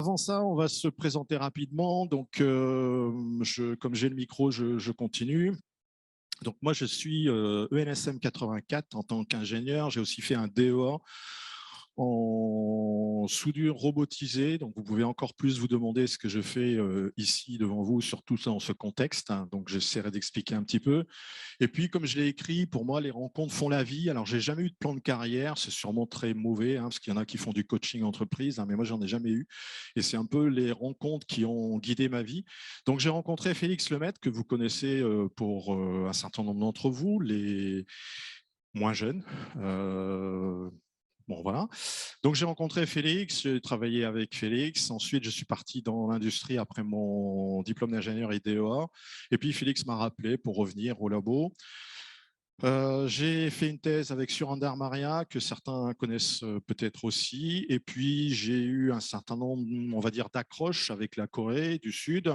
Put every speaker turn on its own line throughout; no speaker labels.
Avant ça, on va se présenter rapidement. Donc, comme j'ai le micro, je continue. Donc, moi, je suis ENSM 84 en tant qu'ingénieur. J'ai aussi fait un DEA en soudure robotisée. Donc, vous pouvez encore plus vous demander ce que je fais ici devant vous, surtout dans ce contexte. Donc, j'essaierai d'expliquer un petit peu. Et puis, comme je l'ai écrit, pour moi, les rencontres font la vie. Alors, j'ai jamais eu de plan de carrière. C'est sûrement très mauvais, parce qu'il y en a qui font du coaching entreprise, mais moi, j'en ai jamais eu. Et c'est un peu les rencontres qui ont guidé ma vie. Donc, j'ai rencontré Félix Lemaitre, que vous connaissez pour un certain nombre d'entre vous, les moins jeunes. Bon, voilà. Donc, j'ai rencontré Félix, j'ai travaillé avec Félix. Ensuite, je suis parti dans l'industrie après mon diplôme d'ingénieur IDEA. Et puis, Félix m'a rappelé pour revenir au labo. J'ai fait une thèse avec Surinder Maria, que certains connaissent peut-être aussi. Et puis, j'ai eu un certain nombre, on va dire, d'accroches avec la Corée du Sud.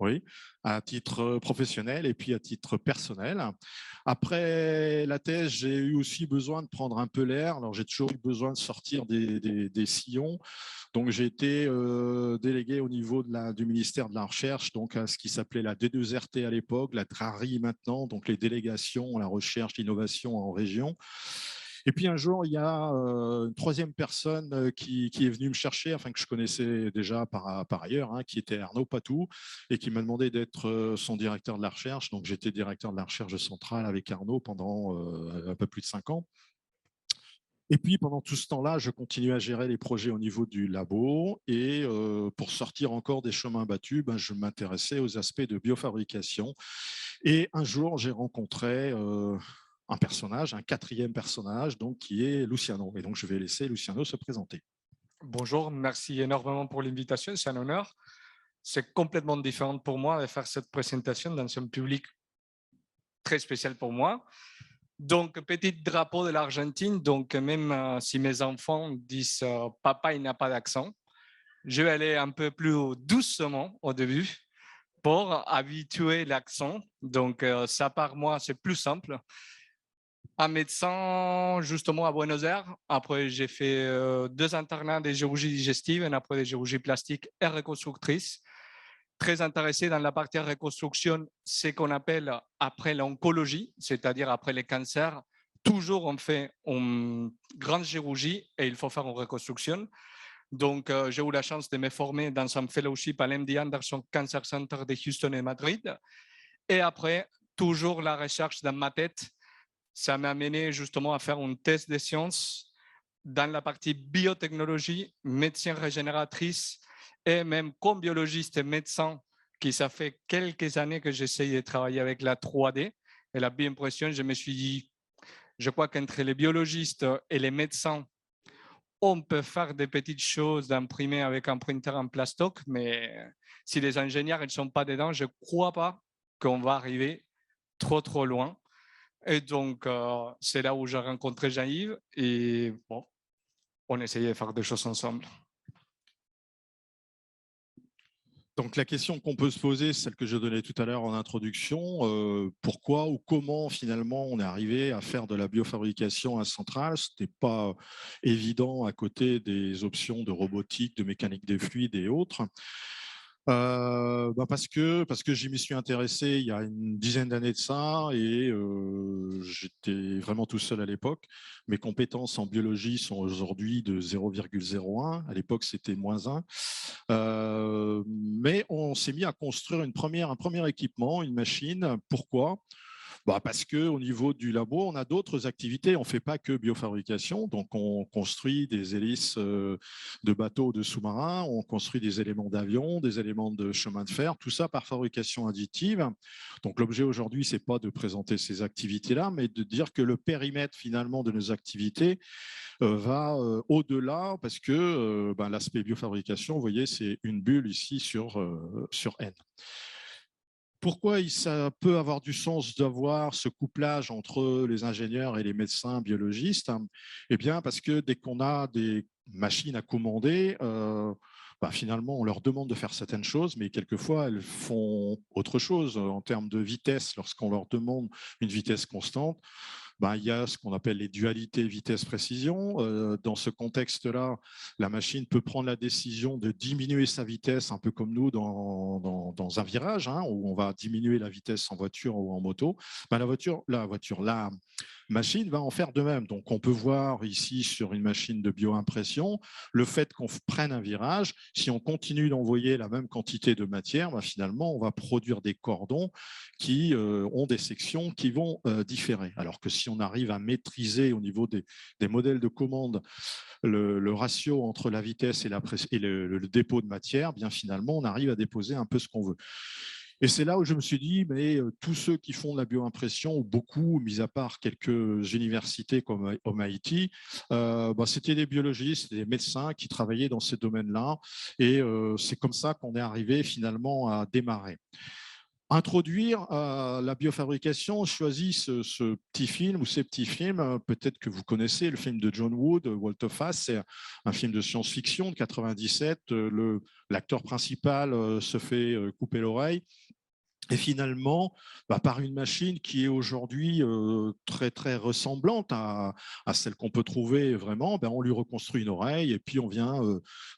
Oui, à titre professionnel et puis à titre personnel. Après la thèse, j'ai eu aussi besoin de prendre un peu l'air. Alors, j'ai toujours eu besoin de sortir des sillons. Donc, j'ai été délégué au niveau du ministère de la Recherche, donc à ce qui s'appelait la D2RT à l'époque, la DRARI maintenant, donc les délégations à la recherche, l'innovation en région. Et puis un jour, il y a une troisième personne qui est venue me chercher, enfin que je connaissais déjà par ailleurs, qui était Arnaud Patou, et qui m'a demandé d'être son directeur de la recherche. Donc j'étais directeur de la recherche centrale avec Arnaud pendant un peu plus de 5 ans. Et puis, pendant tout ce temps-là, je continuais à gérer les projets au niveau du labo. Et pour sortir encore des chemins battus, je m'intéressais aux aspects de biofabrication. Et un jour, j'ai rencontré un personnage, un quatrième personnage, donc, qui est Luciano. Et donc, je vais laisser Luciano se présenter.
Bonjour, merci énormément pour l'invitation, c'est un honneur. C'est complètement différent pour moi de faire cette présentation dans un public très spécial pour moi. Donc, petit drapeau de l'Argentine, donc même si mes enfants disent papa, il n'a pas d'accent, je vais aller un peu plus doucement au début pour habituer l'accent. Donc, ça par moi, c'est plus simple. Un médecin justement à Buenos Aires. Après, j'ai fait 2 internats de chirurgie digestive et après de chirurgie plastique et reconstructrice. Très intéressé dans la partie reconstruction, ce qu'on appelle après l'oncologie, c'est-à-dire après les cancers. Toujours on fait une grande chirurgie et il faut faire une reconstruction. Donc, j'ai eu la chance de me former dans un fellowship à l'MD Anderson Cancer Center de Houston et Madrid. Et après, toujours la recherche dans ma tête. Ça m'a amené justement à faire une thèse de sciences dans la partie biotechnologie, médecine régénératrice et même comme biologiste et médecin, qui ça fait quelques années que j'essaye de travailler avec la 3D et la bioimpression. Je me suis dit, je crois qu'entre les biologistes et les médecins, on peut faire des petites choses d'imprimer avec un printer en plastoc, mais si les ingénieurs ne sont pas dedans, je ne crois pas qu'on va arriver trop loin. Et donc, c'est là où j'ai rencontré Jean-Yves et bon, on essayait de faire des choses ensemble.
Donc la question qu'on peut se poser, celle que je donnais tout à l'heure en introduction, pourquoi ou comment finalement on est arrivé à faire de la biofabrication à Centrale? Ce n'était pas évident à côté des options de robotique, de mécanique des fluides et autres. Parce que j'y m'y suis intéressé il y a une dizaine d'années de ça et j'étais vraiment tout seul à l'époque. Mes compétences en biologie sont aujourd'hui de 0,01. À l'époque, c'était -1. Mais on s'est mis à construire un premier équipement, une machine. Pourquoi? Parce qu'au niveau du labo, on a d'autres activités. On ne fait pas que biofabrication. Donc, on construit des hélices de bateaux, de sous-marins. On construit des éléments d'avion, des éléments de chemin de fer. Tout ça par fabrication additive. Donc, l'objet aujourd'hui, ce n'est pas de présenter ces activités-là, mais de dire que le périmètre finalement de nos activités va au-delà parce que l'aspect biofabrication, vous voyez, c'est une bulle ici sur N. Pourquoi ça peut avoir du sens d'avoir ce couplage entre les ingénieurs et les médecins biologistes? Eh bien, parce que dès qu'on a des machines à commander, finalement, on leur demande de faire certaines choses, mais quelquefois, elles font autre chose en termes de vitesse. Lorsqu'on leur demande une vitesse constante, il y a ce qu'on appelle les dualités vitesse-précision. Dans ce contexte-là, la machine peut prendre la décision de diminuer sa vitesse, un peu comme nous dans un virage, hein, où on va diminuer la vitesse en voiture ou en moto. La machine va en faire de même. Donc, on peut voir ici sur une machine de bioimpression le fait qu'on prenne un virage. Si on continue d'envoyer la même quantité de matière, finalement, on va produire des cordons qui ont des sections qui vont différer. Alors que si on arrive à maîtriser au niveau des modèles de commande le ratio entre la vitesse et le dépôt de matière, bien finalement, on arrive à déposer un peu ce qu'on veut. Et c'est là où je me suis dit, mais tous ceux qui font de la bioimpression, ou beaucoup, mis à part quelques universités comme MIT, c'était des biologistes, des médecins qui travaillaient dans ces domaines-là. Et c'est comme ça qu'on est arrivé finalement à démarrer. Introduire la biofabrication, je choisis ce petit film ou ces petits films, peut-être que vous connaissez le film de John Wood, Walter Fass, c'est un film de science-fiction de 97, l'acteur principal se fait couper l'oreille. Et finalement, par une machine qui est aujourd'hui très, très ressemblante à celle qu'on peut trouver vraiment, on lui reconstruit une oreille et puis on vient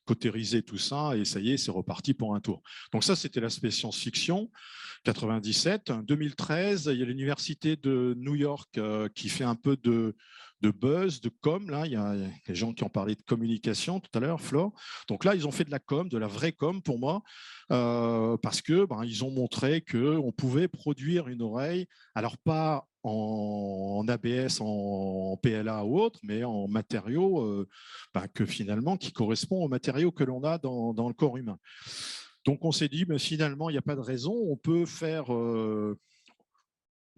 cautériser tout ça et ça y est, c'est reparti pour un tour. Donc ça, c'était l'aspect science-fiction, 97. 2013, il y a l'université de New York qui fait un peu de buzz, de com. Là, il y a des gens qui ont parlé de communication tout à l'heure, Flore. Donc là, ils ont fait de la com, de la vraie com pour moi, parce que ils ont montré qu'on pouvait produire une oreille, alors pas en ABS, en PLA ou autre, mais en matériaux qui correspond aux matériaux que l'on a dans le corps humain. Donc on s'est dit, mais finalement, il n'y a pas de raison, on peut faire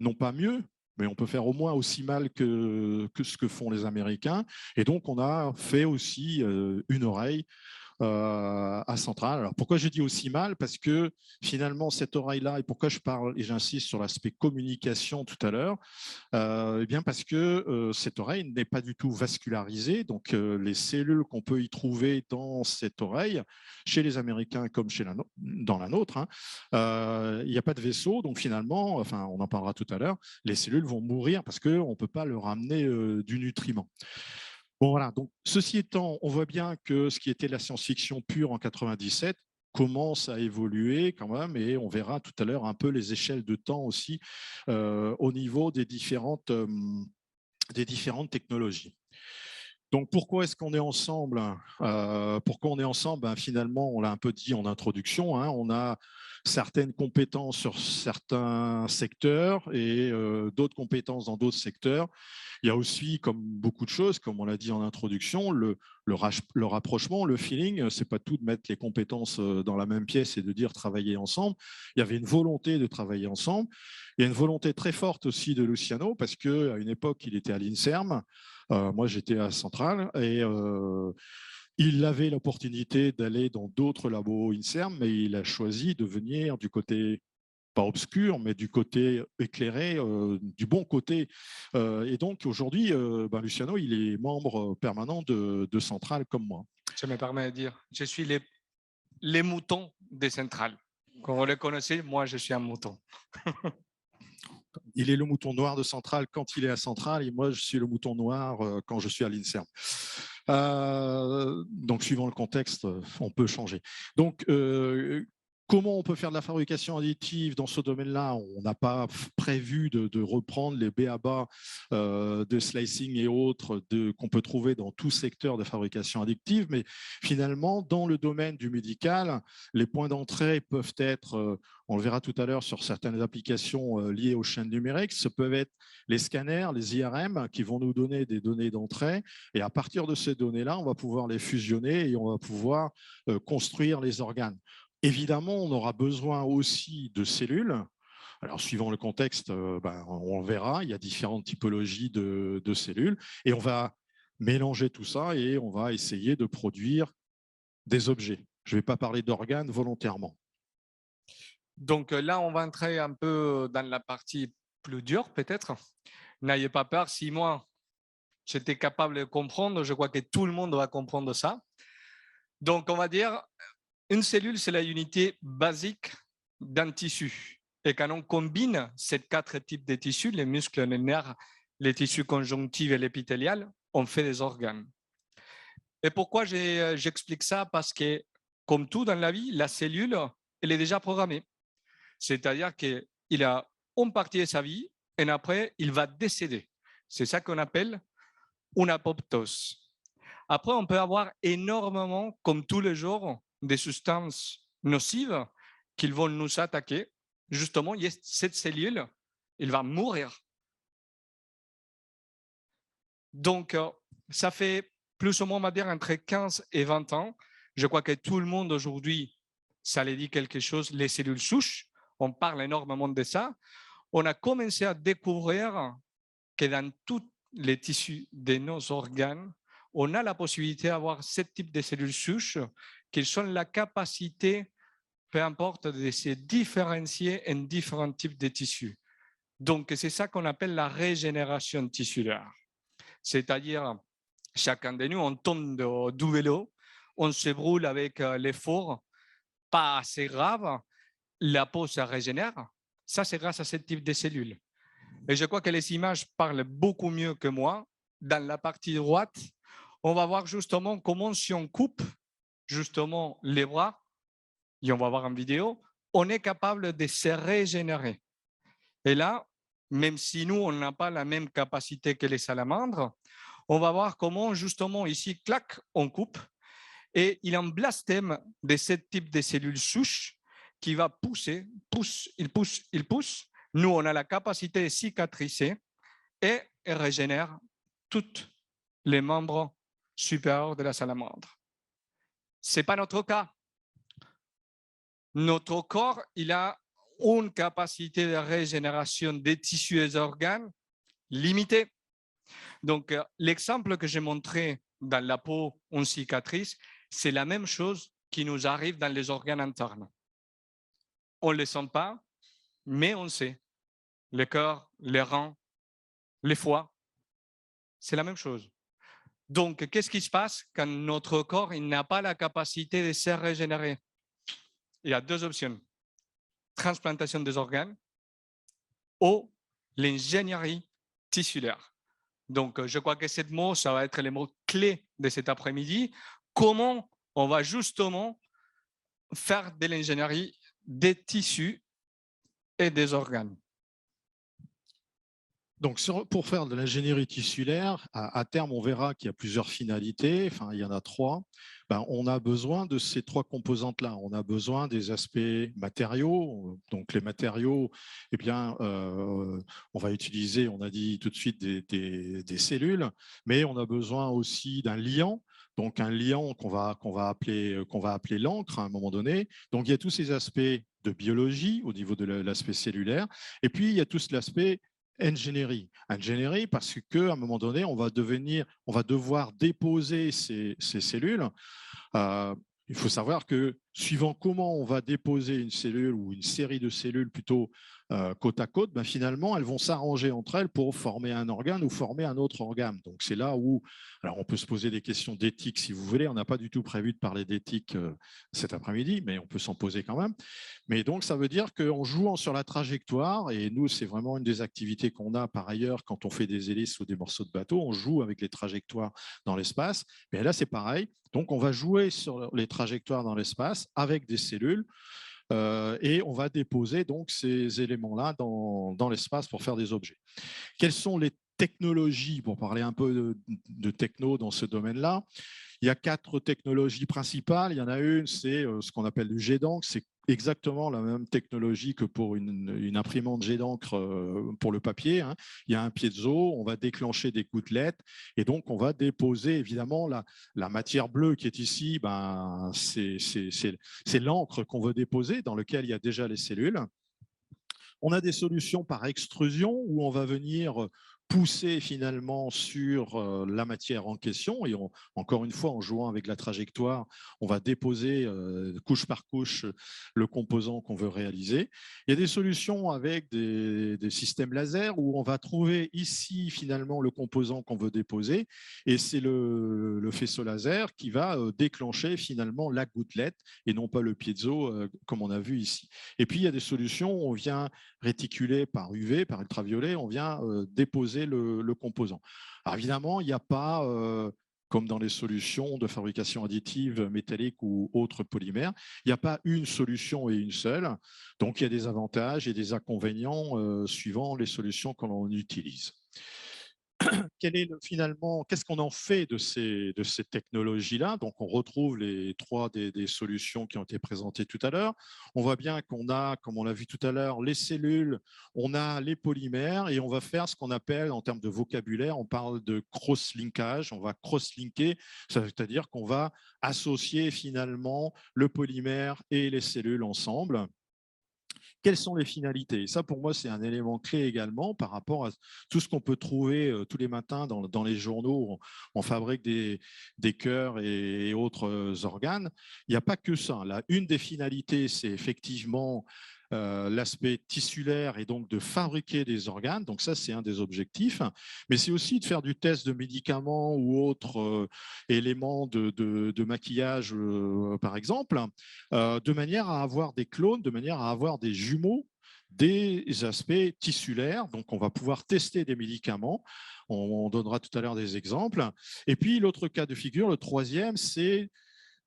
non pas mieux, mais on peut faire au moins aussi mal que ce que font les Américains. Et donc, on a fait aussi une oreille à Centrale. Alors, pourquoi je dis aussi mal? Parce que finalement, cette oreille-là, et pourquoi je parle, et j'insiste sur l'aspect communication tout à l'heure, eh bien parce que cette oreille n'est pas du tout vascularisée. Donc, les cellules qu'on peut y trouver dans cette oreille, chez les Américains comme dans la nôtre, hein, il n'y a pas de vaisseau. Donc, finalement, enfin, on en parlera tout à l'heure, les cellules vont mourir parce qu'on ne peut pas leur amener du nutriment. Bon, voilà. Donc, ceci étant, on voit bien que ce qui était la science-fiction pure en 97 commence à évoluer quand même, et on verra tout à l'heure un peu les échelles de temps aussi au niveau des différentes technologies. Donc, pourquoi est-ce qu'on est ensemble? Pourquoi on est ensemble? Finalement, on l'a un peu dit en introduction, hein, on a certaines compétences sur certains secteurs et d'autres compétences dans d'autres secteurs. Il y a aussi, comme beaucoup de choses, comme on l'a dit en introduction, le rapprochement, le feeling. C'est pas tout de mettre les compétences dans la même pièce et de dire travailler ensemble. Il y avait une volonté de travailler ensemble. Il y a une volonté très forte aussi de Luciano, parce qu'à une époque, il était à l'INSERM. Moi, j'étais à Centrale et il avait l'opportunité d'aller dans d'autres labos INSERM, mais il a choisi de venir du côté, pas obscur, mais du côté éclairé, du bon côté. Et donc, aujourd'hui, Luciano, il est membre permanent de Centrale comme moi.
Je me permets de dire, je suis les moutons des centrales. Quand vous les connaissez, moi, je suis un mouton.
Il est le mouton noir de Centrale quand il est à Centrale, et moi, je suis le mouton noir quand je suis à l'INSERM. Donc, suivant le contexte, on peut changer. Donc, comment on peut faire de la fabrication additive dans ce domaine-là? On n'a pas prévu de reprendre les b.a.-ba de slicing et autres qu'on peut trouver dans tout secteur de fabrication additive, mais finalement, dans le domaine du médical, les points d'entrée peuvent être, on le verra tout à l'heure sur certaines applications liées aux chaînes numériques, ce peuvent être les scanners, les IRM, qui vont nous donner des données d'entrée, et à partir de ces données-là, on va pouvoir les fusionner et on va pouvoir construire les organes. Évidemment, on aura besoin aussi de cellules. Alors, suivant le contexte, on verra, il y a différentes typologies de cellules et on va mélanger tout ça et on va essayer de produire des objets. Je ne vais pas parler d'organes volontairement.
Donc là, on va entrer un peu dans la partie plus dure, peut-être. N'ayez pas peur, si moi, j'étais capable de comprendre, je crois que tout le monde va comprendre ça. Donc, on va dire, une cellule, c'est la unité basique d'un tissu. Et quand on combine ces 4 types de tissus, les muscles, les nerfs les tissus conjonctifs et l'épithélial, on fait des organes. Et pourquoi j'explique ça? Parce que, comme tout dans la vie, la cellule, elle est déjà programmée. C'est-à-dire qu'il a une partie de sa vie et après, il va décéder. C'est ça qu'on appelle une apoptose. Après, on peut avoir énormément, comme tous les jours, des substances nocives qui vont nous attaquer. Justement, cette cellule, elle va mourir. Donc, ça fait plus ou moins, on va dire, entre 15 et 20 ans. Je crois que tout le monde aujourd'hui, ça les dit quelque chose, les cellules souches. On parle énormément de ça. On a commencé à découvrir que dans tous les tissus de nos organes, on a la possibilité d'avoir ce type de cellules souches qui ont la capacité, peu importe, de se différencier en différents types de tissus. Donc, c'est ça qu'on appelle la régénération tissulaire. C'est-à-dire, chacun de nous, on tombe du vélo, on se brûle avec l'effort, pas assez grave, la peau se régénère. Ça, c'est grâce à ce type de cellules. Et je crois que les images parlent beaucoup mieux que moi. Dans la partie droite, on va voir justement comment si on coupe justement les bras, et on va voir en vidéo, on est capable de se régénérer. Et là, même si nous, on n'a pas la même capacité que les salamandres, on va voir comment justement ici, clac, on coupe. Et il y a un blastème de ce type de cellules souches qui va pousser, il pousse. Nous, on a la capacité de cicatriser et régénère tous les membres supérieurs de la salamandre. Ce n'est pas notre cas. Notre corps, il a une capacité de régénération des tissus et des organes limitée. Donc, l'exemple que j'ai montré dans la peau, une cicatrice, c'est la même chose qui nous arrive dans les organes internes. On ne le sent pas, mais on sait. Le cœur, les reins, les foies, c'est la même chose. Donc, qu'est-ce qui se passe quand notre corps n'a pas la capacité de se régénérer? Il y a deux options. Transplantation des organes ou l'ingénierie tissulaire. Donc, je crois que ce mot, ça va être les mots clés de cet après-midi. Comment on va justement faire de l'ingénierie des tissus et des organes.
Donc, pour faire de l'ingénierie tissulaire, à terme, on verra qu'il y a plusieurs finalités. Enfin, il y en a trois. Ben, on a besoin de ces trois composantes-là. On a besoin des aspects matériaux. Donc, les matériaux, eh bien, on va utiliser, on a dit tout de suite, des cellules, mais on a besoin aussi d'un liant. Donc, un liant qu'on va appeler l'encre à un moment donné. Donc, il y a tous ces aspects de biologie au niveau de l'aspect cellulaire. Et puis, il y a tout l'aspect ingénierie parce qu'à un moment donné, on va devoir déposer ces cellules. Il faut savoir que suivant comment on va déposer une cellule ou une série de cellules plutôt côte à côte, ben finalement, elles vont s'arranger entre elles pour former un organe ou former un autre organe. Donc, c'est là où, alors on peut se poser des questions d'éthique si vous voulez. On n'a pas du tout prévu de parler d'éthique cet après-midi, mais on peut s'en poser quand même. Mais donc, ça veut dire qu'en jouant sur la trajectoire, et nous, c'est vraiment une des activités qu'on a par ailleurs quand on fait des hélices ou des morceaux de bateau, on joue avec les trajectoires dans l'espace. Mais là, c'est pareil. Donc, on va jouer sur les trajectoires dans l'espace avec des cellules et on va déposer donc ces éléments-là dans l'espace pour faire des objets. Quelles sont les technologies, pour parler un peu de techno dans ce domaine-là? Il y a 4 technologies principales. Il y en a une, c'est ce qu'on appelle du jet d'encre. C'est exactement la même technologie que pour une imprimante jet d'encre pour le papier. Hein. Il y a un piezo, on va déclencher des gouttelettes et donc on va déposer évidemment la matière bleue qui est ici. Ben, c'est l'encre qu'on veut déposer dans lequel il y a déjà les cellules. On a des solutions par extrusion où on va venir pousser finalement sur la matière en question et encore une fois en jouant avec la trajectoire, on va déposer couche par couche le composant qu'on veut réaliser. Il y a des solutions avec des systèmes laser où on va trouver ici finalement le composant qu'on veut déposer et c'est le faisceau laser qui va déclencher finalement la gouttelette et non pas le piezo comme on a vu ici. Et puis il y a des solutions où on vient réticuler par UV, par ultraviolet, on vient déposer décomposer le composant. Alors évidemment, il n'y a pas, comme dans les solutions de fabrication additive métallique ou autres polymères, il n'y a pas une solution et une seule. Donc, il y a des avantages et des inconvénients suivant les solutions que l'on utilise. Finalement, qu'est-ce qu'on en fait de ces technologies-là? Donc, on retrouve les trois des solutions qui ont été présentées tout à l'heure. On voit bien qu'on a, comme on l'a vu tout à l'heure, les cellules, on a les polymères et on va faire ce qu'on appelle, en termes de vocabulaire, on parle de cross-linkage. On va cross-linker, c'est-à-dire qu'on va associer finalement le polymère et les cellules ensemble. Quelles sont les finalités? Ça, pour moi, c'est un élément clé également par rapport à tout ce qu'on peut trouver tous les matins dans les journaux. On fabrique des cœurs et autres organes. Il n'y a pas que ça. Là, une des finalités, c'est effectivement l'aspect tissulaire et donc de fabriquer des organes. Donc ça, c'est un des objectifs. Mais c'est aussi de faire du test de médicaments ou autres éléments de maquillage, par exemple, de manière à avoir des clones, de manière à avoir des jumeaux des aspects tissulaires. Donc, on va pouvoir tester des médicaments. On donnera tout à l'heure des exemples. Et puis, l'autre cas de figure, le troisième, c'est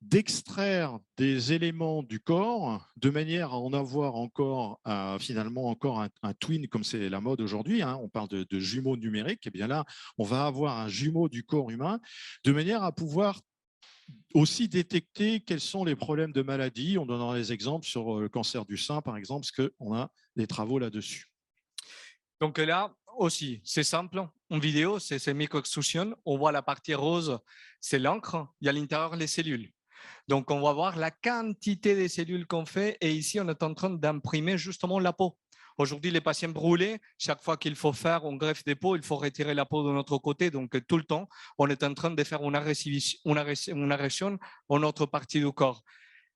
d'extraire des éléments du corps de manière à en avoir encore finalement encore un twin comme c'est la mode aujourd'hui, hein, on parle de jumeaux numériques, et bien là on va avoir un jumeau du corps humain de manière à pouvoir aussi détecter quels sont les problèmes de maladie. On donnera des exemples sur le cancer du sein par exemple, parce qu'on a des travaux là-dessus.
Donc là aussi, c'est simple. En vidéo, c'est micro-extrusion. On voit la partie rose, c'est l'encre. Il y a à l'intérieur les cellules. Donc, on va voir la quantité de cellules qu'on fait. Et ici, on est en train d'imprimer justement la peau. Aujourd'hui, les patients brûlés, chaque fois qu'il faut faire une greffe des peaux, il faut retirer la peau de notre côté. Donc, tout le temps, on est en train de faire une agression en notre partie du corps.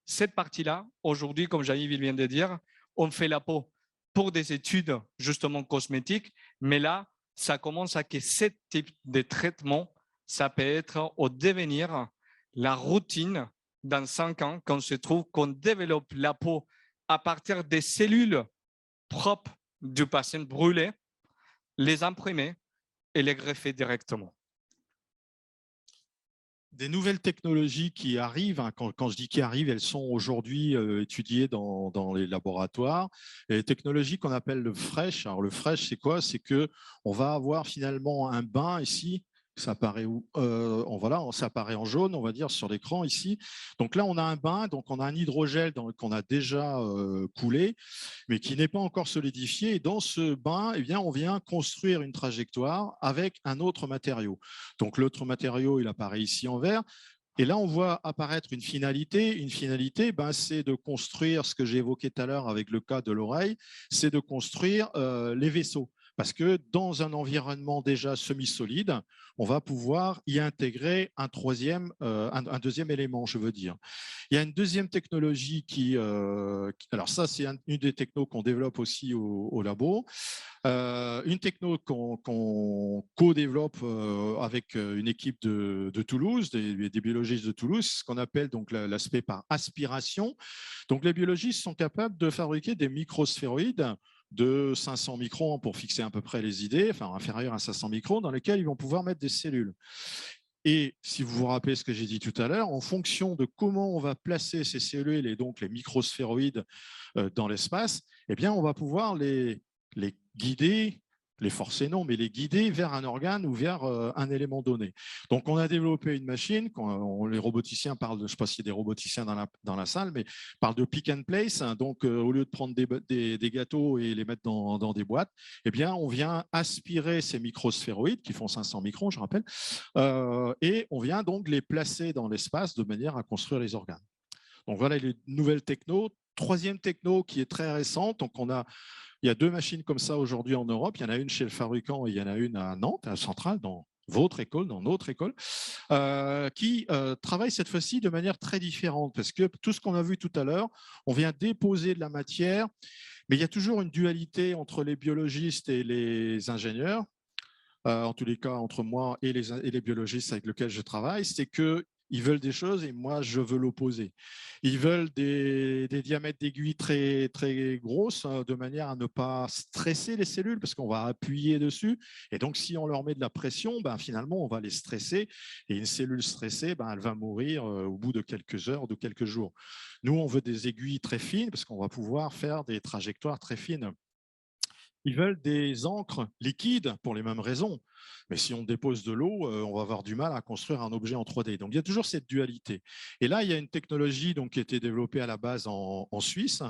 Cette partie-là, aujourd'hui, comme Jean-Yves vient de dire, on fait la peau pour des études justement cosmétiques. Mais là, ça commence à que ce type de traitement, ça peut être au devenir la routine dans 5 ans, quand se trouve qu'on développe la peau à partir des cellules propres du patient brûlé, les imprimer et les greffer directement.
Des nouvelles technologies qui arrivent, hein, quand je dis qui arrivent, elles sont aujourd'hui étudiées dans les laboratoires. Et les technologies qu'on appelle le fresh. Alors le fresh, c'est quoi? C'est qu'on va avoir finalement un bain ici. Ça apparaît voilà, ça apparaît en jaune, on va dire, sur l'écran ici. Donc là, on a un bain, donc on a un hydrogel qu'on a déjà coulé, mais qui n'est pas encore solidifié. Et dans ce bain, eh bien, on vient construire une trajectoire avec un autre matériau. Donc l'autre matériau, il apparaît ici en vert. Et là, on voit apparaître une finalité. Une finalité, c'est de construire ce que j'ai évoqué tout à l'heure avec le cas de l'oreille, c'est de construire les vaisseaux. Parce que dans un environnement déjà semi-solide, on va pouvoir y intégrer un deuxième élément, je veux dire. Il y a une deuxième technologie alors ça, c'est une des technos qu'on développe aussi au labo. Une techno qu'on co-développe avec une équipe de Toulouse, des biologistes de Toulouse, ce qu'on appelle donc l'aspect par aspiration. Donc les biologistes sont capables de fabriquer des microsphéroïdes de 500 microns pour fixer à peu près les idées, enfin inférieur à 500 microns, dans lesquels ils vont pouvoir mettre des cellules. Et si vous vous rappelez ce que j'ai dit tout à l'heure, en fonction de comment on va placer ces cellules et donc les microsphéroïdes dans l'espace, eh bien, on va pouvoir les guider, les forcer non, mais les guider vers un organe ou vers un élément donné. Donc, on a développé une machine, les roboticiens parlent, je ne sais pas s'il y a des roboticiens dans la salle, mais parlent de pick and place. Donc, au lieu de prendre des gâteaux et les mettre dans des boîtes, eh bien, on vient aspirer ces microsphéroïdes qui font 500 microns, je rappelle, et on vient donc les placer dans l'espace de manière à construire les organes. Donc, voilà les nouvelles technos. Troisième techno qui est très récente, donc il y a 2 machines comme ça aujourd'hui en Europe. Il y en a une chez le fabricant et il y en a une à Nantes, à Centrale, dans votre école, dans notre école, qui travaille cette fois-ci de manière très différente. Parce que tout ce qu'on a vu tout à l'heure, on vient déposer de la matière, mais il y a toujours une dualité entre les biologistes et les ingénieurs. En tous les cas, entre moi et les biologistes avec lesquels je travaille, c'est que Ils veulent des choses et moi, je veux l'opposé. Ils veulent des diamètres d'aiguilles très, très grosses de manière à ne pas stresser les cellules parce qu'on va appuyer dessus. Et donc, si on leur met de la pression, ben, finalement, on va les stresser. Et une cellule stressée, ben, elle va mourir au bout de quelques heures ou de quelques jours. Nous, on veut des aiguilles très fines parce qu'on va pouvoir faire des trajectoires très fines. Ils veulent des encres liquides pour les mêmes raisons. Mais si on dépose de l'eau, on va avoir du mal à construire un objet en 3D. Donc, il y a toujours cette dualité. Et là, il y a une technologie donc, qui a été développée à la base en Suisse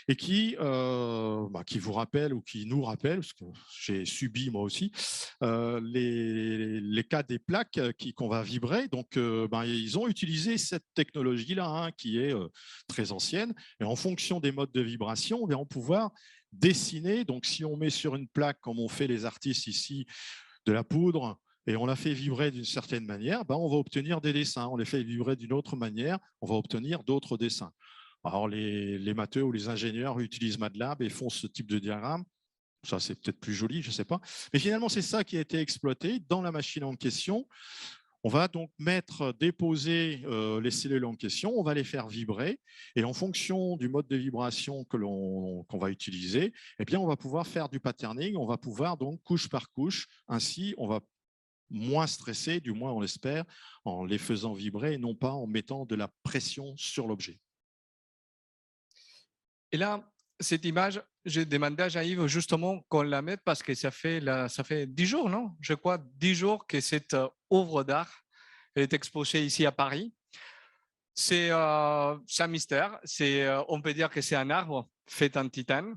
et qui vous rappelle ou qui nous rappelle, parce que j'ai subi moi aussi, les cas des plaques qu'on va vibrer. Donc, ils ont utilisé cette technologie-là hein, qui est très ancienne. Et en fonction des modes de vibration, on va pouvoir dessiner. Donc, si on met sur une plaque, comme on fait les artistes ici, de la poudre et on la fait vibrer d'une certaine manière, on va obtenir des dessins. On les fait vibrer d'une autre manière, on va obtenir d'autres dessins. Alors, les matheux ou les ingénieurs utilisent MATLAB et font ce type de diagramme. Ça, c'est peut-être plus joli, je ne sais pas. Mais finalement, c'est ça qui a été exploité dans la machine en question. On va donc déposer les cellules en question, on va les faire vibrer et en fonction du mode de vibration qu'on va utiliser, eh bien, on va pouvoir faire du patterning, on va pouvoir donc couche par couche, ainsi on va moins stresser, du moins on l'espère, en les faisant vibrer et non pas en mettant de la pression sur l'objet.
Et là, cette image, j'ai demandé à Jean-Yves justement qu'on la mette parce que ça fait 10 jours, non? Je crois 10 jours que cette œuvre d'art est exposée ici à Paris. C'est un mystère. On peut dire que c'est un arbre fait en titane.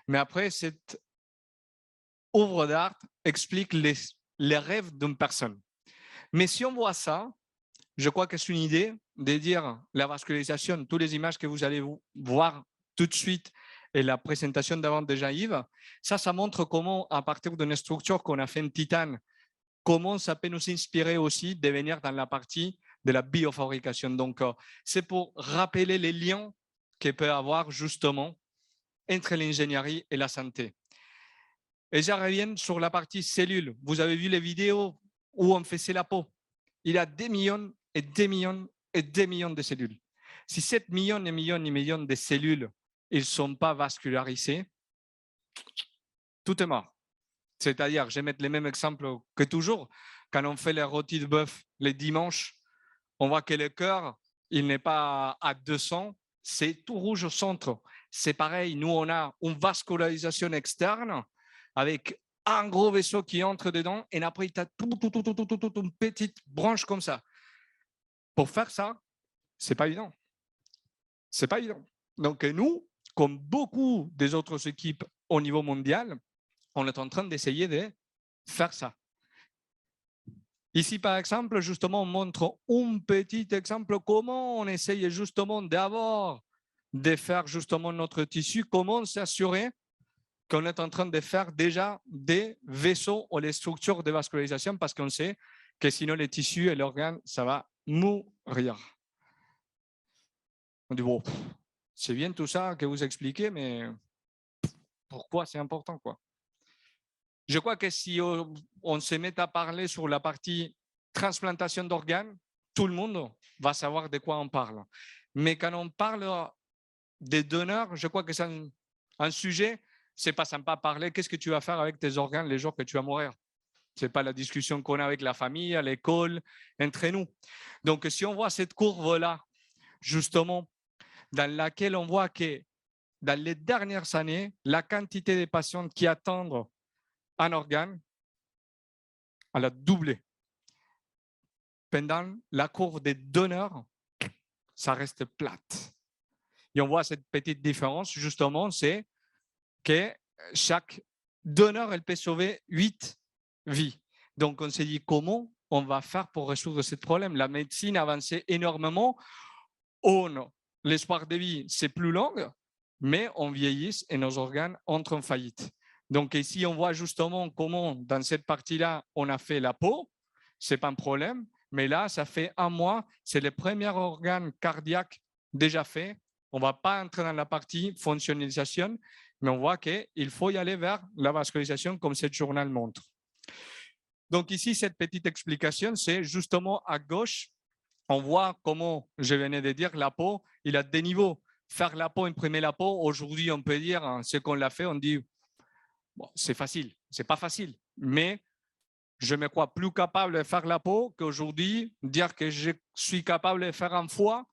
Mais après, cette œuvre d'art explique les rêves d'une personne. Mais si on voit ça, je crois que c'est une idée de dire la vascularisation, toutes les images que vous allez voir tout de suite et la présentation d'avant de Jean-Yves, ça montre comment, à partir d'une structure qu'on a fait en titane, comment ça peut nous inspirer aussi de venir dans la partie de la biofabrication. Donc, c'est pour rappeler les liens qu'il peut y avoir justement entre l'ingénierie et la santé. Et je reviens sur la partie cellules. Vous avez vu les vidéos où on faisait la peau. Il y a des millions et des millions et des millions de cellules. Si 7 millions et millions et millions de cellules ne sont pas vascularisées, tout est mort. C'est-à-dire, je vais mettre les mêmes exemples que toujours. Quand on fait les rôtis de bœuf les dimanches, on voit que le cœur, il n'est pas à 200, c'est tout rouge au centre. C'est pareil, nous, on a une vascularisation externe avec un gros vaisseau qui entre dedans et après, tu as une petite branche comme ça. Pour faire ça, c'est pas évident. C'est pas évident. Donc, nous, comme beaucoup des autres équipes au niveau mondial, on est en train d'essayer de faire ça. Ici, par exemple, justement, on montre un petit exemple comment on essaye justement d'abord de faire justement notre tissu, comment s'assurer qu'on est en train de faire déjà des vaisseaux ou les structures de vascularisation parce qu'on sait que sinon les tissus et l'organe, ça va mourir. On dit, bon, c'est bien tout ça que vous expliquez, mais pourquoi c'est important, quoi? Je crois que si on se met à parler sur la partie transplantation d'organes, tout le monde va savoir de quoi on parle. Mais quand on parle des donneurs, je crois que c'est un sujet, c'est pas sympa à parler. Qu'est-ce que tu vas faire avec tes organes les jours que tu vas mourir? Ce n'est pas la discussion qu'on a avec la famille, à l'école, entre nous. Donc, si on voit cette courbe-là, justement, dans laquelle on voit que dans les dernières années, la quantité de patients qui attendent un organe, elle a doublé. Pendant la courbe des donneurs, ça reste plate. Et on voit cette petite différence, justement, c'est que chaque donneur, elle peut sauver 8 vies. Donc, on s'est dit comment on va faire pour résoudre ce problème. La médecine a avancé énormément. L'espoir de vie, c'est plus long, mais on vieillit et nos organes entrent en faillite. Donc ici, on voit justement comment, dans cette partie-là, on a fait la peau. Ce n'est pas un problème. Mais là, ça fait un mois. C'est le premier organe cardiaque déjà fait. On ne va pas entrer dans la partie fonctionnalisation, mais on voit qu'il faut y aller vers la vascularisation, comme ce journal montre. Donc ici, cette petite explication, c'est justement à gauche, On voit comment, je venais de dire, la peau, il a des niveaux. Faire la peau, imprimer la peau, aujourd'hui, on peut dire, ce qu'on l'a fait, on dit, bon, c'est facile. C'est pas facile, mais je me crois plus capable de faire la peau qu'aujourd'hui, dire que je suis capable de faire un foie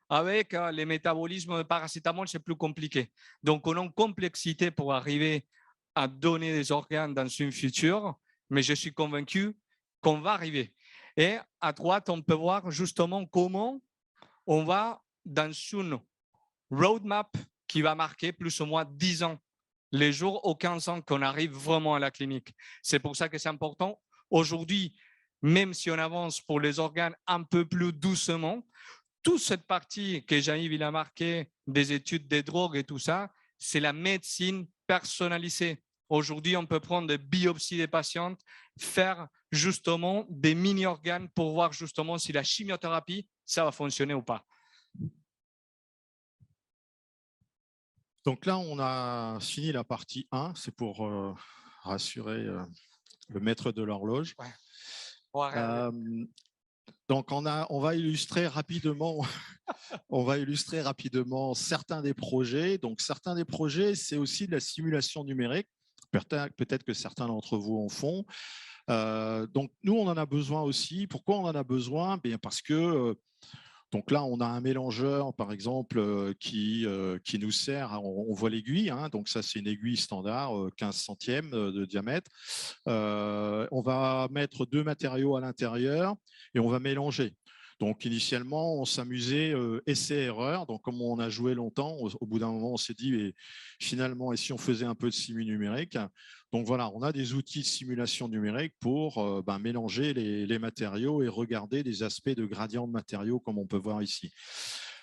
avec les métabolismes de paracétamol, c'est plus compliqué. Donc, on a une complexité pour arriver à donner des organes dans une future, mais je suis convaincu qu'on va arriver. Et à droite, on peut voir justement comment on va dans une roadmap qui va marquer plus ou moins 10 ans, les jours ou 15 ans qu'on arrive vraiment à la clinique. C'est pour ça que c'est important. Aujourd'hui, même si on avance pour les organes un peu plus doucement, toute cette partie que Jean-Yves il a marqué des études des drogues et tout ça, c'est la médecine personnalisée. Aujourd'hui, on peut prendre des biopsies des patientes, faire justement des mini-organes pour voir justement si la chimiothérapie, ça va fonctionner ou pas.
Donc là, on a fini la partie 1, c'est pour rassurer le maître de l'horloge.
Ouais.
Donc on va illustrer rapidement, certains des projets. Donc certains des projets, c'est aussi de la simulation numérique. Peut-être que certains d'entre vous en font. Donc nous, on en a besoin aussi. Pourquoi on en a besoin? Bien parce que donc là, on a un mélangeur, par exemple, qui nous sert, on voit l'aiguille, hein, donc ça c'est une aiguille standard, 15 centièmes de diamètre. On va mettre 2 matériaux à l'intérieur et on va mélanger. Donc initialement, on s'amusait essai-erreur. Donc comme on a joué longtemps, au bout d'un moment, on s'est dit, et finalement, et si on faisait un peu de simu numérique? Donc voilà, on a des outils de simulation numérique pour mélanger les matériaux et regarder des aspects de gradient de matériaux comme on peut voir ici.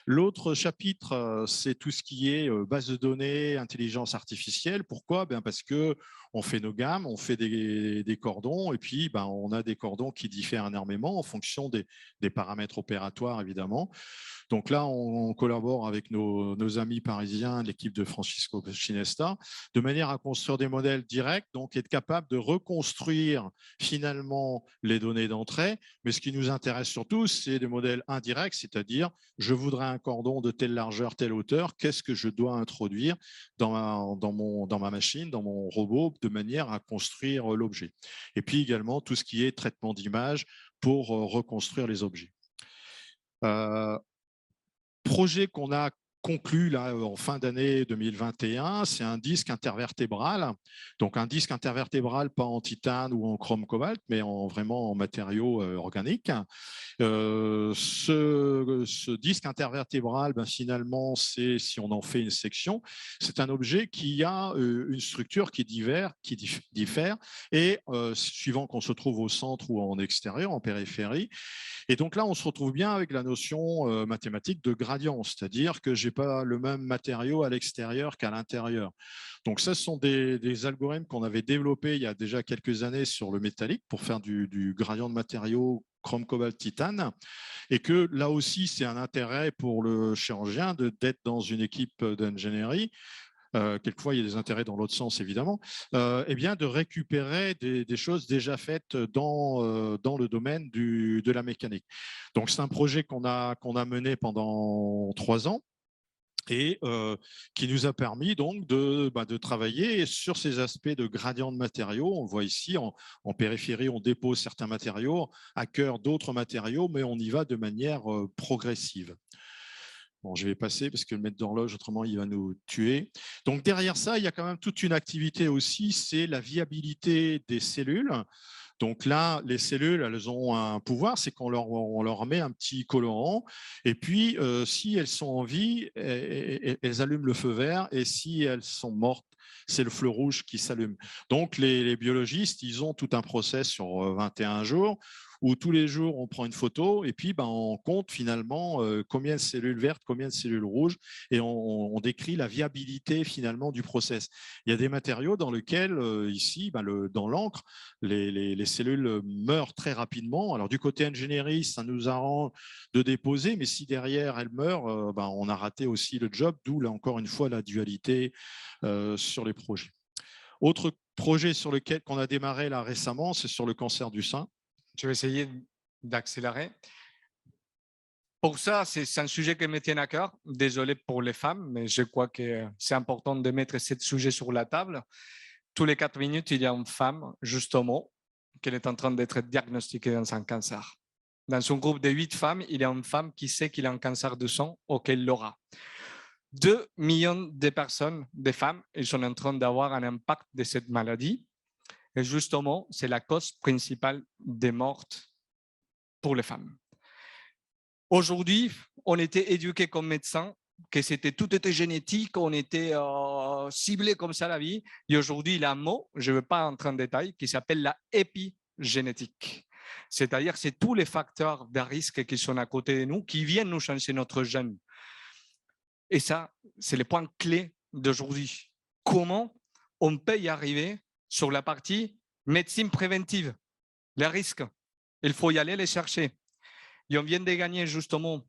L'autre chapitre, c'est tout ce qui est base de données, intelligence artificielle. Pourquoi? Parce que on fait nos gammes, on fait des cordons, et puis on a des cordons qui diffèrent énormément en fonction des paramètres opératoires, évidemment. Donc là, on collabore avec nos amis parisiens, l'équipe de Francisco Chinesta, de manière à construire des modèles directs, donc être capable de reconstruire finalement les données d'entrée. Mais ce qui nous intéresse surtout, c'est des modèles indirects, c'est-à-dire je voudrais un cordon de telle largeur, telle hauteur, qu'est-ce que je dois introduire dans ma machine, dans mon robot, de manière à construire l'objet. Et puis également tout ce qui est traitement d'image pour reconstruire les objets. Projet qu'on a conclu là, en fin d'année 2021, c'est un disque intervertébral. Donc un disque intervertébral pas en titane ou en chrome cobalt, mais vraiment en matériaux organiques. Ce disque intervertébral, finalement, c'est, si on en fait une section, c'est un objet qui a une structure qui diffère et suivant qu'on se trouve au centre ou en extérieur, en périphérie. Et donc là, on se retrouve bien avec la notion mathématique de gradient, c'est-à-dire que je n'ai pas le même matériau à l'extérieur qu'à l'intérieur. Donc ça, ce sont des algorithmes qu'on avait développés il y a déjà quelques années sur le métallique pour faire du gradient de matériaux chrome, cobalt, titane, et que là aussi, c'est un intérêt pour le chirurgien d'être dans une équipe d'ingénierie. Quelquefois il y a des intérêts dans l'autre sens évidemment, bien de récupérer des choses déjà faites dans le domaine de la mécanique. Donc c'est un projet qu'on a mené pendant 3 ans et qui nous a permis donc de travailler sur ces aspects de gradient de matériaux. On voit ici en périphérie, on dépose certains matériaux, à cœur d'autres matériaux, mais on y va de manière progressive. Bon, je vais passer parce que le maître d'horloge, autrement, il va nous tuer. Donc, derrière ça, il y a quand même toute une activité aussi, c'est la viabilité des cellules. Donc là, les cellules, elles ont un pouvoir, c'est qu'on leur met un petit colorant. Et puis, si elles sont en vie, elles allument le feu vert. Et si elles sont mortes, c'est le feu rouge qui s'allume. Donc, les biologistes, ils ont tout un process sur 21 jours où tous les jours, on prend une photo et puis on compte finalement combien de cellules vertes, combien de cellules rouges et on décrit la viabilité finalement du process. Il y a des matériaux dans lesquels, ici, dans l'encre, les cellules meurent très rapidement. Alors, du côté ingénierie, ça nous arrange de déposer, mais si derrière elles meurent, on a raté aussi le job, d'où là encore une fois la dualité sur les projets. Autre projet sur lequel qu'on a démarré là récemment, c'est sur le cancer du sein.
Je vais essayer d'accélérer. Pour ça, c'est un sujet qui me tient à cœur. Désolé pour les femmes, mais je crois que c'est important de mettre ce sujet sur la table. Tous les 4 minutes, il y a une femme, justement, qui est en train d'être diagnostiquée dans un cancer. Dans son groupe de 8 femmes, il y a une femme qui sait qu'il a un cancer du sang ou qu'elle l'aura. 2 millions de personnes, de femmes, ils sont en train d'avoir un impact de cette maladie. Et justement, c'est la cause principale des morts pour les femmes. Aujourd'hui, on était éduqués comme médecins, que tout était génétique, on était ciblés comme ça la vie. Et aujourd'hui, il y a un mot, je ne veux pas entrer en détail, qui s'appelle la épigénétique. C'est-à-dire, c'est tous les facteurs de risque qui sont à côté de nous, qui viennent nous changer notre gène. Et ça, c'est le point clé d'aujourd'hui. Comment on peut y arriver sur la partie médecine préventive, les risques. Il faut y aller les chercher. Et on vient de gagner justement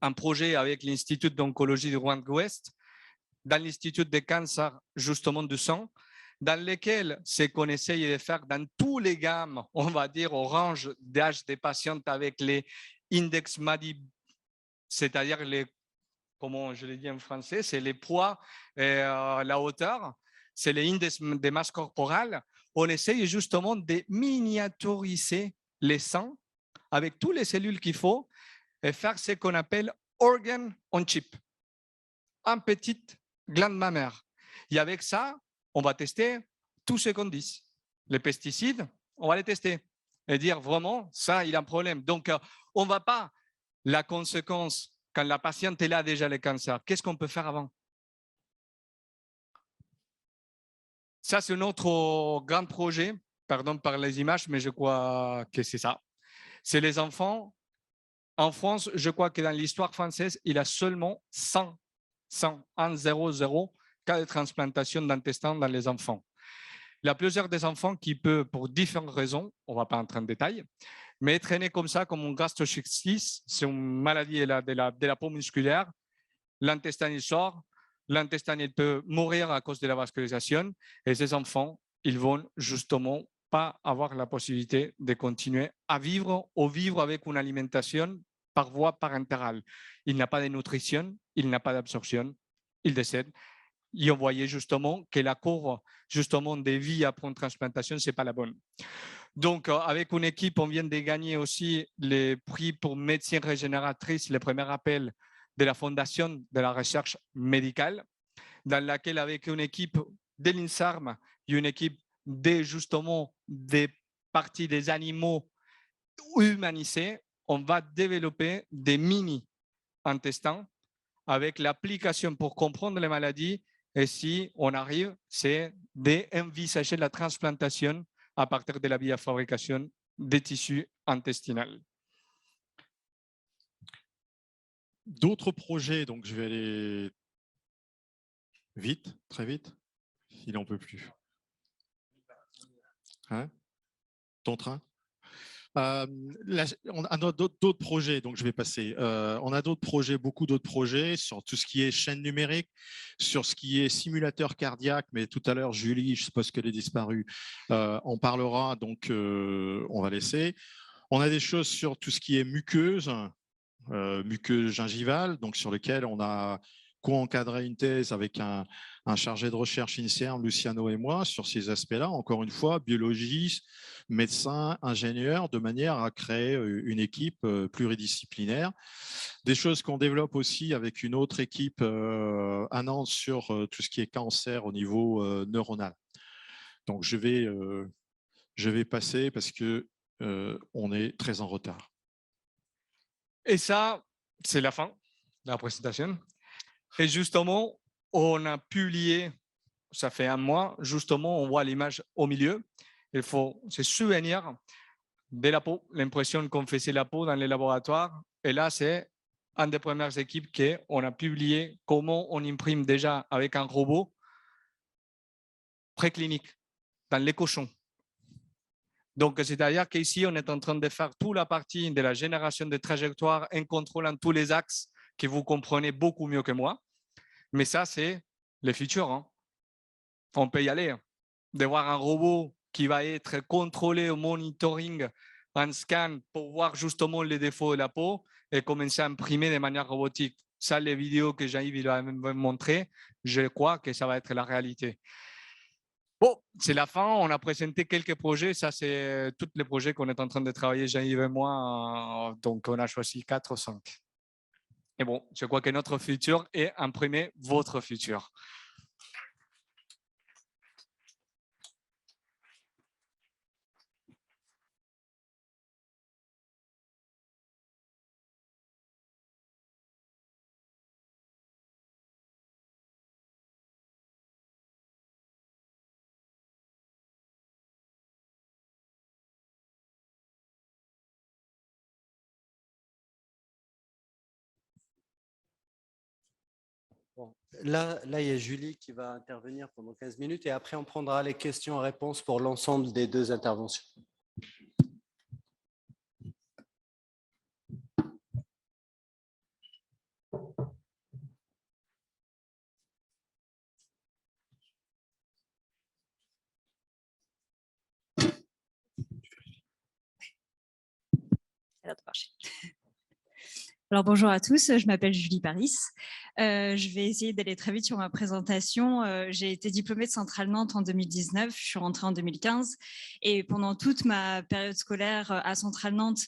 un projet avec l'Institut d'oncologie du Grand Ouest, dans l'Institut de cancer justement du sang, dans lequel c'est qu'on essaye de faire dans tous les gammes, on va dire orange d'âge des patients avec les index MADI, c'est-à-dire les, comment je l'ai dit en français, c'est les poids et la hauteur, c'est les index de masse corporelle. On essaye justement de miniaturiser les sangs avec toutes les cellules qu'il faut et faire ce qu'on appelle organ on chip, en petite glande mammaire. Et avec ça, on va tester tout ce qu'on dit. Les pesticides, on va les tester et dire vraiment, ça, il a un problème. Donc, on ne va pas, la conséquence, quand la patiente est là déjà le cancer, qu'est-ce qu'on peut faire avant? Ça, c'est notre grand projet. Pardon par les images, mais je crois que c'est ça. C'est les enfants. En France, je crois que dans l'histoire française, il y a seulement 100 cas de transplantation d'intestin dans les enfants. Il y a plusieurs des enfants qui peuvent, pour différentes raisons, on ne va pas entrer en détail, mais être nés comme ça, comme une gastroschisis, c'est une maladie de la peau musculaire. L'intestin, il sort. L'intestin, il peut mourir à cause de la vascularisation. Et ces enfants, ils vont justement pas avoir la possibilité de continuer à vivre ou vivre avec une alimentation par voie parentale. Il n'a pas de nutrition, il n'a pas d'absorption, il décède. Et on voyait justement que la courbe justement des vies après une transplantation, ce n'est pas la bonne. Donc, avec une équipe, on vient de gagner aussi les prix pour médecine régénératrice, le premier appel de la Fondation de la recherche médicale, dans laquelle, avec une équipe de l'INSARM et une équipe justement des parties des animaux humanisés, on va développer des mini-intestins avec l'application pour comprendre les maladies. Et si on arrive, c'est d'envisager la transplantation à partir de la biofabrication des tissus intestinaux.
D'autres projets, donc je vais aller vite, très vite, il n'en peut plus. Hein? Ton train? On a d'autres projets, donc je vais passer. On a d'autres projets, beaucoup d'autres projets sur tout ce qui est chaîne numérique, sur ce qui est simulateur cardiaque, mais tout à l'heure, Julie, je suppose qu'elle est disparue, on parlera, donc on va laisser. On a des choses sur tout ce qui est muqueuse, muqueuse gingivale, donc sur lequel on a co-encadré une thèse avec un chargé de recherche INSERM, Luciano et moi, sur ces aspects-là. Encore une fois, biologiste, médecin, ingénieur, de manière à créer une équipe pluridisciplinaire. Des choses qu'on développe aussi avec une autre équipe à Nantes sur tout ce qui est cancer au niveau neuronal. Donc, je vais passer parce que on est très en retard.
Et ça, c'est la fin de la présentation. Et justement, on a publié, ça fait un mois, justement, on voit l'image au milieu. Il faut se souvenir de la peau, l'impression qu'on faisait la peau dans les laboratoires. Et là, c'est une des premières équipes qu'on a publié comment on imprime déjà avec un robot préclinique dans les cochons. Donc, c'est-à-dire qu'ici, on est en train de faire toute la partie de la génération de trajectoires en contrôlant tous les axes que vous comprenez beaucoup mieux que moi. Mais ça, c'est le futur. Hein. On peut y aller. De voir un robot qui va être contrôlé au monitoring, en scan pour voir justement les défauts de la peau. et commencer à imprimer de manière robotique. Ça, les vidéos que Jean-Yves a montrées, je crois que ça va être la réalité. Bon, c'est la fin. On a présenté quelques projets. Ça, c'est tous les projets qu'on est en train de travailler, Jean-Yves et moi. Donc, on a choisi 4 ou 5. Et bon, je crois que notre futur est imprimer votre futur.
Bon, là, il y a Julie qui va intervenir pendant 15 minutes et après, on prendra les questions-réponses pour l'ensemble des 2 interventions.
Alors bonjour à tous, je m'appelle Julie Paris. Je vais essayer d'aller très vite sur ma présentation. J'ai été diplômée de Centrale Nantes en 2019, je suis rentrée en 2015 et pendant toute ma période scolaire à Centrale Nantes,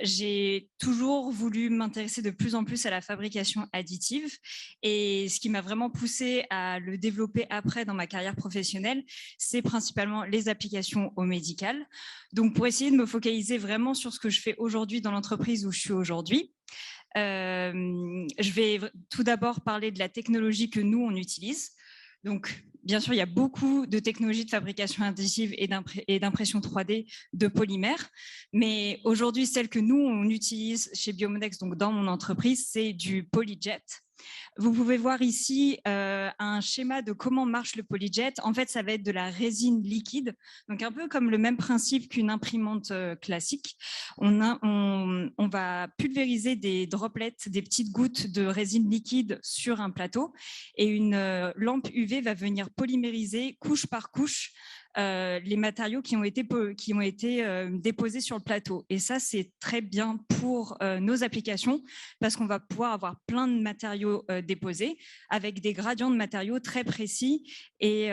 j'ai toujours voulu m'intéresser de plus en plus à la fabrication additive et ce qui m'a vraiment poussée à le développer après dans ma carrière professionnelle, c'est principalement les applications au médical. Donc pour essayer de me focaliser vraiment sur ce que je fais aujourd'hui dans l'entreprise où je suis aujourd'hui, je vais tout d'abord parler de la technologie que nous, on utilise. Donc, bien sûr, il y a beaucoup de technologies de fabrication additive et d'impression 3D de polymères. Mais aujourd'hui, celle que nous, on utilise chez Biomodex, donc dans mon entreprise, c'est du PolyJet. Vous pouvez voir ici un schéma de comment marche le PolyJet. En fait, ça va être de la résine liquide, donc un peu comme le même principe qu'une imprimante classique. On va pulvériser des droplets, des petites gouttes de résine liquide sur un plateau et une lampe UV va venir polymériser couche par couche les matériaux qui ont été déposés sur le plateau. Et ça, c'est très bien pour nos applications parce qu'on va pouvoir avoir plein de matériaux déposés avec des gradients de matériaux très précis et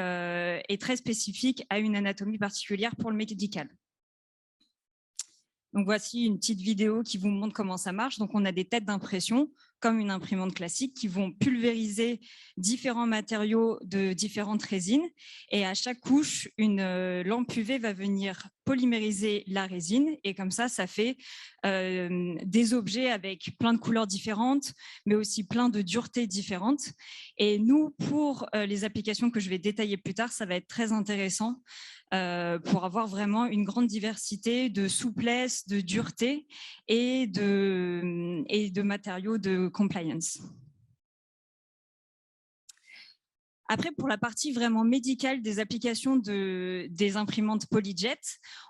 très spécifiques à une anatomie particulière pour le médical. Donc, voici une petite vidéo qui vous montre comment ça marche. Donc, on a des têtes d'impression, comme une imprimante classique, qui vont pulvériser différents matériaux de différentes résines. Et à chaque couche, une lampe UV va venir polymériser la résine. Et comme ça fait des objets avec plein de couleurs différentes, mais aussi plein de duretés différentes. Et nous, pour les applications que je vais détailler plus tard, ça va être très intéressant pour avoir vraiment une grande diversité de souplesse, de dureté et de matériaux de compliance. Après, pour la partie vraiment médicale des applications des imprimantes PolyJet,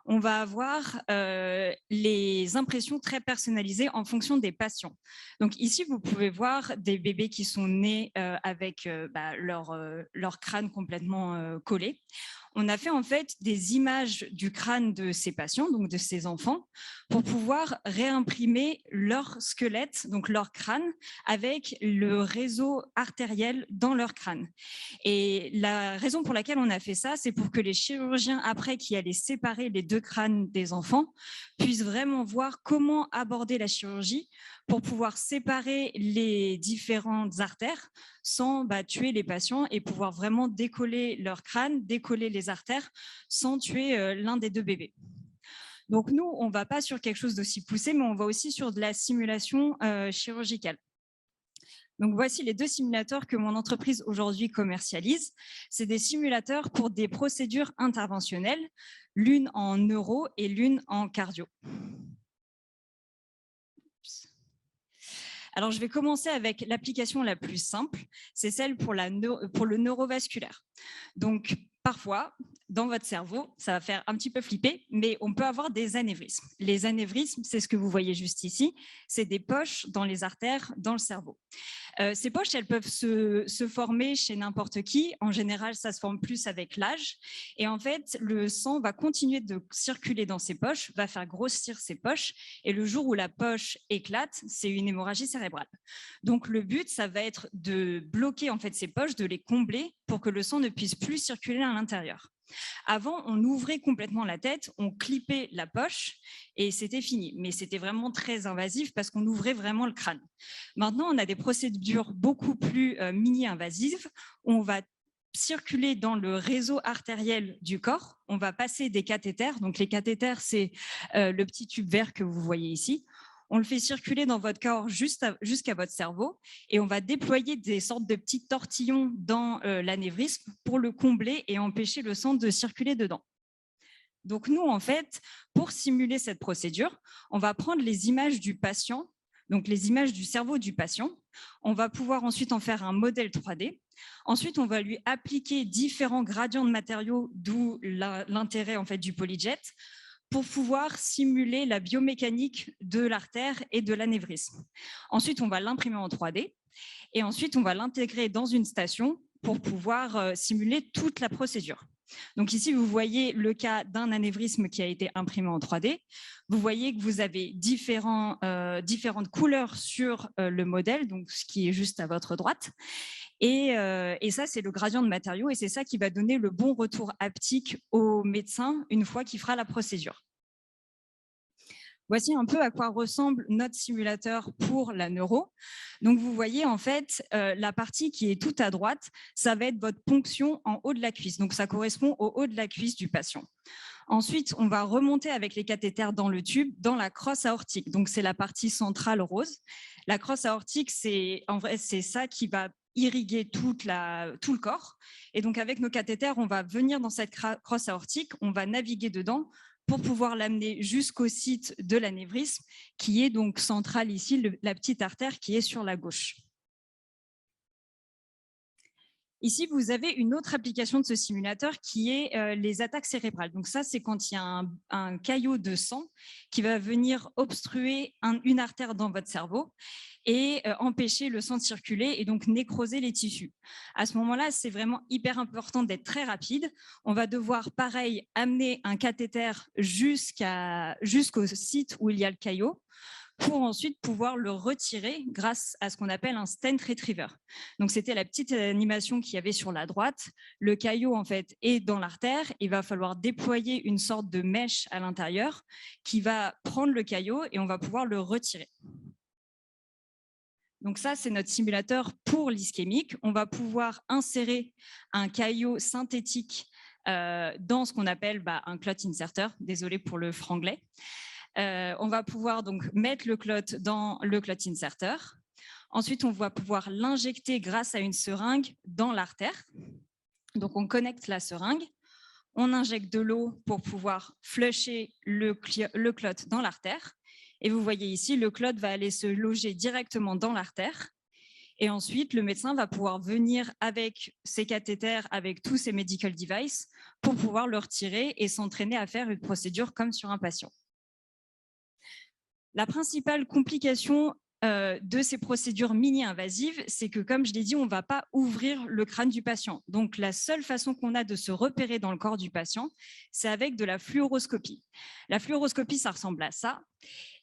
on va avoir les impressions très personnalisées en fonction des patients. Donc ici, vous pouvez voir des bébés qui sont nés avec leur crâne complètement collé. On a fait en fait des images du crâne de ces patients, donc de ces enfants, pour pouvoir réimprimer leur squelette, donc leur crâne, avec le réseau artériel dans leur crâne. Et la raison pour laquelle on a fait ça, c'est pour que les chirurgiens, après, qui allaient séparer les 2 crânes des enfants, puissent vraiment voir comment aborder la chirurgie pour pouvoir séparer les différentes artères sans tuer les patients et pouvoir vraiment décoller leur crâne, décoller les artères sans tuer l'un des 2 bébés. Donc nous, on ne va pas sur quelque chose d'aussi poussé, mais on va aussi sur de la simulation chirurgicale. Donc, voici les 2 simulateurs que mon entreprise aujourd'hui commercialise. C'est des simulateurs pour des procédures interventionnelles, l'une en neuro et l'une en cardio. Alors, je vais commencer avec l'application la plus simple, c'est celle pour le neurovasculaire. Donc, parfois, dans votre cerveau, ça va faire un petit peu flipper, mais on peut avoir des anévrismes. Les anévrismes, c'est ce que vous voyez juste ici, c'est des poches dans les artères, dans le cerveau. Ces poches, elles peuvent se former chez n'importe qui. En général, ça se forme plus avec l'âge. Et en fait, le sang va continuer de circuler dans ces poches, va faire grossir ces poches. Et le jour où la poche éclate, c'est une hémorragie cérébrale. Donc, le but, ça va être de bloquer en fait ces poches, de les combler pour que le sang ne puisse plus circuler à l'intérieur. Avant, on ouvrait complètement la tête, on clippait la poche et c'était fini. Mais c'était vraiment très invasif parce qu'on ouvrait vraiment le crâne. Maintenant, on a des procédures beaucoup plus mini-invasives. On va circuler dans le réseau artériel du corps. On va passer des cathéters. Donc, les cathéters, c'est le petit tube vert que vous voyez ici. On le fait circuler dans votre corps jusqu'à votre cerveau et on va déployer des sortes de petits tortillons dans l'anévrisme pour le combler et empêcher le sang de circuler dedans. Donc nous, en fait, pour simuler cette procédure, on va prendre les images du patient, donc les images du cerveau du patient. On va pouvoir ensuite en faire un modèle 3D. Ensuite, on va lui appliquer différents gradients de matériaux, d'où l'intérêt en fait du PolyJet, pour pouvoir simuler la biomécanique de l'artère et de l'anévrisme. Ensuite, on va l'imprimer en 3D et ensuite, on va l'intégrer dans une station pour pouvoir simuler toute la procédure. Donc ici, vous voyez le cas d'un anévrisme qui a été imprimé en 3D. Vous voyez que vous avez différentes couleurs sur le modèle, donc ce qui est juste à votre droite. Et ça, c'est le gradient de matériaux et c'est ça qui va donner le bon retour haptique au médecin une fois qu'il fera la procédure. Voici un peu à quoi ressemble notre simulateur pour la neuro. Donc, vous voyez, en fait, la partie qui est tout à droite, ça va être votre ponction en haut de la cuisse. Donc, ça correspond au haut de la cuisse du patient. Ensuite, on va remonter avec les cathéters dans le tube, dans la crosse aortique. Donc, c'est la partie centrale rose. La crosse aortique, en vrai, c'est ça qui va irriguer tout le corps. Et donc, avec nos cathéters, on va venir dans cette crosse aortique, on va naviguer dedans pour pouvoir l'amener jusqu'au site de l'anévrisme, qui est donc central ici, la petite artère qui est sur la gauche. Ici, vous avez une autre application de ce simulateur qui est les attaques cérébrales. Donc ça, c'est quand il y a un caillot de sang qui va venir obstruer une artère dans votre cerveau et empêcher le sang de circuler et donc nécroser les tissus. À ce moment-là, c'est vraiment hyper important d'être très rapide. On va devoir, pareil, amener un cathéter jusqu'au site où il y a le caillot pour ensuite pouvoir le retirer grâce à ce qu'on appelle un stent retriever. Donc, c'était la petite animation qu'il y avait sur la droite. Le caillot, en fait, est dans l'artère. Il va falloir déployer une sorte de mèche à l'intérieur qui va prendre le caillot et on va pouvoir le retirer. Donc ça, c'est notre simulateur pour l'ischémique. On va pouvoir insérer un caillot synthétique dans ce qu'on appelle un clot inserter. Désolé pour le franglais. On va pouvoir donc mettre le clot dans le clot inserter. Ensuite, on va pouvoir l'injecter grâce à une seringue dans l'artère. Donc, on connecte la seringue. On injecte de l'eau pour pouvoir flusher le clot dans l'artère. Et vous voyez ici, le clot va aller se loger directement dans l'artère. Et ensuite, le médecin va pouvoir venir avec ses cathéters, avec tous ses medical devices, pour pouvoir le retirer et s'entraîner à faire une procédure comme sur un patient. La principale complication de ces procédures mini-invasives, c'est que, comme je l'ai dit, on ne va pas ouvrir le crâne du patient. Donc, la seule façon qu'on a de se repérer dans le corps du patient, c'est avec de la fluoroscopie. La fluoroscopie, ça ressemble à ça.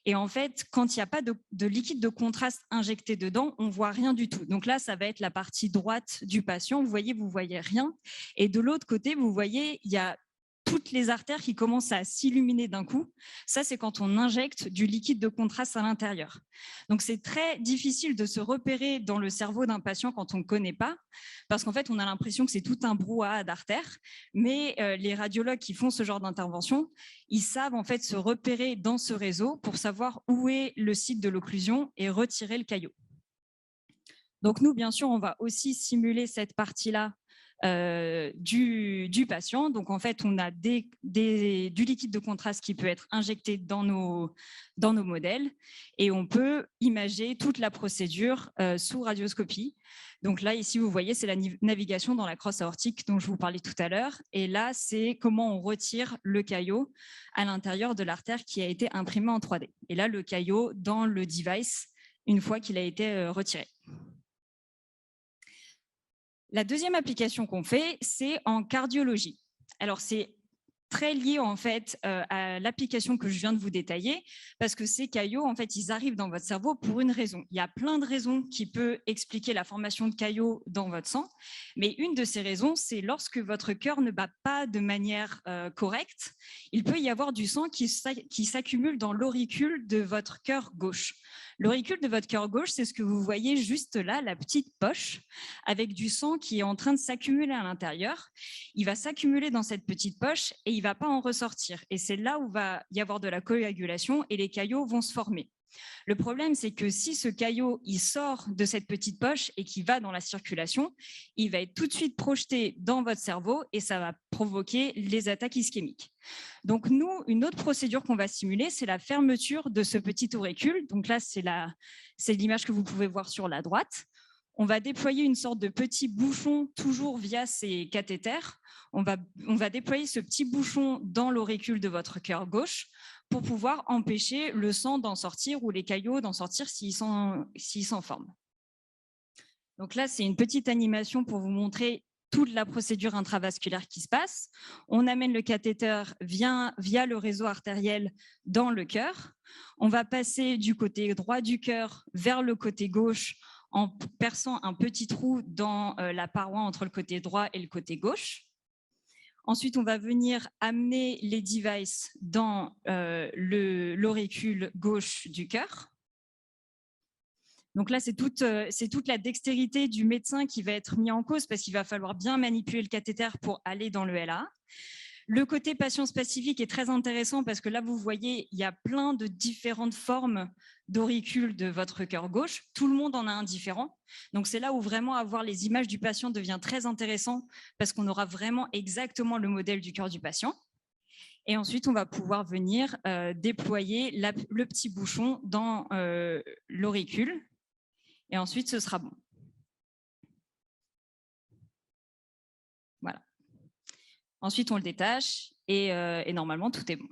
Et en fait, quand il n'y a pas de liquide de contraste injecté dedans, on ne voit rien du tout. Donc là, ça va être la partie droite du patient. Vous voyez rien. Et de l'autre côté, vous voyez, il y a toutes les artères qui commencent à s'illuminer d'un coup. Ça, c'est quand on injecte du liquide de contraste à l'intérieur. Donc, c'est très difficile de se repérer dans le cerveau d'un patient quand on ne connaît pas, parce qu'en fait, on a l'impression que c'est tout un brouhaha d'artères, mais les radiologues qui font ce genre d'intervention, ils savent en fait se repérer dans ce réseau pour savoir où est le site de l'occlusion et retirer le caillot. Donc, nous, bien sûr, on va aussi simuler cette partie-là du patient. Donc, en fait, on a du liquide de contraste qui peut être injecté dans nos modèles et on peut imager toute la procédure sous radioscopie. Donc là, ici, vous voyez, c'est la navigation dans la crosse aortique dont je vous parlais tout à l'heure. Et là, c'est comment on retire le caillot à l'intérieur de l'artère qui a été imprimé en 3D. Et là, le caillot dans le device, une fois qu'il a été retiré. La deuxième application qu'on fait, c'est en cardiologie. Alors, c'est très lié en fait à l'application que je viens de vous détailler, parce que ces caillots, en fait, ils arrivent dans votre cerveau pour une raison. Il y a plein de raisons qui peuvent expliquer la formation de caillots dans votre sang, mais une de ces raisons, c'est lorsque votre cœur ne bat pas de manière correcte, il peut y avoir du sang qui s'accumule dans l'auricule de votre cœur gauche. L'auricule de votre cœur gauche, c'est ce que vous voyez juste là, la petite poche, avec du sang qui est en train de s'accumuler à l'intérieur. Il va s'accumuler dans cette petite poche et il ne va pas en ressortir. Et c'est là où va y avoir de la coagulation et les caillots vont se former. Le problème, c'est que si ce caillot il sort de cette petite poche et qu'il va dans la circulation, il va être tout de suite projeté dans votre cerveau et ça va provoquer les attaques ischémiques. Donc nous, une autre procédure qu'on va simuler, c'est la fermeture de ce petit auricule. Donc là, c'est l'image que vous pouvez voir sur la droite. On va déployer une sorte de petit bouchon toujours via ces cathéters. On va déployer ce petit bouchon dans l'auricule de votre cœur gauche pour pouvoir empêcher le sang d'en sortir ou les caillots d'en sortir s'ils s'en forment. Donc là, c'est une petite animation pour vous montrer toute la procédure intravasculaire qui se passe. On amène le cathéter via le réseau artériel dans le cœur. On va passer du côté droit du cœur vers le côté gauche en perçant un petit trou dans la paroi entre le côté droit et le côté gauche. Ensuite, on va venir amener les devices dans l'auricule gauche du cœur. Donc là, c'est toute la dextérité du médecin qui va être mis en cause parce qu'il va falloir bien manipuler le cathéter pour aller dans le LA. Le côté patient spécifique est très intéressant parce que là, vous voyez, il y a plein de différentes formes d'auricules de votre cœur gauche. Tout le monde en a un différent. Donc, c'est là où vraiment avoir les images du patient devient très intéressant parce qu'on aura vraiment exactement le modèle du cœur du patient. Et ensuite, on va pouvoir venir déployer le petit bouchon dans l'auricule. Et ensuite, ce sera bon. Voilà. Ensuite, on le détache et normalement, tout est bon.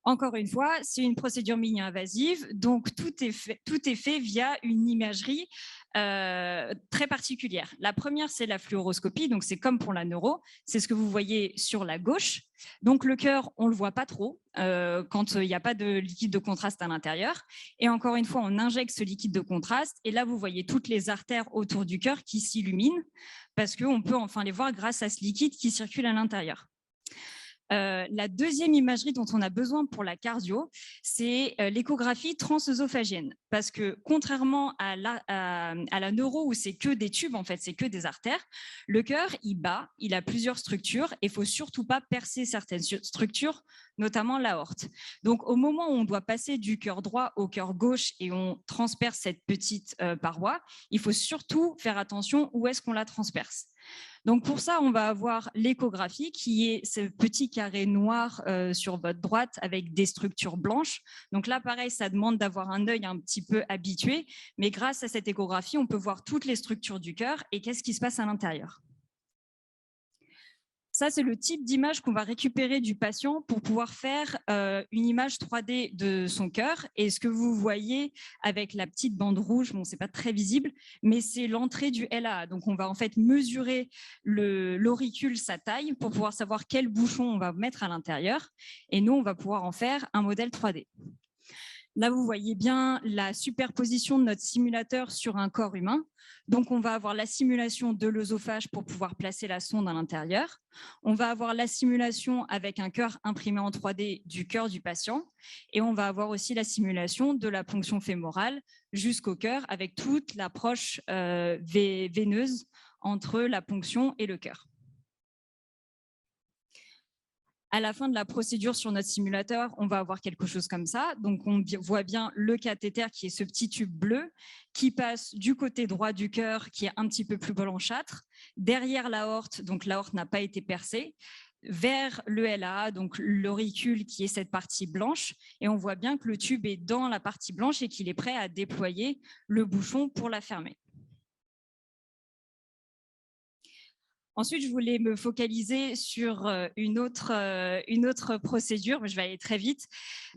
Encore une fois, c'est une procédure mini-invasive, donc tout est fait via une imagerie très particulière. La première, c'est la fluoroscopie, donc c'est comme pour la neuro, c'est ce que vous voyez sur la gauche. Donc le cœur, on ne le voit pas trop quand il n'y a pas de liquide de contraste à l'intérieur. Et encore une fois, on injecte ce liquide de contraste et là, vous voyez toutes les artères autour du cœur qui s'illuminent parce qu'on peut enfin les voir grâce à ce liquide qui circule à l'intérieur. La deuxième imagerie dont on a besoin pour la cardio, c'est l'échographie transœsophagienne. Parce que contrairement à la neuro où c'est que des tubes, en fait, c'est que des artères, le cœur, il bat, il a plusieurs structures et il ne faut surtout pas percer certaines structures, notamment l'aorte. Donc, au moment où on doit passer du cœur droit au cœur gauche et on transperce cette petite paroi, il faut surtout faire attention où est-ce qu'on la transperce. Donc, pour ça, on va avoir l'échographie qui est ce petit carré noir sur votre droite avec des structures blanches. Donc là, pareil, ça demande d'avoir un œil un petit peu habitué, mais grâce à cette échographie, on peut voir toutes les structures du cœur et qu'est-ce qui se passe à l'intérieur. Ça, c'est le type d'image qu'on va récupérer du patient pour pouvoir faire une image 3D de son cœur. Et ce que vous voyez avec la petite bande rouge, bon, c'est pas très visible, mais c'est l'entrée du LAA. Donc, on va en fait mesurer l'auricule, sa taille, pour pouvoir savoir quel bouchon on va mettre à l'intérieur. Et nous, on va pouvoir en faire un modèle 3D. Là, vous voyez bien la superposition de notre simulateur sur un corps humain. Donc, on va avoir la simulation de l'œsophage pour pouvoir placer la sonde à l'intérieur. On va avoir la simulation avec un cœur imprimé en 3D du cœur du patient. Et on va avoir aussi la simulation de la ponction fémorale jusqu'au cœur avec toute l'approche veineuse entre la ponction et le cœur. À la fin de la procédure sur notre simulateur, on va avoir quelque chose comme ça. Donc, on voit bien le cathéter qui est ce petit tube bleu qui passe du côté droit du cœur qui est un petit peu plus blanchâtre, derrière l'aorte, donc l'aorte n'a pas été percée, vers le LAA, donc l'auricule qui est cette partie blanche. Et on voit bien que le tube est dans la partie blanche et qu'il est prêt à déployer le bouchon pour la fermer. Ensuite, je voulais me focaliser sur une autre procédure, mais je vais aller très vite.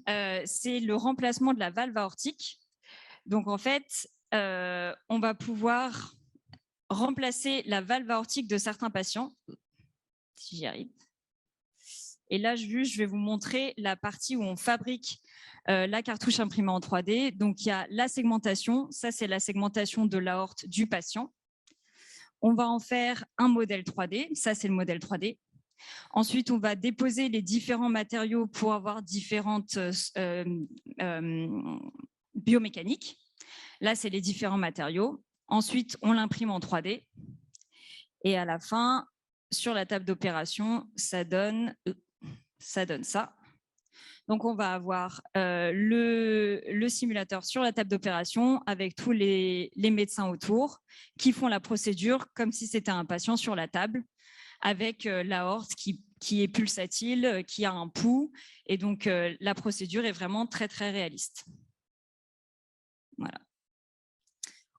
C'est le remplacement de la valve aortique. Donc, en fait, on va pouvoir remplacer la valve aortique de certains patients. Si j'y arrive. Et là, je vais vous montrer la partie où on fabrique la cartouche imprimée en 3D. Donc, il y a la segmentation. Ça, c'est la segmentation de l'aorte du patient. On va en faire un modèle 3D. Ça, c'est le modèle 3D. Ensuite, on va déposer les différents matériaux pour avoir différentes biomécaniques. Là, c'est les différents matériaux. Ensuite, on l'imprime en 3D. Et à la fin, sur la table d'opération, ça donne ça. Donc, on va avoir le simulateur sur la table d'opération avec tous les médecins autour qui font la procédure comme si c'était un patient sur la table avec l'aorte qui est pulsatile, qui a un pouls. Et donc, la procédure est vraiment très, très réaliste. Voilà.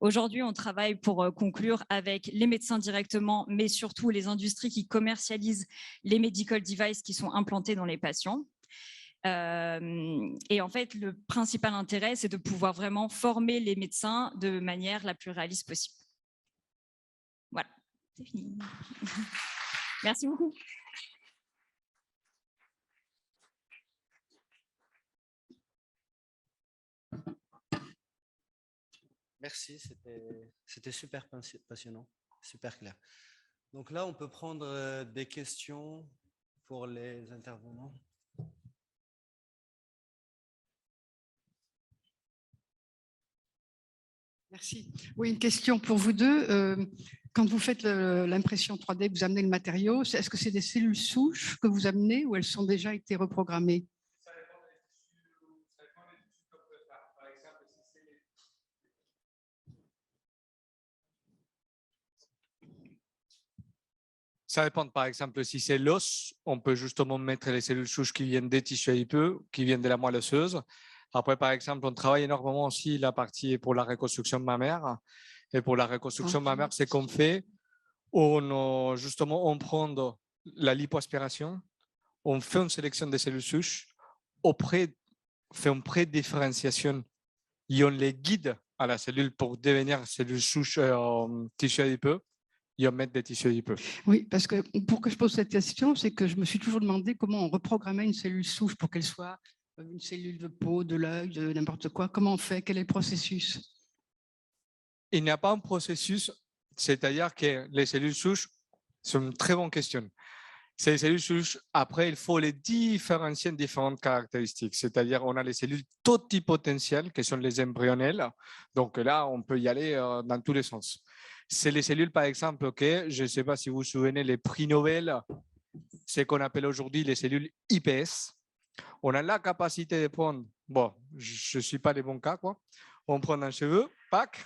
Aujourd'hui, on travaille pour conclure avec les médecins directement, mais surtout les industries qui commercialisent les medical devices qui sont implantés dans les patients. Et en fait, le principal intérêt, c'est de pouvoir vraiment former les médecins de manière la plus réaliste possible. Voilà, c'est fini. Merci beaucoup.
Merci, c'était super passionnant, super clair. Donc là, on peut prendre des questions pour les intervenants.
Merci. Oui, une question pour vous deux. Quand vous faites l'impression 3D, vous amenez le matériau, est-ce que c'est des cellules souches que vous amenez ou elles ont déjà été reprogrammées?
Ça dépend. Par exemple, si c'est l'os, on peut justement mettre les cellules souches qui viennent des tissus adipeux, qui viennent de la moelle osseuse. Après, par exemple, on travaille énormément aussi la partie pour la reconstruction mammaire. Et pour la reconstruction mammaire, c'est qu'on fait, justement, on prend la lipoaspiration, on fait une sélection des cellules souches, on fait une prédifférenciation et on les guide à la cellule pour devenir cellules souches tissu adipeux. Et on met des tissus adipeux.
Oui, parce que pour que je pose cette question, c'est que je me suis toujours demandé comment on reprogrammait une cellule souche pour qu'elle soit une cellule de peau, de l'œil, de n'importe quoi. Comment on fait? Quel est le processus?
Il n'y a pas un processus, c'est-à-dire que les cellules souches, c'est une très bonne question. Ces cellules souches, après, il faut les différencier en différentes caractéristiques. C'est-à-dire, on a les cellules totipotentielles, qui sont les embryonnelles. Donc là, on peut y aller dans tous les sens. C'est les cellules, par exemple, je ne sais pas si vous vous souvenez, les prix Nobel, c'est qu'on appelle aujourd'hui les cellules iPS. On a la capacité de prendre, bon, je ne suis pas les bons cas, quoi. On prend un cheveu, pack,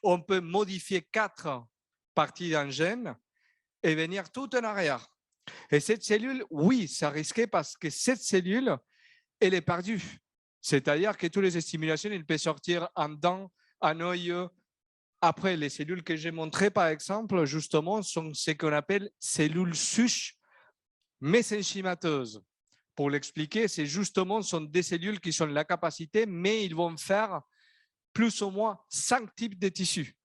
on peut modifier 4 parties d'un gène et venir tout en arrière. Et cette cellule, oui, ça risquait parce que cette cellule, elle est perdue. C'est-à-dire que toutes les stimulations, il peut sortir un dent, un œil. Après, les cellules que j'ai montrées, par exemple, justement, sont ce qu'on appelle cellules souches mésenchymateuses. Pour l'expliquer, c'est justement sont des cellules qui ont la capacité, mais ils vont faire plus ou moins 5 types de tissus.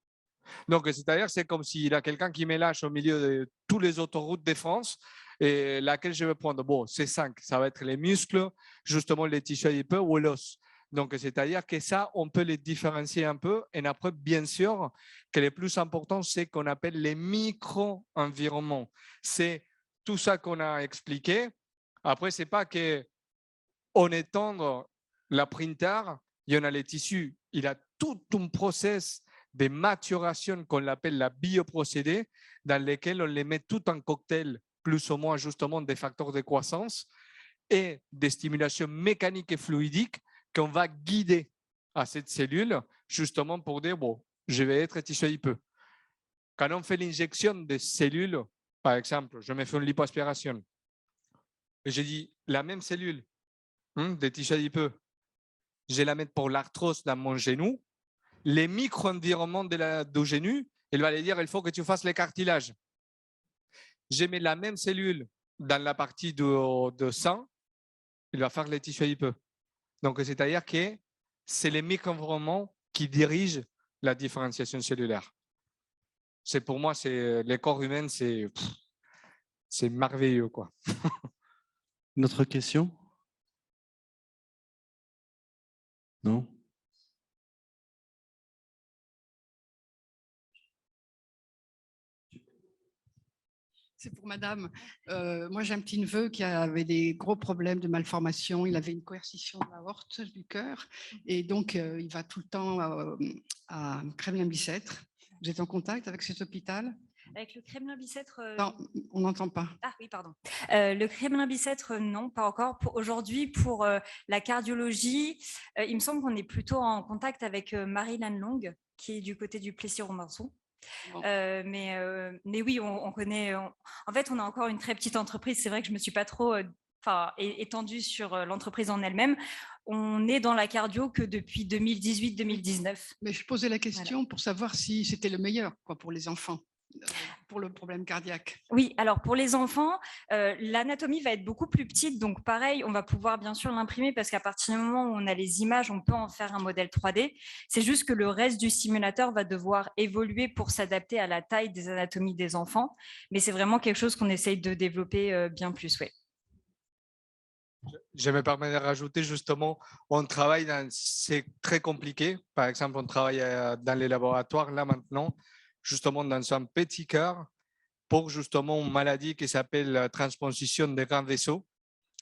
Donc, c'est-à-dire, c'est comme s'il y a quelqu'un qui me lâche au milieu de toutes les autoroutes de France et laquelle je vais prendre. Bon, c'est 5. Ça va être les muscles, justement les tissus adipeux ou l'os. Donc, c'est-à-dire que ça, on peut les différencier un peu. Et après, bien sûr, que le plus important, c'est qu'on appelle les micro-environnements. C'est tout ça qu'on a expliqué. Après, ce n'est pas qu'on étend la printer, il y en a les tissus. Il y a tout un process de maturation qu'on appelle la bioprocédé, dans lequel on les met tout en cocktail plus ou moins justement des facteurs de croissance et des stimulations mécaniques et fluidiques qu'on va guider à cette cellule justement pour dire, bon, je vais être tissu adipeux. Quand on fait l'injection des cellules, par exemple, je me fais une lipoaspiration, et je dis la même cellule des tissus adipeux, je vais la mettre pour l'arthrose dans mon genou, les micro-environnements du genou, il va aller dire il faut que tu fasses les cartilages. Je mets la même cellule dans la partie de sang, il va faire les tissus adipeux. Donc, c'est-à-dire que c'est les micro-environnements qui dirigent la différenciation cellulaire. C'est pour moi, le corps humain, c'est merveilleux, quoi.
Une autre question? Non?
C'est pour madame. Moi, j'ai un petit neveu qui avait des gros problèmes de malformation. Il avait une coercition de l'aorte du cœur. Et donc, il va tout le temps à Kremlin-Bicêtre. Vous êtes en contact avec cet hôpital?
Avec le Kremlin-Bicêtre
Non, on n'entend pas.
Ah oui, pardon. Le Kremlin-Bicêtre, non, pas encore. Aujourd'hui, pour la cardiologie, il me semble qu'on est plutôt en contact avec Marie Lannelongue, qui est du côté du Plessis-Robinson.
Bon.
Mais oui, on connaît. En fait, on a encore une très petite entreprise. C'est vrai que je me suis pas trop étendue sur l'entreprise en elle-même. On est dans la cardio que depuis 2018-2019.
Mais je posais la question pour savoir si c'était le meilleur pour les enfants, pour le problème cardiaque.
Oui, alors pour les enfants, l'anatomie va être beaucoup plus petite. Donc pareil, on va pouvoir bien sûr l'imprimer parce qu'à partir du moment où on a les images, on peut en faire un modèle 3D. C'est juste que le reste du simulateur va devoir évoluer pour s'adapter à la taille des anatomies des enfants. Mais c'est vraiment quelque chose qu'on essaye de développer bien plus, oui.
Je me permets de rajouter justement, on travaille c'est très compliqué. Par exemple, on travaille dans les laboratoires là maintenant, justement dans un petit cœur pour justement une maladie qui s'appelle la transposition des grands vaisseaux.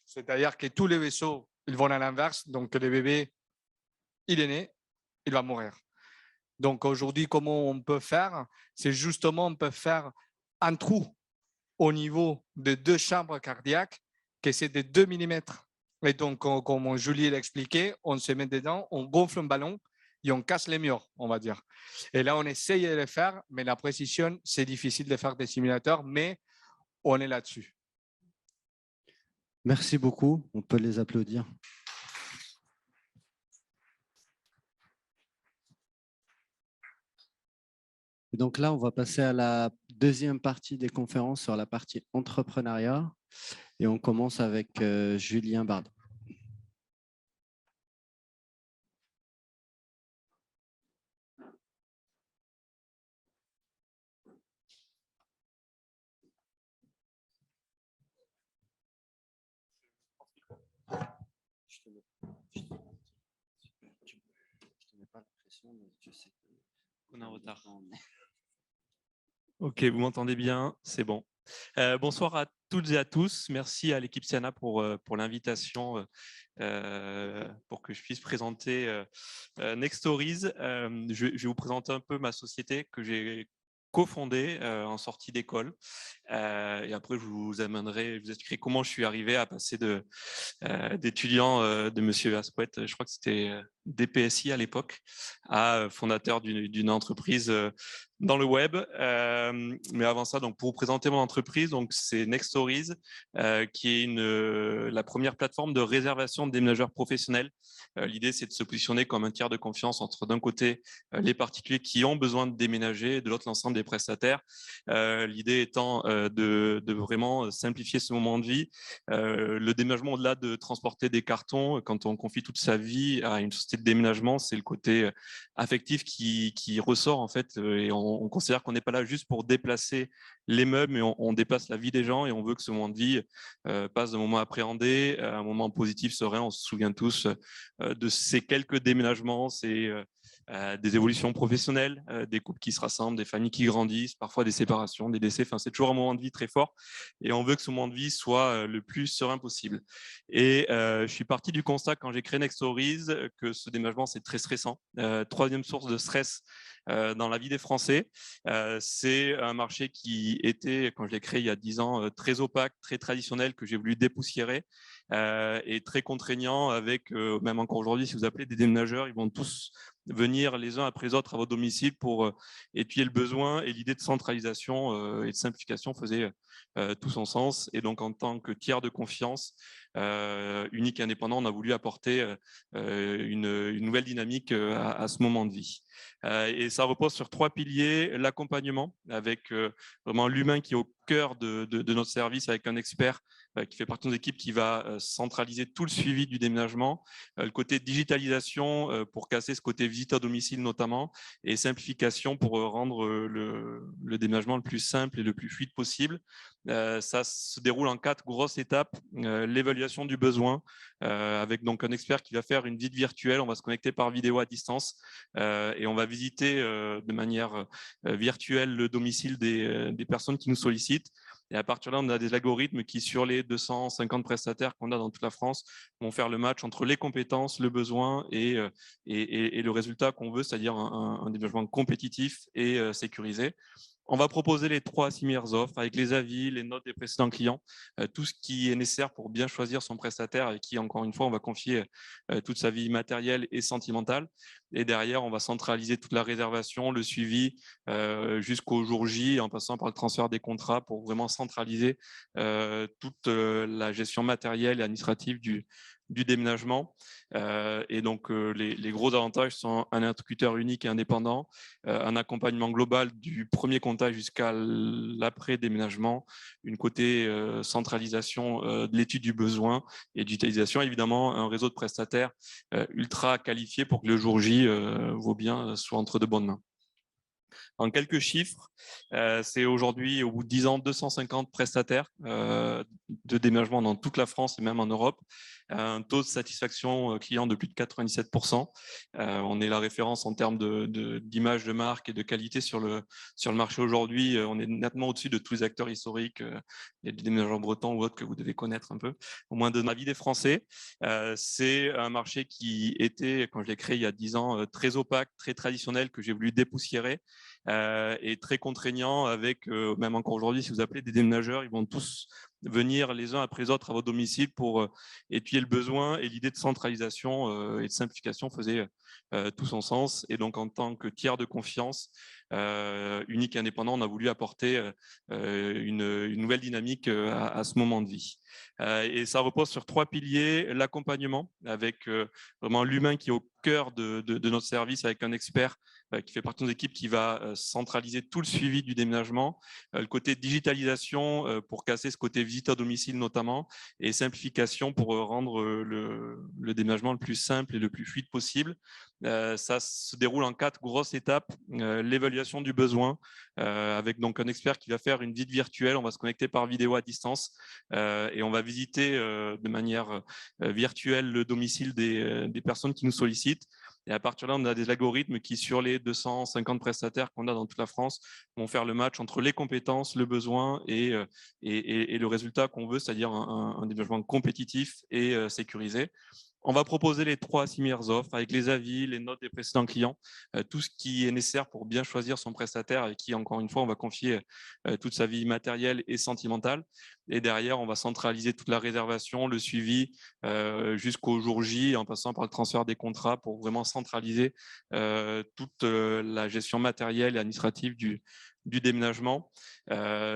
C'est-à-dire que tous les vaisseaux, ils vont à l'inverse. Donc, le bébé, il est né, il va mourir. Donc, aujourd'hui, comment on peut faire? C'est justement, on peut faire un trou au niveau de 2 chambres cardiaques, que c'est de 2 mm. Et donc, comme Julie l'expliquait, on se met dedans, on gonfle un ballon et on casse les murs, on va dire. Et là, on essaye de le faire, mais la précision, c'est difficile de faire des simulateurs, mais on est là-dessus.
Merci beaucoup. On peut les applaudir. Et donc là, on va passer à la deuxième partie des conférences sur la partie entrepreneuriat. Et on commence avec Julien Bard. Je te mets pas la pression, mais je sais qu'on est en retard.
Ok, vous m'entendez bien, c'est bon. Bonsoir à toutes et à tous. Merci à l'équipe Siana pour l'invitation pour que je puisse présenter Next Stories. Je vais vous présenter un peu ma société que j'ai cofondée en sortie d'école. Et après, je vous expliquerai comment je suis arrivé à passer d'étudiant de Monsieur Aspouette, je crois que c'était DPSI à l'époque, à fondateur d'une entreprise dans le web. Mais avant ça, donc, pour vous présenter mon entreprise, c'est Next Stories, qui est la première plateforme de réservation de déménageurs professionnels. L'idée, c'est de se positionner comme un tiers de confiance entre, d'un côté, les particuliers qui ont besoin de déménager, et de l'autre, l'ensemble des prestataires. L'idée étant de vraiment simplifier ce moment de vie. Le déménagement, au-delà de transporter des cartons, quand on confie toute sa vie à une société de déménagement, c'est le côté affectif qui ressort en fait, et on considère qu'on n'est pas là juste pour déplacer les meubles, mais on déplace la vie des gens et on veut que ce moment de vie passe d'un moment appréhendé à un moment positif, serein. On se souvient tous de ces quelques déménagements, ces des évolutions professionnelles, des couples qui se rassemblent, des familles qui grandissent, parfois des séparations, des décès. Enfin, c'est toujours un moment de vie très fort et on veut que ce moment de vie soit le plus serein possible. Et je suis parti du constat quand j'ai créé Next Stories que ce déménagement, c'est très stressant. Troisième source de stress dans la vie des Français. C'est un marché qui était, quand je l'ai créé il y a 10 ans, très opaque, très traditionnel, que j'ai voulu dépoussiérer et très contraignant avec, même encore aujourd'hui, si vous appelez des déménageurs, ils vont tous venir les uns après les autres à votre domicile pour étudier le besoin, et l'idée de centralisation et de simplification faisait tout son sens. Et donc, en tant que tiers de confiance, unique et indépendant, on a voulu apporter une nouvelle dynamique à ce moment de vie. Et ça repose sur 3 piliers: l'accompagnement, avec vraiment l'humain qui est au cœur de notre service, avec un expert qui fait partie de nos équipes, qui va centraliser tout le suivi du déménagement, le côté digitalisation pour casser ce côté visite à domicile notamment, et simplification pour rendre le déménagement le plus simple et le plus fluide possible. Ça se déroule en 4 grosses étapes. L'évaluation du besoin, avec donc un expert qui va faire une visite virtuelle. On va se connecter par vidéo à distance et on va visiter de manière virtuelle le domicile des personnes qui nous sollicitent. Et à partir de là, on a des algorithmes qui, sur les 250 prestataires qu'on a dans toute la France, vont faire le match entre les compétences, le besoin et le résultat qu'on veut, c'est-à-dire un déménagement compétitif et sécurisé. On va proposer les 3 à 6 meilleures offres avec les avis, les notes des précédents clients, tout ce qui est nécessaire pour bien choisir son prestataire, avec qui, encore une fois, on va confier toute sa vie matérielle et sentimentale. Et derrière, on va centraliser toute la réservation, le suivi jusqu'au jour J, en passant par le transfert des contrats, pour vraiment centraliser toute la gestion matérielle et administrative du déménagement. Et donc, les gros avantages sont un interlocuteur unique et indépendant, un accompagnement global du premier contact jusqu'à l'après-déménagement, une côté centralisation de l'étude du besoin et d'utilisation, évidemment, un réseau de prestataires ultra qualifiés pour que le jour J, vos biens soient entre de bonnes mains. En quelques chiffres, c'est aujourd'hui, au bout de 10 ans, 250 prestataires de déménagement dans toute la France et même en Europe. Un taux de satisfaction client de plus de 97%. On est la référence en termes d'image de marque et de qualité sur le marché aujourd'hui. On est nettement au-dessus de tous les acteurs historiques, les déménageurs bretons ou autres que vous devez connaître un peu, au moins de la vie des Français. C'est un marché qui était, quand je l'ai créé il y a 10 ans, très opaque, très traditionnel, que j'ai voulu dépoussiérer et très contraignant avec, même encore aujourd'hui, si vous appelez des déménageurs, ils vont tous venir les uns après les autres à votre domicile pour étudier le besoin, et l'idée de centralisation et de simplification faisait tout son sens. Et donc, en tant que tiers de confiance, unique et indépendant, on a voulu apporter une nouvelle dynamique à ce moment de vie. Et ça repose sur 3 piliers: l'accompagnement, avec vraiment l'humain qui est au cœur de notre service, avec un expert qui fait partie de nos équipes, qui va centraliser tout le suivi du déménagement, le côté digitalisation pour casser ce côté visite à domicile notamment, et simplification pour rendre le déménagement le plus simple et le plus fluide possible. Ça se déroule en 4 grosses étapes. L'évaluation du besoin, avec donc un expert qui va faire une visite virtuelle. On va se connecter par vidéo à distance et on va visiter de manière virtuelle le domicile des personnes qui nous sollicitent. Et à partir de là, on a des algorithmes qui, sur les 250 prestataires qu'on a dans toute la France, vont faire le match entre les compétences, le besoin et le résultat qu'on veut, c'est-à-dire un déménagement compétitif et sécurisé. On va proposer les 3 à 6 meilleures offres avec les avis, les notes des précédents clients, tout ce qui est nécessaire pour bien choisir son prestataire, et qui, encore une fois, on va confier toute sa vie matérielle et sentimentale. Et derrière, on va centraliser toute la réservation, le suivi jusqu'au jour J, en passant par le transfert des contrats, pour vraiment centraliser toute la gestion matérielle et administrative du déménagement.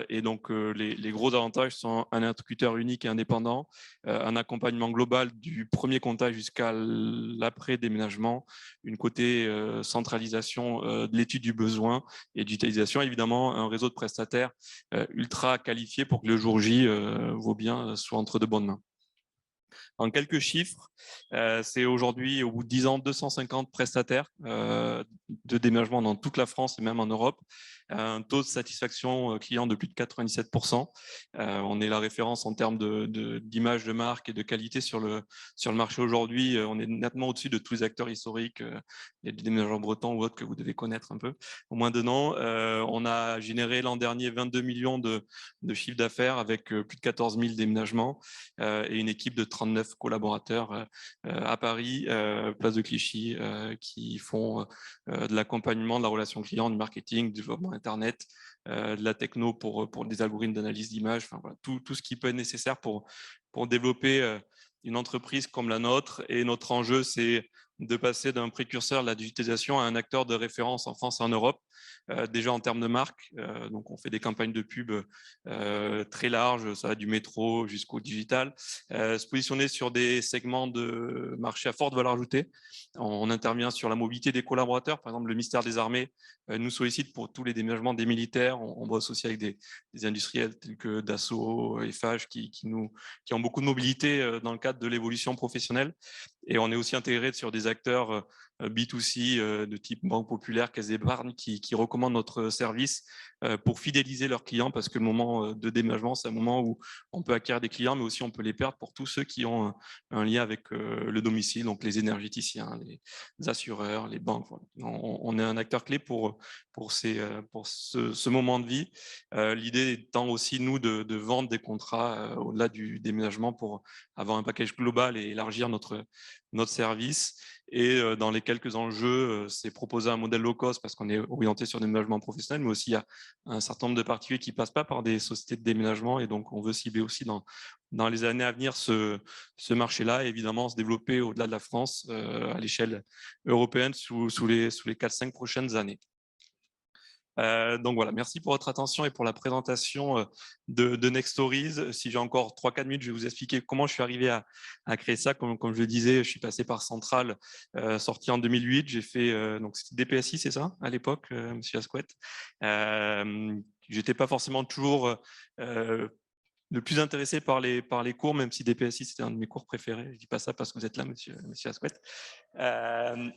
Et donc, les gros avantages sont un interlocuteur unique et indépendant, un accompagnement global du premier contact jusqu'à l'après-déménagement, une côté centralisation de l'étude du besoin et d'utilisation, évidemment, un réseau de prestataires ultra qualifiés pour que le jour J, vos biens soient entre de bonnes mains. En quelques chiffres, c'est aujourd'hui, au bout de 10 ans, 250 prestataires de déménagement dans toute la France et même en Europe. un taux de satisfaction client de plus de 97%. On est la référence en termes d'image de marque et de qualité sur le marché aujourd'hui. On est nettement au-dessus de tous les acteurs historiques, les déménageurs bretons ou autres que vous devez connaître un peu, au moins 2 ans. On a généré l'an dernier 22 millions de chiffre d'affaires avec plus de 14 000 déménagements et une équipe de 39 collaborateurs à Paris, place de Clichy, qui font de l'accompagnement, de la relation client, du marketing, du développement Internet, de la techno pour des algorithmes d'analyse d'image, enfin, voilà, tout ce qui peut être nécessaire pour développer une entreprise comme la nôtre. Et notre enjeu, c'est de passer d'un précurseur de la digitalisation à un acteur de référence en France et en Europe, déjà en termes de marque. Donc, on fait des campagnes de pub très larges, ça va du métro jusqu'au digital. Se positionner sur des segments de marché à forte valeur ajoutée. On intervient sur la mobilité des collaborateurs. Par exemple, le ministère des Armées nous sollicite pour tous les déménagements des militaires. On bosse aussi avec des industriels tels que Dassault, Eiffage, qui ont beaucoup de mobilité dans le cadre de l'évolution professionnelle. Et on est aussi intégré sur des acteurs B2C de type Banque Populaire, Caisse d'Épargne, qui recommandent notre service pour fidéliser leurs clients, parce que le moment de déménagement, c'est un moment où on peut acquérir des clients, mais aussi on peut les perdre pour tous ceux qui ont un lien avec le domicile, donc les énergéticiens, les assureurs, les banques. Voilà. On est un acteur clé pour ce moment de vie. L'idée étant aussi, nous, de vendre des contrats au-delà du déménagement pour avoir un package global et élargir notre service. Et dans les quelques enjeux, c'est proposer un modèle low cost parce qu'on est orienté sur des déménagements professionnels, mais aussi il y a un certain nombre de particuliers qui ne passent pas par des sociétés de déménagement, et donc on veut cibler aussi dans les années à venir ce marché-là, et évidemment se développer au-delà de la France à l'échelle européenne sous les 4-5 prochaines années. Donc voilà, merci pour votre attention et pour la présentation de Next Stories. Si j'ai encore 3-4 minutes, je vais vous expliquer comment je suis arrivé à créer ça. Comme je le disais, je suis passé par Centrale, sorti en 2008. J'ai fait, donc c'était DPSI, c'est ça, à l'époque, monsieur Asquette. J'étais pas forcément toujours le plus intéressé par les cours, même si DPSI, c'était un de mes cours préférés. Je ne dis pas ça parce que vous êtes là, monsieur Asquette.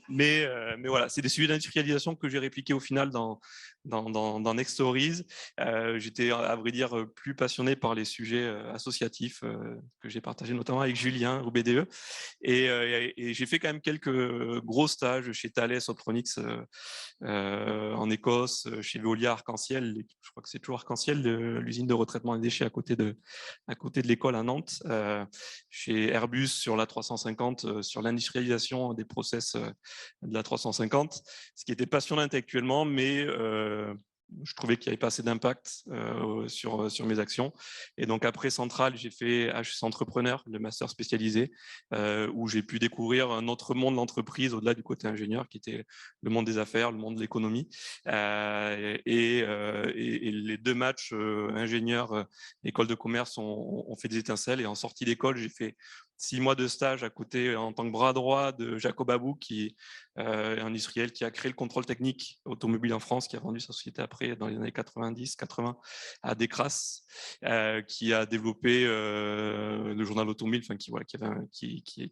Mais voilà, c'est des sujets d'industrialisation que j'ai répliqués au final dans Next Stories. J'étais, à vrai dire, plus passionné par les sujets associatifs que j'ai partagés notamment avec Julien au BDE. Et j'ai fait quand même quelques gros stages chez Thales Optronics en Écosse, chez Veolia Arc-en-Ciel. Je crois que c'est toujours Arc-en-Ciel, l'usine de retraitement des déchets à côté de l'école à Nantes. Chez Airbus sur l'A350, sur l'industrialisation des process de l'A350, ce qui était passionnant intellectuellement, mais je trouvais qu'il n'y avait pas assez d'impact sur mes actions. Et donc après Centrale, j'ai fait HEC Entrepreneur, le master spécialisé, où j'ai pu découvrir un autre monde de l'entreprise au-delà du côté ingénieur, qui était le monde des affaires, le monde de l'économie. Et les 2 matchs ingénieur, école de commerce ont fait des étincelles. Et en sortie d'école, j'ai fait 6 mois de stage à côté en tant que bras droit de Jacob Abou, qui est un industriel qui a créé le contrôle technique automobile en France, qui a vendu sa société après dans les années 90-80 à Decras, qui a développé le journal automobile, enfin, qui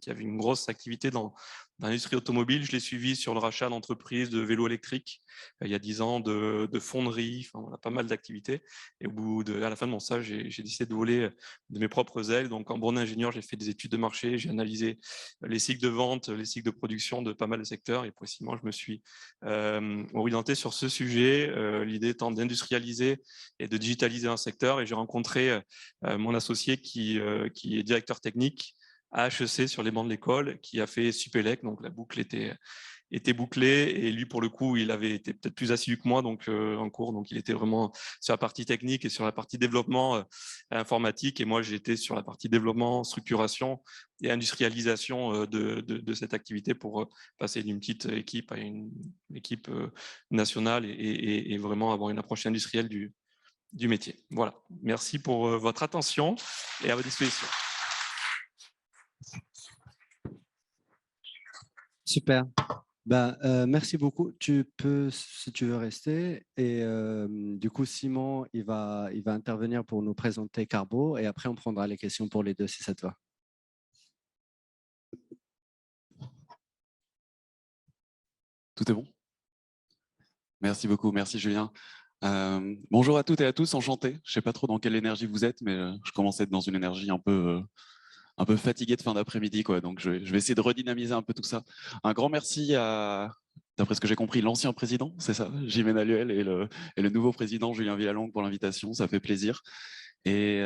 avait une grosse activité dans l'industrie automobile. Je l'ai suivi sur le rachat d'entreprises de vélos électriques il y a 10 ans, de fonderies, enfin, voilà, pas mal d'activités. Et à la fin de mon stage, j'ai décidé de voler de mes propres ailes. Donc en bon ingénieur, j'ai fait des études de marché, j'ai analysé les cycles de vente, les cycles de production de pas mal de secteurs, et précisément, je me suis orienté sur ce sujet, l'idée étant d'industrialiser et de digitaliser un secteur. Et j'ai rencontré mon associé qui est directeur technique à HEC sur les bancs de l'école, qui a fait Supélec, donc la boucle était bouclé, et lui, pour le coup, il avait été peut-être plus assidu que moi en cours, donc il était vraiment sur la partie technique et sur la partie développement informatique, et moi j'étais sur la partie développement, structuration et industrialisation de cette activité pour passer d'une petite équipe à une équipe nationale et vraiment avoir une approche industrielle du métier. Voilà, merci pour votre attention et à votre disposition.
Super. Merci beaucoup. Tu peux, si tu veux, rester. Et du coup, Simon, il va intervenir pour nous présenter Carbo, et après, on prendra les questions pour les deux, si ça te va.
Tout est bon? Merci beaucoup. Merci, Julien. Bonjour à toutes et à tous, enchanté. Je ne sais pas trop dans quelle énergie vous êtes, mais je commence à être dans une énergie un peu fatiguée de fin d'après-midi, quoi. Donc je vais essayer de redynamiser un peu tout ça. Un grand merci à, d'après ce que j'ai compris, l'ancien président, c'est ça, Jimena Luel, et le nouveau président Julien Villalongue pour l'invitation, ça fait plaisir. Et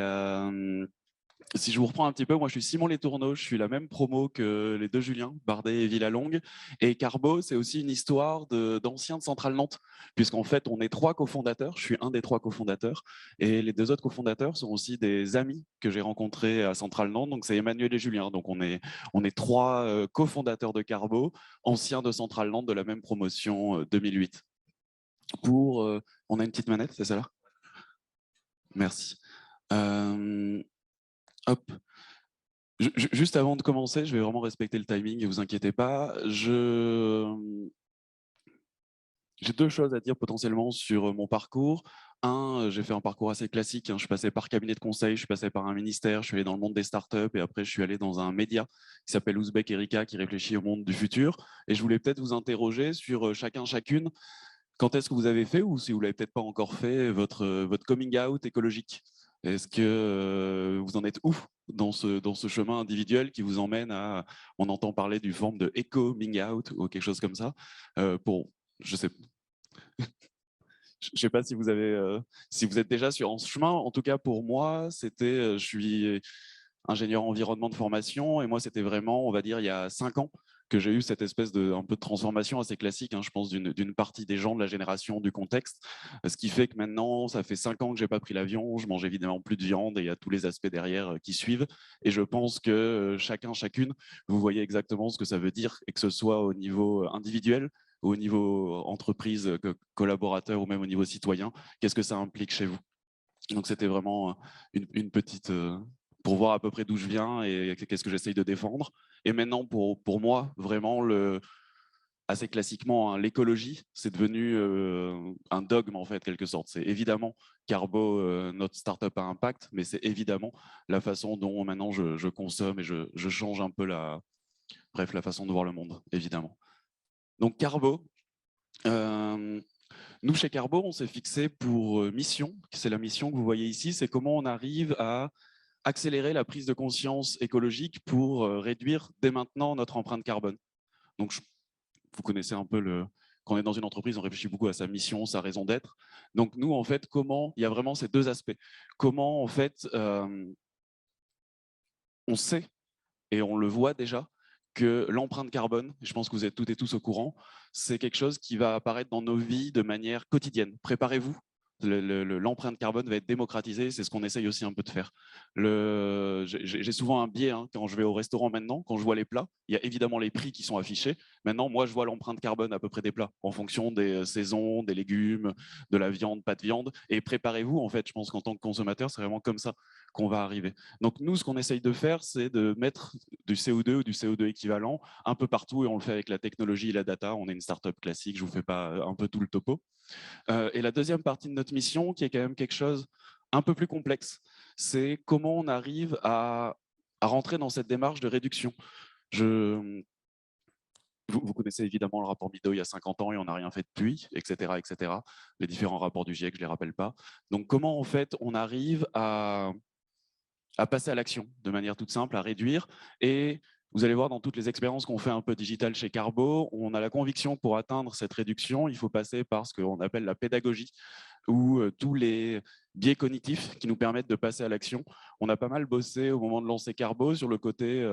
si je vous reprends un petit peu, moi je suis Simon Les Tourneaux, je suis la même promo que les deux Julien, Bardet et Villalongue. Et Carbo, c'est aussi une histoire d'anciens de Centrale Nantes, puisqu'en fait on est 3 cofondateurs, je suis un des 3 cofondateurs, et les 2 autres cofondateurs sont aussi des amis que j'ai rencontrés à Centrale Nantes, donc c'est Emmanuel et Julien. Donc on est 3 cofondateurs de Carbo, anciens de Centrale Nantes de la même promotion 2008. On a une petite manette, c'est ça là? Merci. Hop. Juste avant de commencer, je vais vraiment respecter le timing, ne vous inquiétez pas. J'ai 2 choses à dire potentiellement sur mon parcours. J'ai fait un parcours assez classique. Je suis passé par cabinet de conseil, je suis passé par un ministère, je suis allé dans le monde des startups et après je suis allé dans un média qui s'appelle Ouzbek Erika qui réfléchit au monde du futur. Et je voulais peut-être vous interroger sur chacune. Quand est-ce que vous avez fait, ou si vous ne l'avez peut-être pas encore fait, votre coming out écologique? Est-ce que vous en êtes où dans ce chemin individuel qui vous emmène à, on entend parler du forme de coming out ou quelque chose comme ça, je sais, je sais pas si vous êtes déjà en ce chemin. En tout cas, pour moi, je suis ingénieur environnement de formation, et moi, c'était vraiment, on va dire, il y a 5 ans que j'ai eu cette espèce un peu de transformation assez classique, je pense, d'une partie des gens de la génération du contexte, ce qui fait que maintenant, ça fait 5 ans que j'ai pas pris l'avion, je mange évidemment plus de viande et il y a tous les aspects derrière qui suivent, et je pense que chacune, vous voyez exactement ce que ça veut dire, et que ce soit au niveau individuel, au niveau entreprise, collaborateur ou même au niveau citoyen, qu'est-ce que ça implique chez vous? Donc c'était vraiment une petite pour voir à peu près d'où je viens et qu'est-ce que j'essaye de défendre. Et maintenant, pour moi, vraiment, assez classiquement, l'écologie, c'est devenu un dogme, en fait, quelque sorte. C'est évidemment Carbo, notre startup à impact, mais c'est évidemment la façon dont maintenant je consomme et je change un peu la façon de voir le monde, évidemment. Donc Carbo, nous, chez Carbo, on s'est fixé pour mission, c'est la mission que vous voyez ici, c'est comment on arrive à accélérer la prise de conscience écologique pour réduire dès maintenant notre empreinte carbone. Donc, vous connaissez un peu quand on est dans une entreprise, on réfléchit beaucoup à sa mission, sa raison d'être. Donc, nous, en fait, il y a vraiment ces 2 aspects. Comment, en fait, on sait, et on le voit déjà, que l'empreinte carbone, je pense que vous êtes toutes et tous au courant, c'est quelque chose qui va apparaître dans nos vies de manière quotidienne. Préparez-vous, l'empreinte carbone va être démocratisée, c'est ce qu'on essaye aussi un peu de faire. J'ai souvent un biais quand je vais au restaurant maintenant, quand je vois les plats, il y a évidemment les prix qui sont affichés. Maintenant, moi, je vois l'empreinte carbone à peu près des plats, en fonction des saisons, des légumes, de la viande, pas de viande. Et préparez-vous, en fait, je pense qu'en tant que consommateur, c'est vraiment comme ça qu'on va arriver. Donc nous, ce qu'on essaye de faire, c'est de mettre du CO2 ou du CO2 équivalent un peu partout, et on le fait avec la technologie et la data. On est une startup classique, je vous fais pas un peu tout le topo. Et la deuxième partie de notre mission, qui est quand même quelque chose un peu plus complexe, c'est comment on arrive à rentrer dans cette démarche de réduction. Vous connaissez évidemment le rapport Mido il y a 50 ans et on n'a rien fait depuis, etc., etc. Les différents rapports du GIEC, je ne les rappelle pas. Donc comment en fait on arrive à passer à l'action de manière toute simple, à réduire. Et vous allez voir dans toutes les expériences qu'on fait un peu digitales chez Carbo, on a la conviction que pour atteindre cette réduction, il faut passer par ce qu'on appelle la pédagogie, ou tous les biais cognitifs qui nous permettent de passer à l'action. On a pas mal bossé au moment de lancer Carbo sur le côté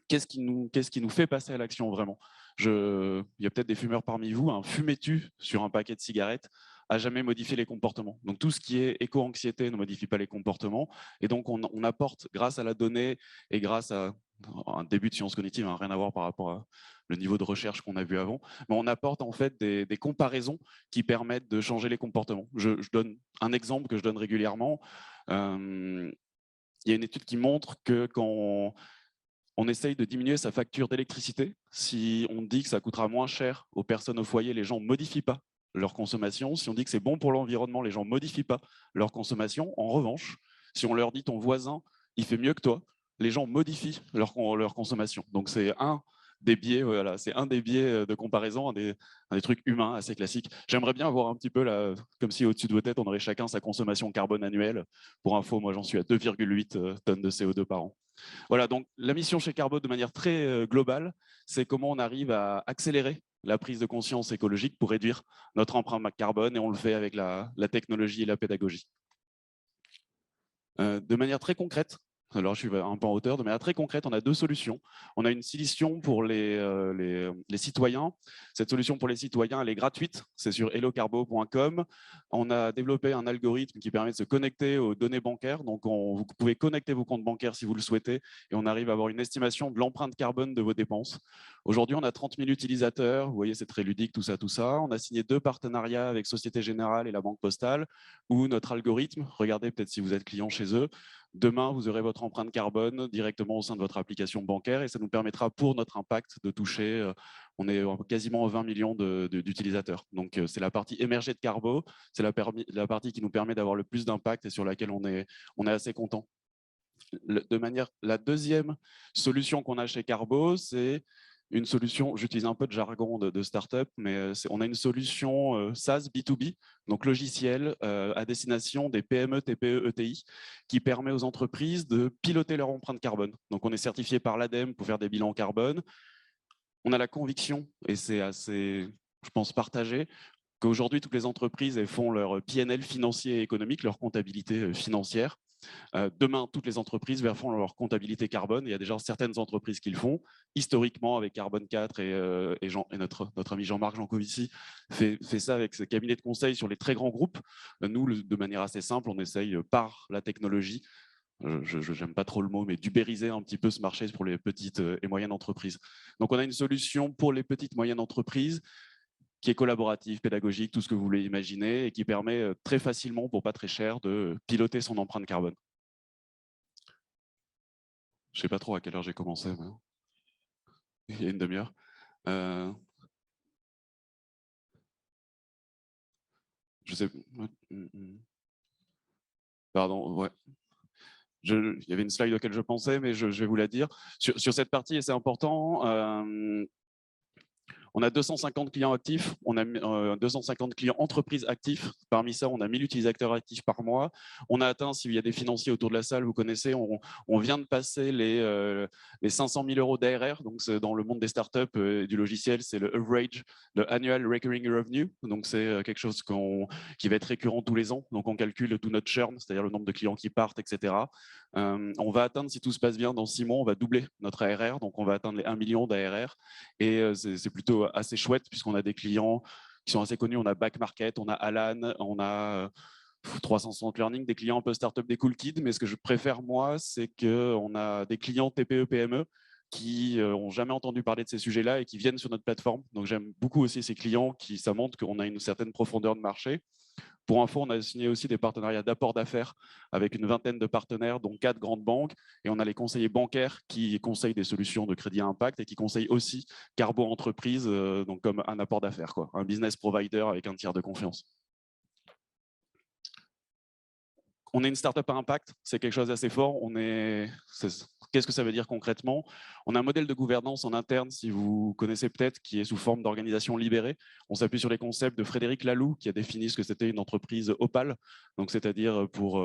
qu'est-ce qui nous fait passer à l'action vraiment. Il y a peut-être des fumeurs parmi vous, un fumez-tu sur un paquet de cigarettes à jamais modifier les comportements. Donc tout ce qui est éco-anxiété ne modifie pas les comportements, et donc on apporte, grâce à la donnée et grâce à un début de sciences cognitives, rien à voir par rapport à le niveau de recherche qu'on a vu avant, mais on apporte en fait des comparaisons qui permettent de changer les comportements. Je donne un exemple que je donne régulièrement. Il y a une étude qui montre que quand on essaye de diminuer sa facture d'électricité, si on dit que ça coûtera moins cher aux personnes au foyer, les gens ne modifient pas leur consommation. Si on dit que c'est bon pour l'environnement, les gens ne modifient pas leur consommation. En revanche, si on leur dit ton voisin, il fait mieux que toi, les gens modifient leur consommation. Donc c'est un des biais, voilà, c'est un des biais de comparaison, un des trucs humains assez classiques. J'aimerais bien avoir un petit peu, là, comme si au-dessus de vos têtes, on aurait chacun sa consommation carbone annuelle. Pour info, moi, j'en suis à 2,8 tonnes de CO2 par an. Voilà, donc la mission chez Carbo, de manière très globale, c'est comment on arrive à accélérer la prise de conscience écologique pour réduire notre empreinte carbone, et on le fait avec la technologie et la pédagogie. De manière très concrète, alors je suis un peu en hauteur, de manière très concrète, on a deux solutions. On a une solution pour les citoyens. Cette solution pour les citoyens, elle est gratuite, c'est sur hellocarbo.com. On a développé un algorithme qui permet de se connecter aux données bancaires. Donc vous pouvez connecter vos comptes bancaires si vous le souhaitez, et on arrive à avoir une estimation de l'empreinte carbone de vos dépenses. Aujourd'hui, on a 30 000 utilisateurs. Vous voyez, c'est très ludique, tout ça, tout ça. On a signé 2 partenariats avec Société Générale et la Banque Postale, où notre algorithme, regardez peut-être si vous êtes client chez eux, demain, vous aurez votre empreinte carbone directement au sein de votre application bancaire, et ça nous permettra pour notre impact de toucher, on est quasiment 20 millions d'utilisateurs. Donc c'est la partie émergée de Carbo, c'est la partie qui nous permet d'avoir le plus d'impact et sur laquelle on est assez content. La deuxième solution qu'on a chez Carbo, c'est une solution, j'utilise un peu de jargon de start-up, mais on a une solution SaaS B2B, donc logiciel à destination des PME, TPE, ETI, qui permet aux entreprises de piloter leur empreinte carbone. Donc on est certifié par l'ADEME pour faire des bilans carbone. On a la conviction, et c'est assez, je pense, partagé, qu'aujourd'hui toutes les entreprises font leur PNL financier et économique, leur comptabilité financière. Demain, toutes les entreprises font leur comptabilité carbone. Il y a déjà certaines entreprises qui le font. Historiquement, avec Carbone 4 et notre ami Jean-Marc Jancovici fait ça avec ce cabinet de conseil sur les très grands groupes. Nous, de manière assez simple, on essaye par la technologie, je n'aime pas trop le mot, mais d'ubériser un petit peu ce marché pour les petites et moyennes entreprises. Donc, on a une solution pour les petites et moyennes entreprises qui est collaborative, pédagogique, tout ce que vous voulez imaginer, et qui permet très facilement, pour pas très cher, de piloter son empreinte carbone. Je ne sais pas trop à quelle heure j'ai commencé. Mais... il y a une demi-heure. Je sais. Pardon, ouais. Il y avait une slide auquel je pensais, mais je vais vous la dire. Sur cette partie, et c'est important, on a 250 clients actifs, on a 250 clients entreprises actifs. Parmi ça, on a 1000 utilisateurs actifs par mois. On a atteint, s'il y a des financiers autour de la salle, vous connaissez, on vient de passer les 500 000 euros d'ARR. Donc, dans le monde des startups et du logiciel, c'est le average, le annual recurring revenue. Donc, c'est quelque chose qui va être récurrent tous les ans. Donc, on calcule tout notre churn, c'est-à-dire le nombre de clients qui partent, etc. On va atteindre, si tout se passe bien, dans 6 mois, on va doubler notre ARR. Donc, on va atteindre les 1 million d'ARR. Et c'est plutôt assez chouette puisqu'on a des clients qui sont assez connus. On a Back Market, on a Alan, on a 360 Learning, des clients un peu startup, des cool kids. Mais ce que je préfère, moi, c'est qu'on a des clients TPE, PME qui n'ont jamais entendu parler de ces sujets-là et qui viennent sur notre plateforme. Donc, j'aime beaucoup aussi ces clients ça montre qu'on a une certaine profondeur de marché. Pour info, on a signé aussi des partenariats d'apport d'affaires avec une vingtaine de partenaires, dont 4 grandes banques. Et on a les conseillers bancaires qui conseillent des solutions de crédit à impact et qui conseillent aussi Carbo Entreprise, donc comme un apport d'affaires, un business provider avec un tiers de confiance. On est une startup à impact, c'est quelque chose d'assez fort. Qu'est-ce que ça veut dire concrètement? On a un modèle de gouvernance en interne, si vous connaissez peut-être, qui est sous forme d'organisation libérée. On s'appuie sur les concepts de Frédéric Laloux, qui a défini ce que c'était une entreprise opale, donc c'est-à-dire pour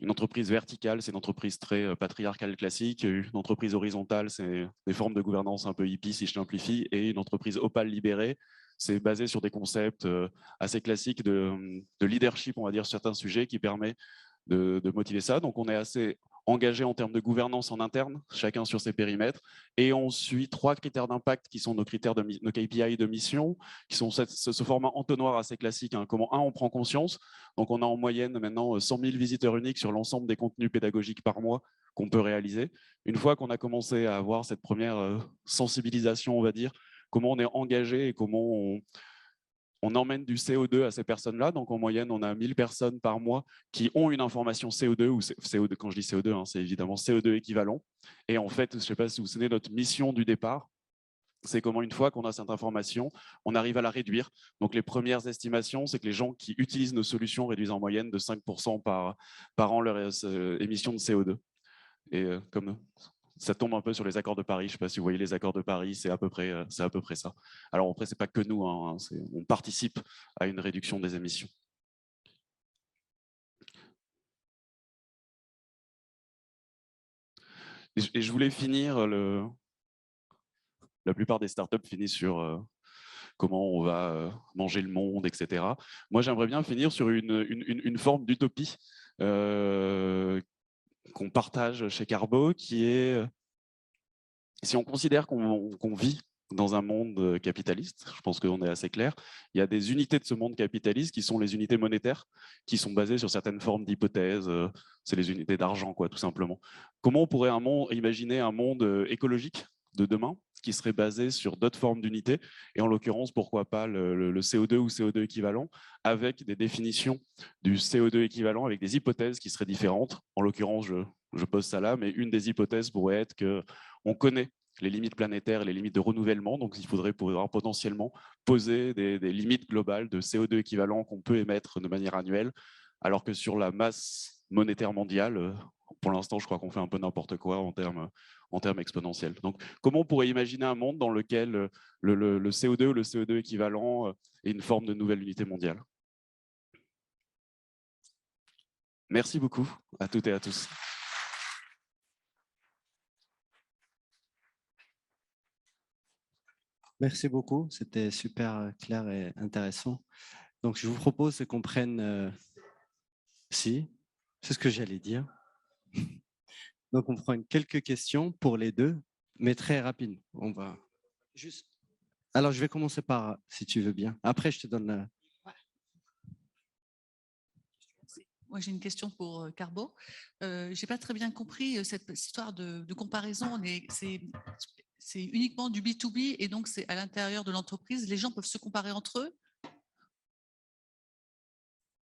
une entreprise verticale, c'est une entreprise très patriarcale classique. Une entreprise horizontale, c'est des formes de gouvernance un peu hippie, si je simplifie, et une entreprise opale libérée, c'est basé sur des concepts assez classiques de leadership, on va dire, sur certains sujets qui permet de motiver ça. Donc, on est assez engagé en termes de gouvernance en interne, chacun sur ses périmètres. Et on suit 3 critères d'impact qui sont nos critères nos KPI de mission, qui sont ce format entonnoir assez classique. Comment, on prend conscience. Donc, on a en moyenne maintenant 100 000 visiteurs uniques sur l'ensemble des contenus pédagogiques par mois qu'on peut réaliser. Une fois qu'on a commencé à avoir cette première sensibilisation, on va dire, comment on est engagé et comment on emmène du CO2 à ces personnes-là. Donc, en moyenne, on a 1000 personnes par mois qui ont une information CO2, ou CO2, quand je dis CO2, c'est évidemment CO2 équivalent. Et en fait, je ne sais pas si vous vous souvenez, notre mission du départ, c'est comment, une fois qu'on a cette information, on arrive à la réduire. Donc, les premières estimations, c'est que les gens qui utilisent nos solutions réduisent en moyenne de 5% par an leurs émissions de CO2. Et comme ça tombe un peu sur les accords de Paris. Je ne sais pas si vous voyez les accords de Paris, c'est à peu près ça. Alors après, ce n'est pas que nous, hein, on participe à une réduction des émissions. Et je voulais finir, la plupart des startups finissent sur comment on va manger le monde, etc. Moi, j'aimerais bien finir sur une forme d'utopie qu'on partage chez Carbo, qui est, si on considère qu'on vit dans un monde capitaliste, je pense qu'on est assez clair, il y a des unités de ce monde capitaliste qui sont les unités monétaires, qui sont basées sur certaines formes d'hypothèses, c'est les unités d'argent, quoi, tout simplement. Comment on pourrait imaginer un monde écologique de demain qui serait basé sur d'autres formes d'unités, et en l'occurrence, pourquoi pas le CO2 ou CO2 équivalent, avec des définitions du CO2 équivalent, avec des hypothèses qui seraient différentes. En l'occurrence, je pose ça là, mais une des hypothèses pourrait être qu'on connaît les limites planétaires et les limites de renouvellement, donc il faudrait pouvoir potentiellement poser des limites globales de CO2 équivalent qu'on peut émettre de manière annuelle, alors que sur la masse monétaire mondiale, pour l'instant, je crois qu'on fait un peu n'importe quoi en termes exponentiels. Donc, comment on pourrait imaginer un monde dans lequel le CO2 ou le CO2 équivalent est une forme de nouvelle unité mondiale? Merci beaucoup à toutes et à tous.
Merci beaucoup, c'était super clair et intéressant. Donc, je vous propose qu'on prenne... Si, c'est ce que j'allais dire. Donc, on prend quelques questions pour les deux, mais très rapide. On va juste... Alors, je vais commencer par, si tu veux bien. Après, je te donne...
Moi, j'ai une question pour Carbo. Je n'ai pas très bien compris cette histoire de comparaison. C'est uniquement du B2B et donc c'est à l'intérieur de l'entreprise. Les gens peuvent se comparer entre eux.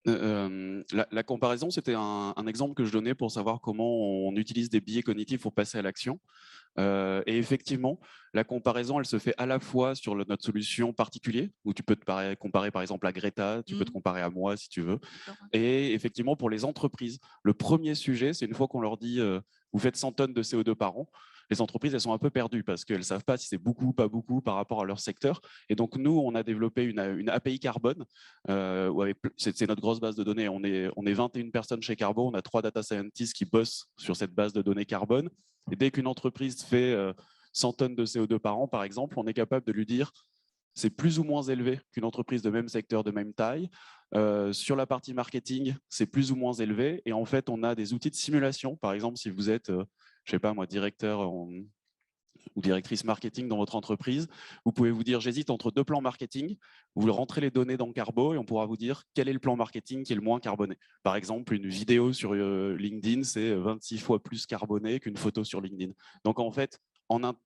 La comparaison, c'était un exemple que je donnais pour savoir comment on utilise des biais cognitifs pour passer à l'action. Et effectivement, la comparaison, elle se fait à la fois sur notre solution particulière, où tu peux te comparer par exemple à Greta, tu peux te comparer à moi si tu veux. Et effectivement, pour les entreprises, le premier sujet, c'est une fois qu'on leur dit vous faites 100 tonnes de CO2 par an, les entreprises, elles sont un peu perdues parce qu'elles ne savent pas si c'est beaucoup ou pas beaucoup par rapport à leur secteur. Et donc, nous, on a développé une API carbone. C'est notre grosse base de données. On est 21 personnes chez Carbo. On a 3 data scientists qui bossent sur cette base de données carbone. Et dès qu'une entreprise fait 100 tonnes de CO2 par an, par exemple, on est capable de lui dire c'est plus ou moins élevé qu'une entreprise de même secteur, de même taille. Sur la partie marketing, c'est plus ou moins élevé. Et en fait, on a des outils de simulation. Par exemple, si vous êtes, je sais pas moi, directeur ou directrice marketing dans votre entreprise, vous pouvez vous dire j'hésite entre 2 plans marketing. Vous rentrez les données dans Carbo et on pourra vous dire quel est le plan marketing qui est le moins carboné. Par exemple, une vidéo sur LinkedIn, c'est 26 fois plus carboné qu'une photo sur LinkedIn. Donc en fait,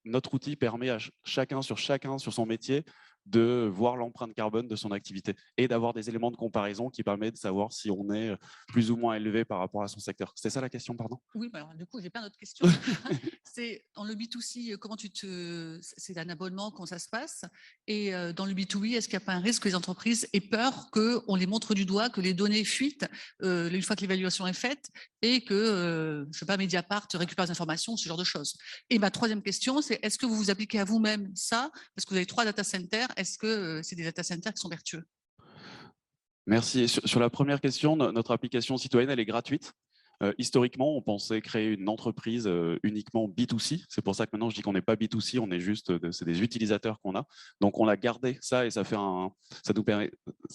notre outil permet à chacun sur son métier de voir l'empreinte carbone de son activité et d'avoir des éléments de comparaison qui permettent de savoir si on est plus ou moins élevé par rapport à son secteur. C'était ça la question, pardon?
Oui, alors du coup, j'ai plein d'autres questions. C'est dans le B2C, comment c'est un abonnement, comment ça se passe? Et dans le B2B, est-ce qu'il n'y a pas un risque que les entreprises aient peur qu'on les montre du doigt, que les données fuitent une fois que l'évaluation est faite et que, je ne sais pas, Mediapart récupère les informations, ce genre de choses? Et ma troisième question, c'est est-ce que vous vous appliquez à vous-même ça? Parce que vous avez 3 data centers. Est-ce que c'est des data centers qui sont vertueux?
Merci. Sur la première question, notre application citoyenne, elle est gratuite. Historiquement, on pensait créer une entreprise uniquement B2C. C'est pour ça que maintenant, je dis qu'on n'est pas B2C, on est juste, c'est des utilisateurs qu'on a. Donc, on a gardé ça et ça nous permet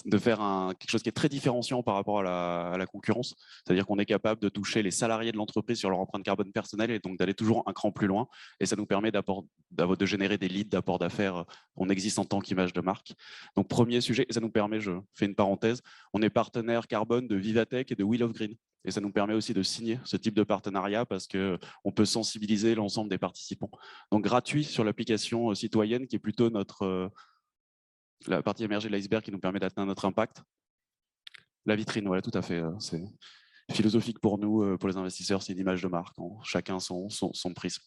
de faire quelque chose qui est très différenciant par rapport à la concurrence. C'est-à-dire qu'on est capable de toucher les salariés de l'entreprise sur leur empreinte carbone personnelle et donc d'aller toujours un cran plus loin. Et ça nous permet de générer des leads d'apport d'affaires. On existe en tant qu'image de marque. Donc, premier sujet, et ça nous permet, je fais une parenthèse, on est partenaire carbone de Vivatech et de Wheel of Green. Et ça nous permet aussi de signer ce type de partenariat parce qu'on peut sensibiliser l'ensemble des participants. Donc gratuit sur l'application citoyenne qui est plutôt la partie émergée de l'iceberg qui nous permet d'atteindre notre impact. La vitrine, voilà, tout à fait. C'est philosophique pour nous, pour les investisseurs, c'est une image de marque. Chacun son prisme.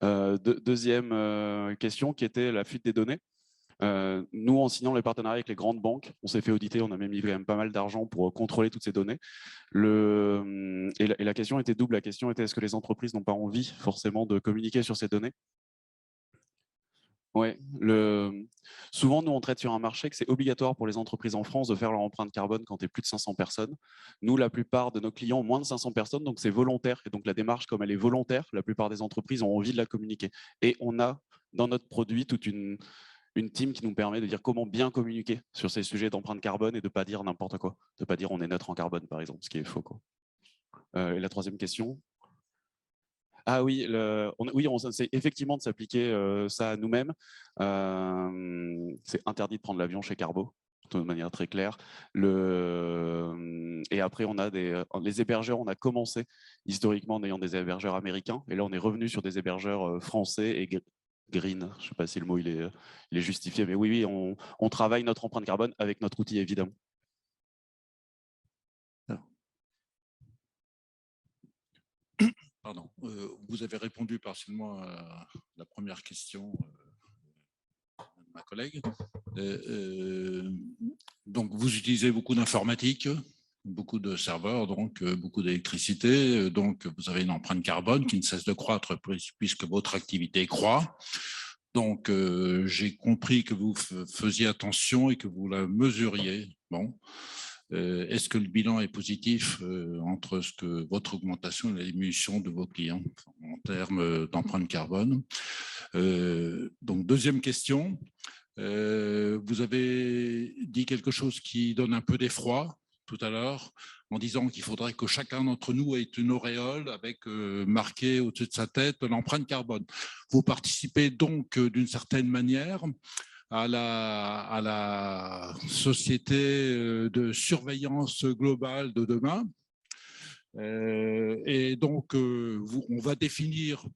Deuxième question qui était la fuite des données. Nous, en signant les partenariats avec les grandes banques, on s'est fait auditer, on a même mis quand même pas mal d'argent pour contrôler toutes ces données. Et la question était double. La question était, est-ce que les entreprises n'ont pas envie forcément de communiquer sur ces données? Ouais, souvent, nous, on traite sur un marché que c'est obligatoire pour les entreprises en France de faire leur empreinte carbone quand tu es plus de 500 personnes. Nous, la plupart de nos clients ont moins de 500 personnes, donc c'est volontaire. Et donc, la démarche, comme elle est volontaire, la plupart des entreprises ont envie de la communiquer. Et on a, dans notre produit, toute une team qui nous permet de dire comment bien communiquer sur ces sujets d'empreinte carbone et de ne pas dire n'importe quoi. De ne pas dire on est neutre en carbone, par exemple, ce qui est faux, quoi. Et la troisième question? Ah oui, on essaie effectivement de s'appliquer ça à nous-mêmes. C'est interdit de prendre l'avion chez Carbo, de manière très claire. Et après, on a les hébergeurs, on a commencé historiquement en ayant des hébergeurs américains, et là, on est revenu sur des hébergeurs français et green. Je ne sais pas si le mot il est justifié, mais oui, on travaille notre empreinte carbone avec notre outil, évidemment.
Pardon, vous avez répondu partiellement à la première question de ma collègue. Donc, vous utilisez beaucoup d'informatique, beaucoup de serveurs, donc beaucoup d'électricité. Donc, vous avez une empreinte carbone qui ne cesse de croître puisque votre activité croît. Donc, j'ai compris que vous faisiez attention et que vous la mesuriez. Bon. Est-ce que le bilan est positif entre votre augmentation et la diminution de vos clients en termes d'empreinte carbone? Donc, deuxième question. Vous avez dit quelque chose qui donne un peu d'effroi tout à l'heure, en disant qu'il faudrait que chacun d'entre nous ait une auréole avec marqué au-dessus de sa tête l'empreinte carbone. Vous participez donc d'une certaine manière à la société de surveillance globale de demain. Et donc, on va définir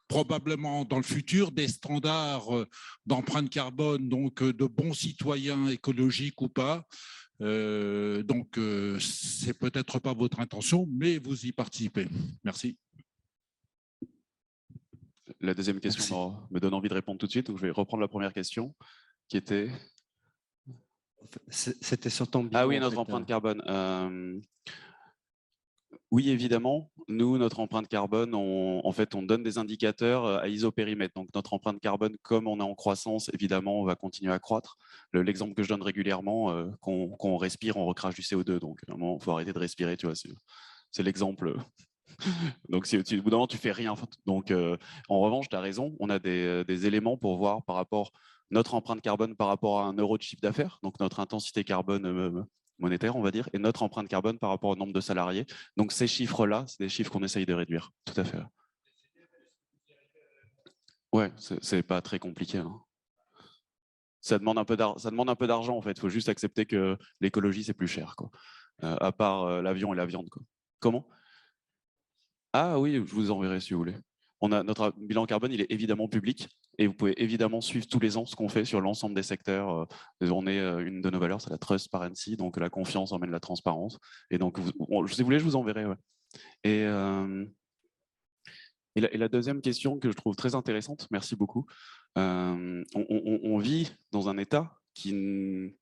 probablement dans le futur des standards d'empreinte carbone, donc de bons citoyens écologiques ou pas. Donc, c'est peut-être pas votre intention, mais vous y participez. Merci.
La deuxième question me donne envie de répondre tout de suite, donc je vais reprendre la première question, qui était…
C'était sur ton bilan.
Ah oui, notre empreinte carbone. Oui, évidemment. Nous, notre empreinte carbone, en fait, on donne des indicateurs à isopérimètre. Donc, notre empreinte carbone, comme on est en croissance, évidemment, on va continuer à croître. L'exemple que je donne régulièrement, quand on respire, on recrache du CO2. Donc, à un moment, il faut arrêter de respirer, tu vois. C'est l'exemple. Donc, au bout d'un moment, tu fais rien. Donc, en revanche, tu as raison. On a des éléments pour voir par rapport notre empreinte carbone par rapport à un euro de chiffre d'affaires, donc notre intensité carbone monétaire, on va dire, et notre empreinte carbone par rapport au nombre de salariés. Donc, ces chiffres-là, c'est des chiffres qu'on essaye de réduire. Tout à fait. Ouais, c'est pas très compliqué. Hein. Ça demande un peu d'argent, en fait. Il faut juste accepter que l'écologie, c'est plus cher, quoi. À part l'avion et la viande, quoi. Comment? Ah oui, je vous enverrai si vous voulez. Notre bilan carbone, il est évidemment public et vous pouvez évidemment suivre tous les ans ce qu'on fait sur l'ensemble des secteurs. On est une de nos valeurs, c'est la transparency, donc la confiance emmène la transparence. Et donc, si vous voulez, je vous enverrai. Ouais. Et la deuxième question que je trouve très intéressante, merci beaucoup. On vit dans un État qui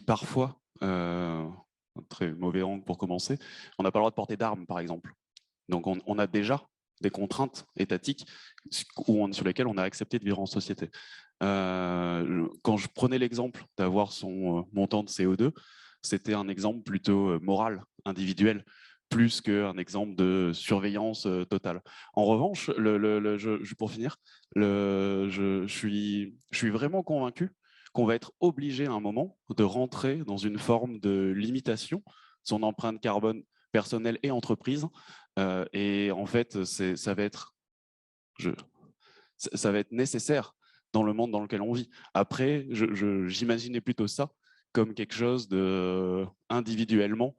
parfois, un très mauvais angle pour commencer, on n'a pas le droit de porter d'armes, par exemple. Donc, on a déjà des contraintes étatiques sur lesquelles on a accepté de vivre en société. Quand je prenais l'exemple d'avoir son montant de CO2, c'était un exemple plutôt moral, individuel, plus qu'un exemple de surveillance totale. En revanche, pour finir, je suis vraiment convaincu qu'on va être obligé à un moment de rentrer dans une forme de limitation de son empreinte carbone personnelle et entreprise. Et en fait, ça va être nécessaire dans le monde dans lequel on vit. Après, j'imaginais plutôt ça comme quelque chose de individuellement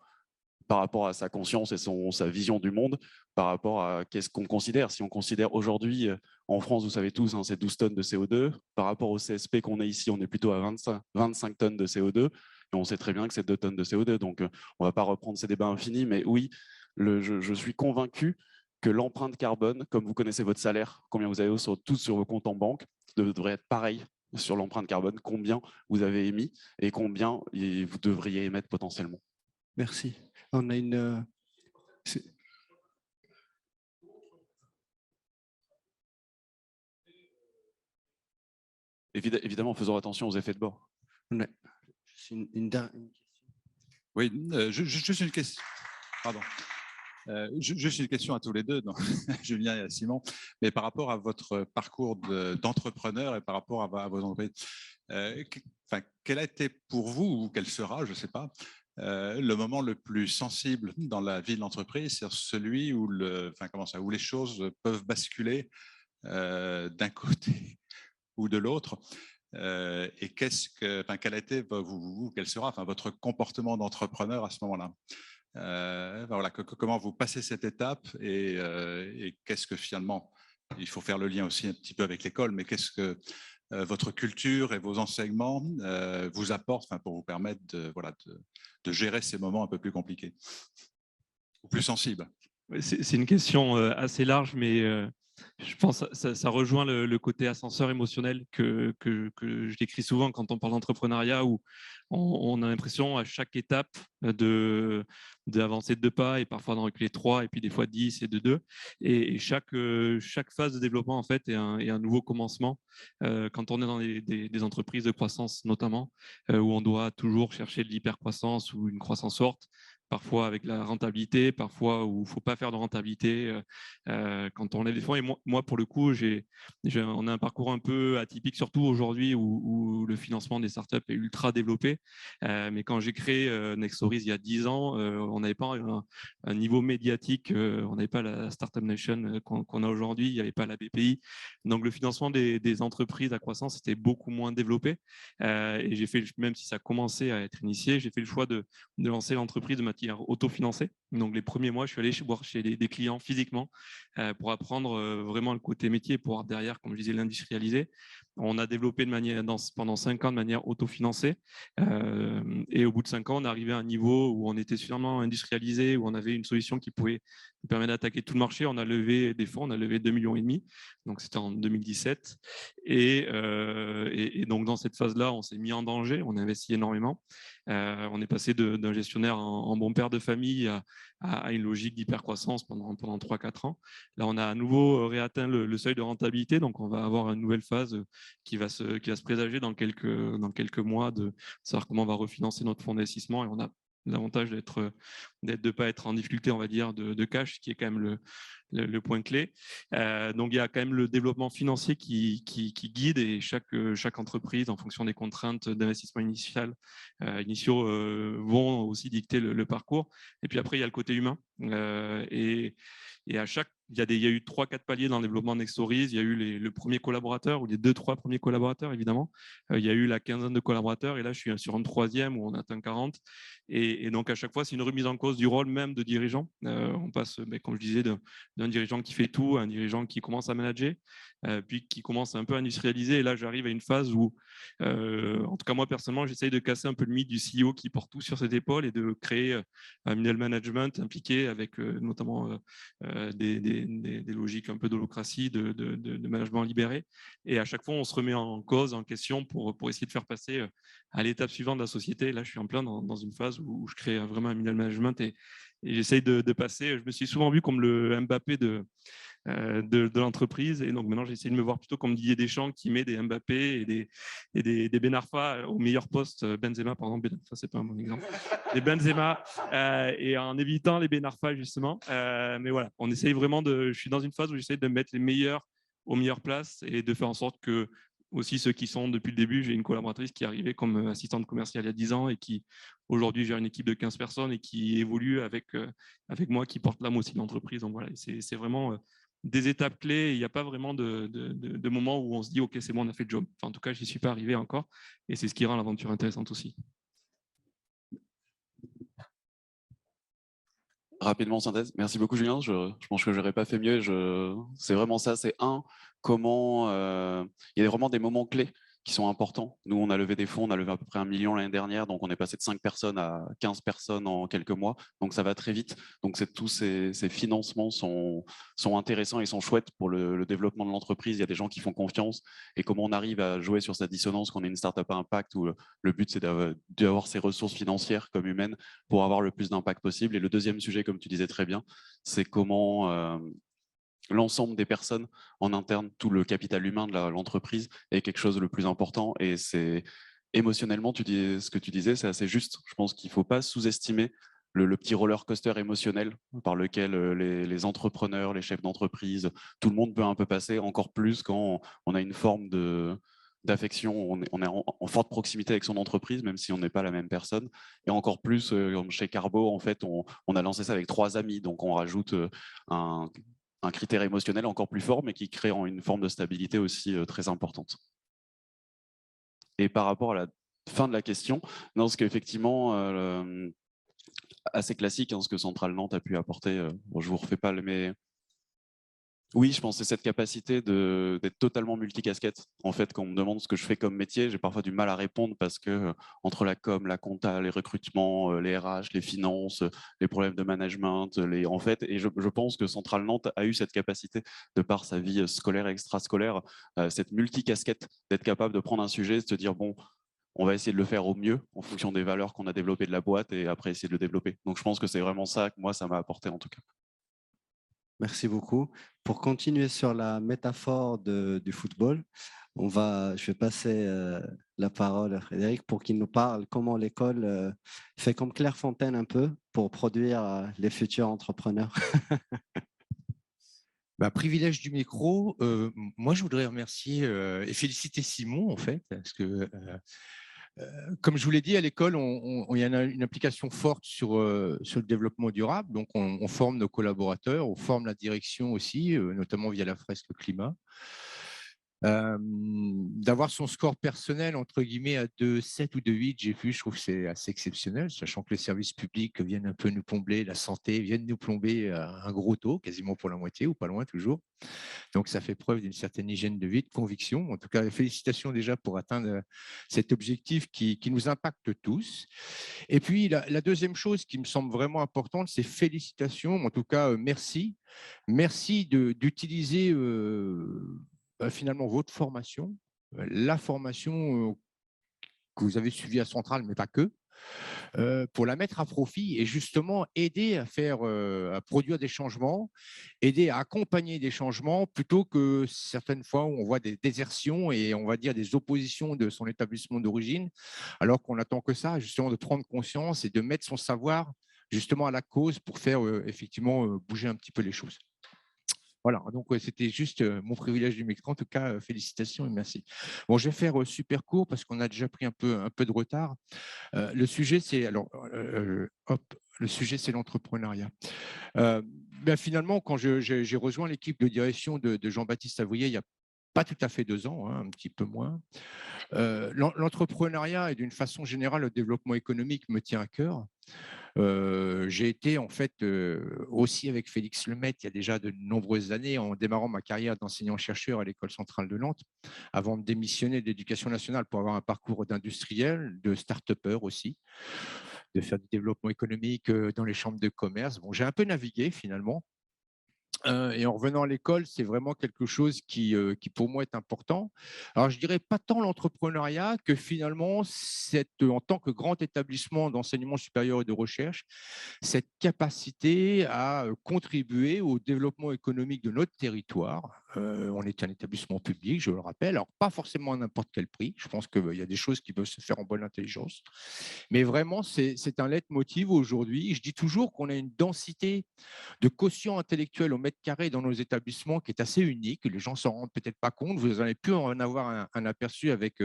par rapport à sa conscience et sa vision du monde, par rapport à qu'est-ce qu'on considère. Si on considère aujourd'hui, en France, vous savez tous, hein, c'est 12 tonnes de CO2. Par rapport au CSP qu'on est ici, on est plutôt à 25 tonnes de CO2. Et on sait très bien que c'est 2 tonnes de CO2. Donc, on ne va pas reprendre ces débats infinis, mais oui, je suis convaincu que l'empreinte carbone, comme vous connaissez votre salaire, combien vous avez tous sur vos comptes en banque, devrait être pareil sur l'empreinte carbone, combien vous avez émis et combien vous devriez émettre potentiellement.
Merci. On a une...
Évidemment, en faisant attention aux effets de bord.
Une dernière question.
Oui, juste une question. Pardon. Juste une question à tous les deux, donc, Julien et Simon, mais par rapport à votre parcours d'entrepreneur et par rapport à vos entreprises, quel a été pour vous, ou quel sera, je ne sais pas, le moment le plus sensible dans la vie de l'entreprise, c'est celui où, où les choses peuvent basculer d'un côté ou de l'autre, et quel a été, quel sera votre comportement d'entrepreneur à ce moment-là? Voilà, comment vous passez cette étape et qu'est-ce que finalement, il faut faire le lien aussi un petit peu avec l'école, mais qu'est-ce que votre culture et vos enseignements vous apportent pour vous permettre de gérer ces moments un peu plus compliqués ou plus sensibles?
C'est une question assez large, mais je pense que ça rejoint le côté ascenseur émotionnel que je décris souvent quand on parle d'entrepreneuriat, où on a l'impression à chaque étape d'avancer de 2 pas et parfois d'en reculer 3 et puis des fois 10 et de 2. Et chaque phase de développement en fait est un nouveau commencement. Quand on est dans des entreprises de croissance notamment, où on doit toujours chercher de l'hypercroissance ou une croissance forte, parfois avec la rentabilité, parfois où il ne faut pas faire de rentabilité quand on lève des fonds. Et moi, pour le coup, on a un parcours un peu atypique, surtout aujourd'hui où le financement des startups est ultra développé. Mais quand j'ai créé Nextories il y a 10 ans, on n'avait pas un niveau médiatique, on n'avait pas la Startup Nation qu'on a aujourd'hui, il n'y avait pas la BPI. Donc, le financement des entreprises à croissance était beaucoup moins développé. Et j'ai fait, même si ça commençait à être initié, j'ai fait le choix de lancer l'entreprise de manière autofinancée. Donc, les premiers mois, je suis allé voir chez des clients physiquement pour apprendre vraiment le côté métier, pour derrière, comme je disais, l'industrialiser. On a développé pendant 5 ans de manière autofinancée. Et au bout de 5 ans, on est arrivé à un niveau où on était suffisamment industrialisé, où on avait une solution qui pouvait nous permettre d'attaquer tout le marché. On a levé des fonds, on a levé 2,5 millions. Donc, c'était en 2017. Et donc, dans cette phase-là, on s'est mis en danger, on a investi énormément. On est passé d'un gestionnaire en bon père de famille à une logique d'hypercroissance pendant 3-4 ans. Là, on a à nouveau réatteint le seuil de rentabilité, donc on va avoir une nouvelle phase qui va se présager dans quelques mois, de savoir comment on va refinancer notre fonds d'investissement. Et on a l'avantage de ne pas être en difficulté, on va dire, de cash, qui est quand même le point clé. Donc, il y a quand même le développement financier qui guide, et chaque entreprise, en fonction des contraintes d'investissement initiaux, vont aussi dicter le parcours. Et puis après, il y a le côté humain. Et il y a eu 3-4 paliers dans le développement de Nextories. Il y a eu le premier collaborateur, ou les 2-3 premiers collaborateurs, évidemment. Il y a eu la quinzaine de collaborateurs, et là, je suis sur un 3e où on atteint 40. Et donc, à chaque fois, c'est une remise en cause du rôle même de dirigeant. On passe, comme je disais, d'un dirigeant qui fait tout à un dirigeant qui commence à manager, puis qui commence un peu à industrialiser. Et là, j'arrive à une phase où, en tout cas, moi, personnellement, j'essaye de casser un peu le mythe du CEO qui porte tout sur ses épaules et de créer un middle management impliqué avec notamment des logiques un peu d'holocratie, de management libéré. Et à chaque fois, on se remet en cause, en question pour essayer de faire passer à l'étape suivante de la société. Et là, je suis en plein dans une phase où je crée vraiment un middle management et j'essaye de passer. Je me suis souvent vu comme le Mbappé de l'entreprise, et donc maintenant j'essaie de me voir plutôt comme Didier Deschamps qui met des Mbappé et des Ben Arfa au meilleur poste. Benzema, par exemple, ça c'est pas un bon exemple, des Benzema, et en évitant les Ben Arfa justement. Mais voilà, on essaye vraiment je suis dans une phase où j'essaie de mettre les meilleurs aux meilleures places et de faire en sorte que aussi ceux qui sont depuis le début. J'ai une collaboratrice qui est arrivée comme assistante commerciale il y a 10 ans et qui aujourd'hui gère une équipe de 15 personnes et qui évolue avec moi, qui porte l'âme aussi de l'entreprise. Donc voilà, c'est vraiment des étapes clés. Il n'y a pas vraiment de moment où on se dit ok, c'est bon, on a fait le job. Enfin, en tout cas, je n'y suis pas arrivé encore, et c'est ce qui rend l'aventure intéressante aussi.
Rapidement, synthèse. Merci beaucoup, Julien. Je pense que je n'aurais pas fait mieux. C'est vraiment ça. C'est comment il y a vraiment des moments clés qui sont importants. Nous, on a levé des fonds, on a levé à peu près 1 million l'année dernière, donc on est passé de 5 personnes à 15 personnes en quelques mois, donc ça va très vite. Donc tous ces financements sont intéressants et sont chouettes pour le développement de l'entreprise. Il y a des gens qui font confiance, et comment on arrive à jouer sur cette dissonance qu'on est une startup à impact où le but c'est d'avoir ces ressources financières comme humaines pour avoir le plus d'impact possible. Et le deuxième sujet, comme tu disais très bien, c'est comment l'ensemble des personnes en interne, tout le capital humain de l'entreprise est quelque chose de le plus important. Et c'est émotionnellement, ce que tu disais, c'est assez juste. Je pense qu'il ne faut pas sous-estimer le petit roller coaster émotionnel par lequel les entrepreneurs, les chefs d'entreprise, tout le monde peut un peu passer, encore plus quand on a une forme d'affection, on est en forte proximité avec son entreprise, même si on n'est pas la même personne. Et encore plus, comme chez Carbo, en fait, on a lancé ça avec 3 amis, donc on rajoute un critère émotionnel encore plus fort, mais qui crée une forme de stabilité aussi très importante. Et par rapport à la fin de la question, non, ce qu'effectivement, assez classique, ce que Centrale Nantes a pu apporter, bon, je ne vous refais pas, mais oui, je pense que c'est cette capacité d'être totalement multicasquette. En fait, quand on me demande ce que je fais comme métier, j'ai parfois du mal à répondre parce que entre la com, la compta, les recrutements, les RH, les finances, les problèmes de management, en fait, et je pense que Centrale Nantes a eu cette capacité, de par sa vie scolaire et extrascolaire, cette multicasquette, d'être capable de prendre un sujet, de se dire, bon, on va essayer de le faire au mieux en fonction des valeurs qu'on a développées de la boîte et après essayer de le développer. Donc, je pense que c'est vraiment ça que moi, ça m'a apporté en tout cas.
Merci beaucoup. Pour continuer sur la métaphore du football, je vais passer la parole à Frédéric pour qu'il nous parle comment l'école fait comme Clairefontaine un peu pour produire les futurs entrepreneurs.
Privilège du micro. Moi, je voudrais remercier et féliciter Simon, en fait, parce que comme je vous l'ai dit, à l'école, il y a une implication forte sur le développement durable. Donc, on forme nos collaborateurs, on forme la direction aussi, notamment via la fresque climat. D'avoir son score personnel, entre guillemets, à 2,7 ou 2,8, j'ai vu, je trouve que c'est assez exceptionnel, sachant que les services publics viennent un peu nous plomber, la santé viennent nous plomber un gros taux, quasiment pour la moitié, ou pas loin toujours. Donc, ça fait preuve d'une certaine hygiène de vie, de conviction. En tout cas, félicitations déjà pour atteindre cet objectif qui nous impacte tous. Et puis, la deuxième chose qui me semble vraiment importante, c'est félicitations, en tout cas, merci. Merci d'utiliser finalement votre formation, la formation que vous avez suivie à Centrale, mais pas que, pour la mettre à profit et justement aider à produire des changements, aider à accompagner des changements plutôt que certaines fois où on voit des désertions et on va dire des oppositions de son établissement d'origine, alors qu'on attend que ça, justement de prendre conscience et de mettre son savoir justement à la cause pour faire effectivement bouger un petit peu les choses. Voilà, donc c'était juste mon privilège du micro. En tout cas, félicitations et merci. Bon, je vais faire super court parce qu'on a déjà pris un peu de retard. Le sujet, c'est l'entrepreneuriat. Finalement, quand j'ai rejoint l'équipe de direction de Jean-Baptiste Avrier, il y a pas tout à fait 2 ans, un petit peu moins. L'entrepreneuriat et d'une façon générale, le développement économique me tient à cœur. J'ai été en fait aussi avec Félix Lemaitre il y a déjà de nombreuses années en démarrant ma carrière d'enseignant-chercheur à l'École centrale de Nantes, avant de démissionner de l'Éducation nationale pour avoir un parcours d'industriel, de start-upper aussi, de faire du développement économique dans les chambres de commerce. Bon, j'ai un peu navigué finalement. Et en revenant à l'école, c'est vraiment quelque chose qui pour moi est important. Alors, je dirais pas tant l'entrepreneuriat que finalement, en tant que grand établissement d'enseignement supérieur et de recherche, cette capacité à contribuer au développement économique de notre territoire. On est un établissement public, je le rappelle, alors pas forcément à n'importe quel prix. Je pense qu'il y a des choses qui peuvent se faire en bonne intelligence. Mais vraiment, c'est un leitmotiv aujourd'hui. Je dis toujours qu'on a une densité de quotient intellectuel au mètre carré dans nos établissements qui est assez unique. Les gens s'en rendent peut-être pas compte. Vous avez pu en avoir un aperçu avec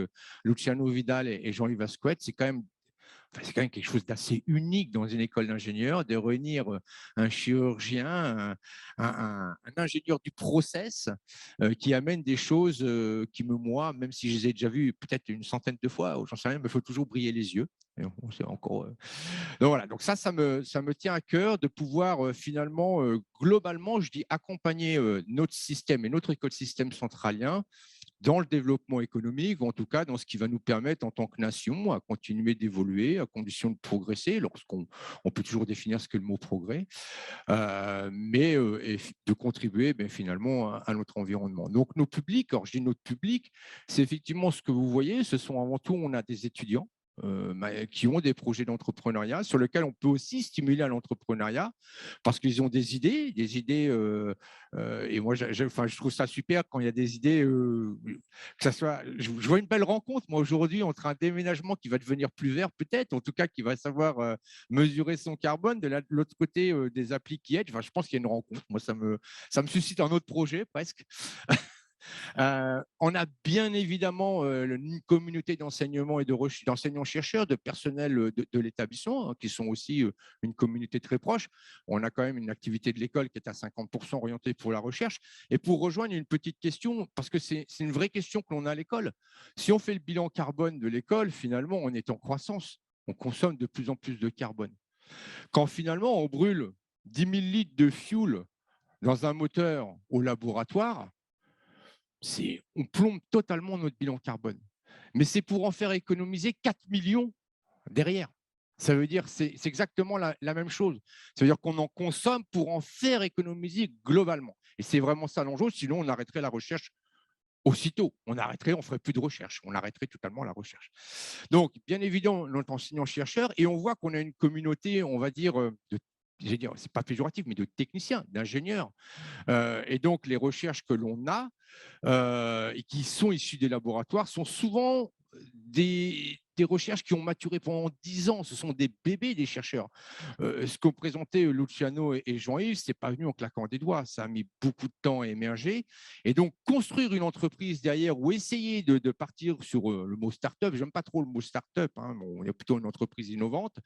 Luciano Vidal et Jean-Louis Vasquette. C'est quand même quelque chose d'assez unique dans une école d'ingénieurs, de réunir un chirurgien, un ingénieur du process qui amène des choses qui moi, même si je les ai déjà vues peut-être une centaine de fois, j'en sais rien, mais il faut toujours briller les yeux. C'est encore. Donc voilà, donc ça me tient à cœur de pouvoir globalement, je dis accompagner notre système et notre écosystème centralien dans le développement économique, ou en tout cas dans ce qui va nous permettre en tant que nation à continuer d'évoluer, à condition de progresser, lorsqu'on peut toujours définir ce que le mot progrès, et de contribuer finalement à notre environnement. Donc nos publics, alors je dis notre public, c'est effectivement ce que vous voyez, ce sont avant tout, on a des étudiants qui ont des projets d'entrepreneuriat sur lesquels on peut aussi stimuler à l'entrepreneuriat parce qu'ils ont des idées et moi je trouve ça super quand il y a des idées que ça soit, je vois une belle rencontre moi aujourd'hui entre un déménagement qui va devenir plus vert peut-être, en tout cas qui va savoir mesurer son carbone, de l'autre côté des applis qui aident. Enfin, je pense qu'il y a une rencontre, moi ça me suscite un autre projet presque. On a bien évidemment une communauté d'enseignement et d'enseignants-chercheurs, de personnel de l'établissement, qui sont aussi une communauté très proche. On a quand même une activité de l'école qui est à 50% orientée pour la recherche. Et pour rejoindre une petite question, parce que c'est une vraie question que l'on a à l'école. Si on fait le bilan carbone de l'école, finalement, on est en croissance. On consomme de plus en plus de carbone. Quand finalement, on brûle 10 000 litres de fuel dans un moteur au laboratoire, on plombe totalement notre bilan carbone. Mais c'est pour en faire économiser 4 millions derrière. Ça veut dire que c'est exactement la même chose. Ça veut dire qu'on en consomme pour en faire économiser globalement. Et c'est vraiment ça l'enjeu, sinon on arrêterait la recherche aussitôt. On ne ferait plus de recherche, on arrêterait totalement la recherche. Donc, bien évidemment, notre enseignant-chercheur, et on voit qu'on a une communauté, on va dire, c'est pas péjoratif, mais de techniciens, d'ingénieurs. Et donc, les recherches que l'on a et qui sont issues des laboratoires sont souvent des recherches qui ont maturé pendant 10 ans. Ce sont des bébés des chercheurs. Ce qu'ont présenté Luciano et Jean-Yves, ce n'est pas venu en claquant des doigts. Ça a mis beaucoup de temps à émerger. Et donc, construire une entreprise derrière ou essayer de partir sur le mot start-up, je n'aime pas trop le mot start-up, hein, on est plutôt une entreprise innovante,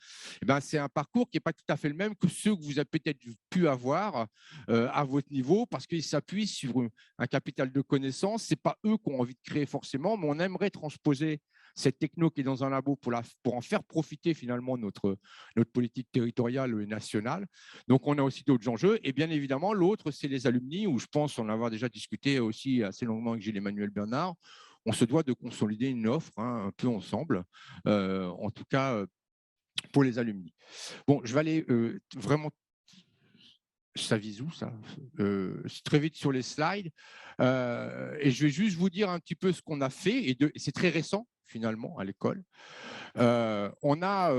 c'est un parcours qui n'est pas tout à fait le même que ceux que vous avez peut-être pu avoir à votre niveau, parce qu'ils s'appuient sur un capital de connaissances. Ce n'est pas eux qui ont envie de créer forcément, mais on aimerait transposer cette techno qui est dans un labo pour en faire profiter finalement notre politique territoriale et nationale. Donc, on a aussi d'autres enjeux. Et bien évidemment, l'autre, c'est les alumni, où je pense en avoir déjà discuté aussi assez longuement avec Gilles-Emmanuel Bernard. On se doit de consolider une offre un peu ensemble, en tout cas pour les alumni. Bon, je vais aller vraiment... Ça vise où, ça très vite sur les slides. Et je vais juste vous dire un petit peu ce qu'on a fait. Et c'est très récent, finalement, à l'école. On a...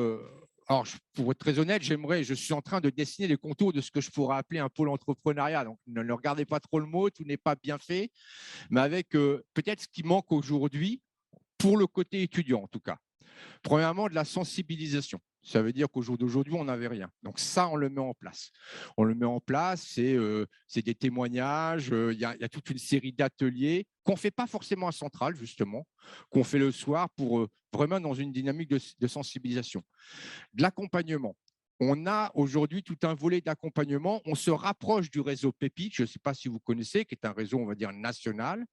alors, pour être très honnête, je suis en train de dessiner les contours de ce que je pourrais appeler un pôle entrepreneuriat. Donc, ne regardez pas trop le mot, tout n'est pas bien fait. Mais avec peut-être ce qui manque aujourd'hui, pour le côté étudiant en tout cas. Premièrement, de la sensibilisation. Ça veut dire qu'au jour d'aujourd'hui, on n'avait rien. Donc ça, on le met en place. On le met en place, c'est des témoignages, il y a toute une série d'ateliers qu'on ne fait pas forcément à Centrale, justement, qu'on fait le soir pour vraiment dans une dynamique de sensibilisation. De l'accompagnement. On a aujourd'hui tout un volet d'accompagnement. On se rapproche du réseau Pépite, je ne sais pas si vous connaissez, qui est un réseau, on va dire, national,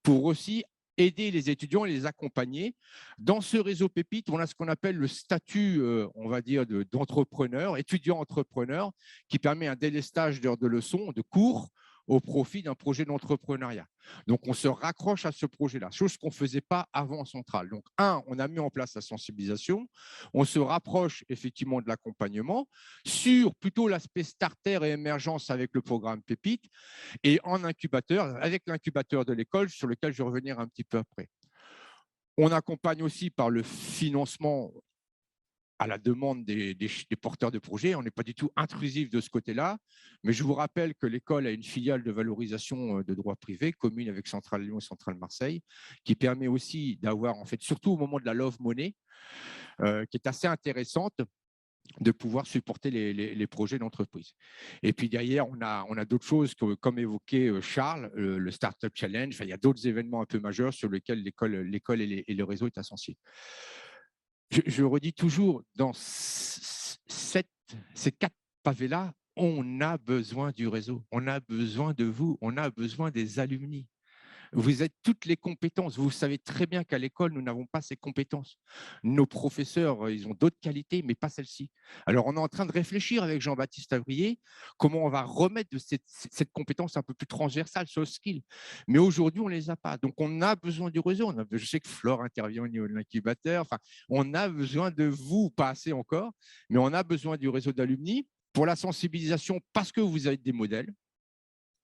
pour aussi aider les étudiants et les accompagner. Dans ce réseau Pépite, on a ce qu'on appelle le statut, on va dire, d'entrepreneur, étudiant-entrepreneur, qui permet un délestage d'heures de leçons, de cours, au profit d'un projet d'entrepreneuriat. Donc, on se raccroche à ce projet-là, chose qu'on ne faisait pas avant en Centrale. Donc, on a mis en place la sensibilisation, on se rapproche effectivement de l'accompagnement sur plutôt l'aspect starter et émergence avec le programme Pépite et en incubateur, avec l'incubateur de l'école sur lequel je vais revenir un petit peu après. On accompagne aussi par le financement à la demande des porteurs de projets. On n'est pas du tout intrusif de ce côté-là, mais je vous rappelle que l'école a une filiale de valorisation de droit privé commune avec Centrale Lyon et Centrale Marseille, qui permet aussi d'avoir, en fait, surtout au moment de la Love Money, qui est assez intéressante, de pouvoir supporter les projets d'entreprise. Et puis derrière, on a d'autres choses, comme évoqué Charles, le Startup Challenge. Enfin, il y a d'autres événements un peu majeurs sur lesquels l'école et le réseau est essentiel. Je redis toujours, dans ces 4 pavés-là, on a besoin du réseau, on a besoin de vous, on a besoin des alumni. Vous êtes toutes les compétences. Vous savez très bien qu'à l'école, nous n'avons pas ces compétences. Nos professeurs, ils ont d'autres qualités, mais pas celles-ci. Alors, on est en train de réfléchir avec Jean-Baptiste Avrier comment on va remettre de cette compétence un peu plus transversale, soft skill. Mais aujourd'hui, on ne les a pas. Donc, on a besoin du réseau. Je sais que Flore intervient au niveau de l'incubateur. Enfin, on a besoin de vous, pas assez encore, mais on a besoin du réseau d'alumni pour la sensibilisation parce que vous avez des modèles.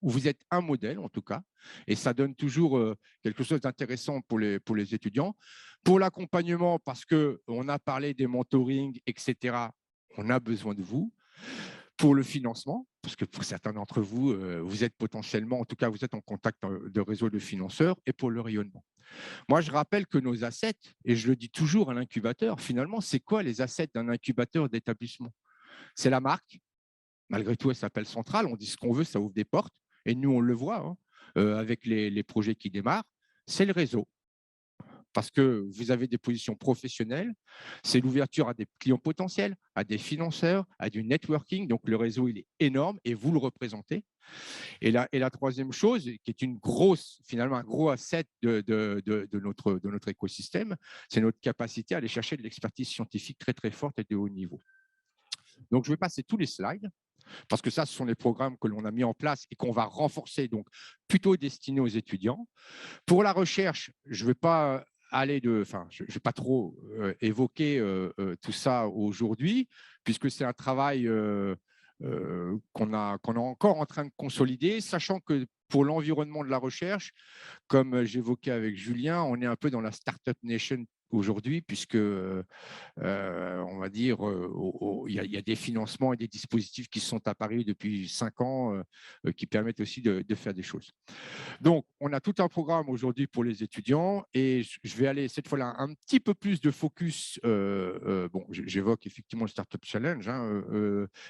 Vous êtes un modèle en tout cas, et ça donne toujours quelque chose d'intéressant pour les étudiants. Pour l'accompagnement, parce qu'on a parlé des mentorings, etc., on a besoin de vous. Pour le financement, parce que pour certains d'entre vous, vous êtes potentiellement, en tout cas, vous êtes en contact de réseau de financeurs, et pour le rayonnement. Moi, je rappelle que nos assets, et je le dis toujours à l'incubateur, finalement, c'est quoi les assets d'un incubateur d'établissement? C'est la marque. Malgré tout, elle s'appelle Centrale. On dit ce qu'on veut, ça ouvre des portes. Et nous, on le voit avec les projets qui démarrent. C'est le réseau. Parce que vous avez des positions professionnelles. C'est l'ouverture à des clients potentiels, à des financeurs, à du networking. Donc, le réseau, il est énorme et vous le représentez. Et la troisième chose, qui est finalement un gros asset de notre écosystème, c'est notre capacité à aller chercher de l'expertise scientifique très, très forte et de haut niveau. Donc, je vais passer tous les slides. Parce que ça, ce sont les programmes que l'on a mis en place et qu'on va renforcer, donc plutôt destinés aux étudiants. Pour la recherche, je ne vais pas je vais pas trop évoquer tout ça aujourd'hui, puisque c'est un travail qu'on est encore en train de consolider, sachant que pour l'environnement de la recherche, comme j'évoquais avec Julien, on est un peu dans la Startup Nation aujourd'hui, puisque on va dire, il y a des financements et des dispositifs qui sont apparus depuis 5 ans qui permettent aussi de faire des choses. Donc, on a tout un programme aujourd'hui pour les étudiants et je vais aller cette fois-là un petit peu plus de focus. Bon, j'évoque effectivement le Startup Challenge,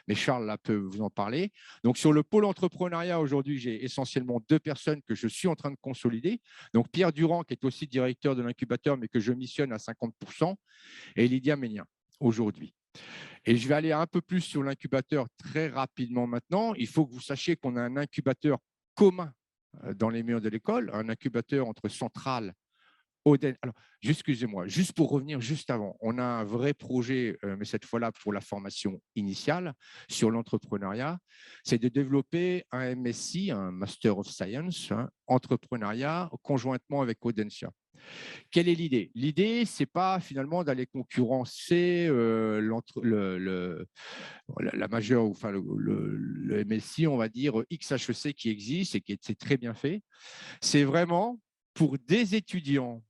mais Charles là, peut vous en parler. Donc, sur le pôle entrepreneuriat, aujourd'hui, j'ai essentiellement 2 personnes que je suis en train de consolider. Donc, Pierre Durand, qui est aussi directeur de l'incubateur, mais que je missionne à 50%, et Lydia Ménien, aujourd'hui. Et je vais aller un peu plus sur l'incubateur très rapidement maintenant. Il faut que vous sachiez qu'on a un incubateur commun dans les murs de l'école, un incubateur entre Centrale, Oden. Alors, excusez-moi, juste pour revenir juste avant, on a un vrai projet, mais cette fois-là pour la formation initiale sur l'entrepreneuriat, c'est de développer un MSc, un Master of Science, entrepreneuriat, conjointement avec Audencia. Quelle est l'idée? L'idée, ce n'est pas finalement d'aller concurrencer la majeure, enfin le MSI, on va dire XHEC qui existe et qui est très bien fait. C'est vraiment pour des étudiants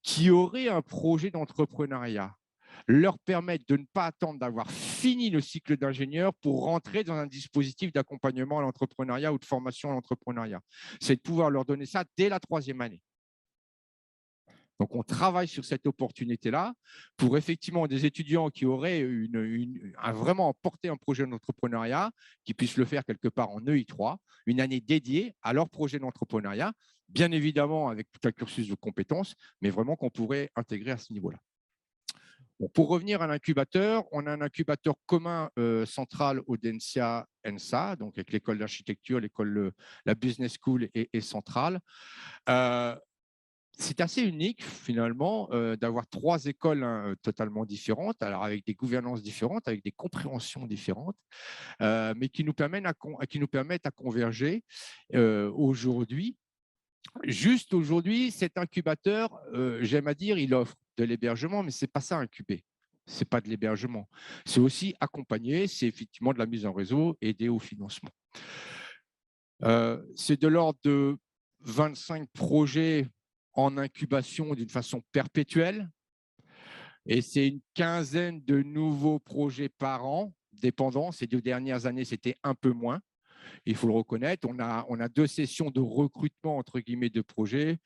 qui auraient un projet d'entrepreneuriat, leur permettre de ne pas attendre d'avoir fini le cycle d'ingénieur pour rentrer dans un dispositif d'accompagnement à l'entrepreneuriat ou de formation à l'entrepreneuriat. C'est de pouvoir leur donner ça dès la 3e année. Donc, on travaille sur cette opportunité-là pour effectivement des étudiants qui auraient vraiment porté un projet d'entrepreneuriat, qui puissent le faire quelque part en EI3, une année dédiée à leur projet d'entrepreneuriat, bien évidemment avec tout un cursus de compétences, mais vraiment qu'on pourrait intégrer à ce niveau-là. Bon, pour revenir à l'incubateur, on a un incubateur commun central Audencia ENSA, donc avec l'école d'architecture, la business school et centrale. C'est assez unique finalement d'avoir 3 écoles totalement différentes, alors avec des gouvernances différentes, avec des compréhensions différentes, mais qui nous permettent à converger aujourd'hui. Juste aujourd'hui, cet incubateur, j'aime à dire, il offre de l'hébergement, mais ce n'est pas ça incuber. Ce n'est pas de l'hébergement. C'est aussi accompagner, c'est effectivement de la mise en réseau, aider au financement. C'est de l'ordre de 25 projets en incubation d'une façon perpétuelle. Et c'est une quinzaine de nouveaux projets par an, dépendant. Ces 2 dernières années, c'était un peu moins. Il faut le reconnaître. On a 2 sessions de recrutement, entre guillemets, de projets,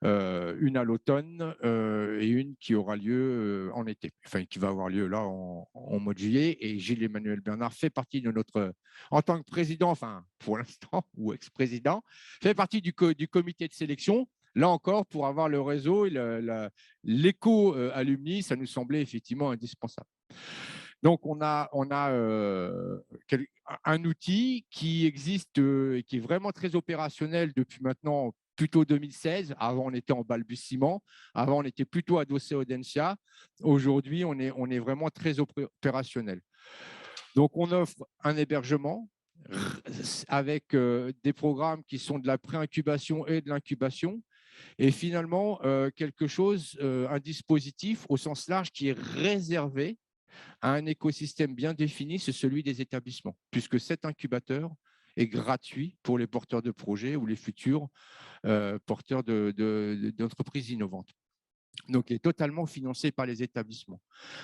une à l'automne et une qui aura lieu en été, enfin qui va avoir lieu là en mois de juillet. Et Gilles-Emmanuel Bernard fait partie de en tant que président, enfin pour l'instant, ou ex-président, fait partie du comité de sélection. Là encore, pour avoir le réseau et l'éco-alumni, ça nous semblait effectivement indispensable. Donc, on a un outil qui existe et qui est vraiment très opérationnel depuis maintenant plutôt 2016. Avant, on était en balbutiement. Avant, on était plutôt adossé au Densia. Aujourd'hui, on est vraiment très opérationnel. Donc, on offre un hébergement avec des programmes qui sont de la pré-incubation et de l'incubation. Et finalement, quelque chose, un dispositif au sens large qui est réservé à un écosystème bien défini, c'est celui des établissements, puisque cet incubateur est gratuit pour les porteurs de projets ou les futurs porteurs d'entreprises innovantes. Donc, il est totalement financé par les établissements.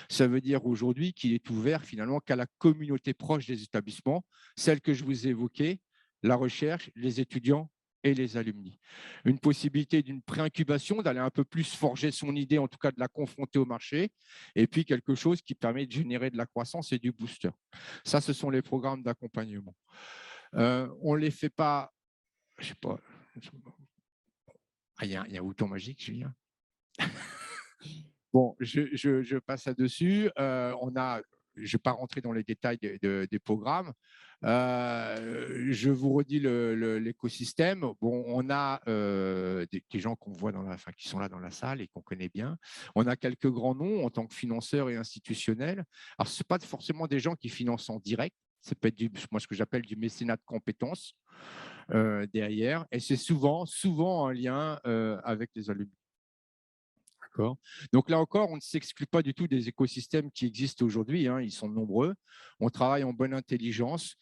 Ça veut dire aujourd'hui qu'il est ouvert finalement qu'à la communauté proche des établissements, celle que je vous ai évoquée, la recherche, les étudiants et les alumni. Une possibilité d'une pré-incubation, d'aller un peu plus forger son idée, en tout cas de la confronter au marché, et puis quelque chose qui permet de générer de la croissance et du booster. Ça, ce sont les programmes d'accompagnement. On ne les fait pas, je ne sais pas, il y a un bouton magique, Julien. Bon, je passe là-dessus. Je ne vais pas rentrer dans les détails des programmes. Je vous redis l'écosystème. Bon, on a des gens qu'on voit qui sont là dans la salle et qu'on connaît bien. On a quelques grands noms en tant que financeurs et institutionnels. Alors, ce n'est pas forcément des gens qui financent en direct. Ça peut être ce que j'appelle du mécénat de compétences derrière. Et c'est souvent en lien avec les alumni. Donc là encore, on ne s'exclut pas du tout des écosystèmes qui existent aujourd'hui, hein, ils sont nombreux. On travaille en bonne intelligence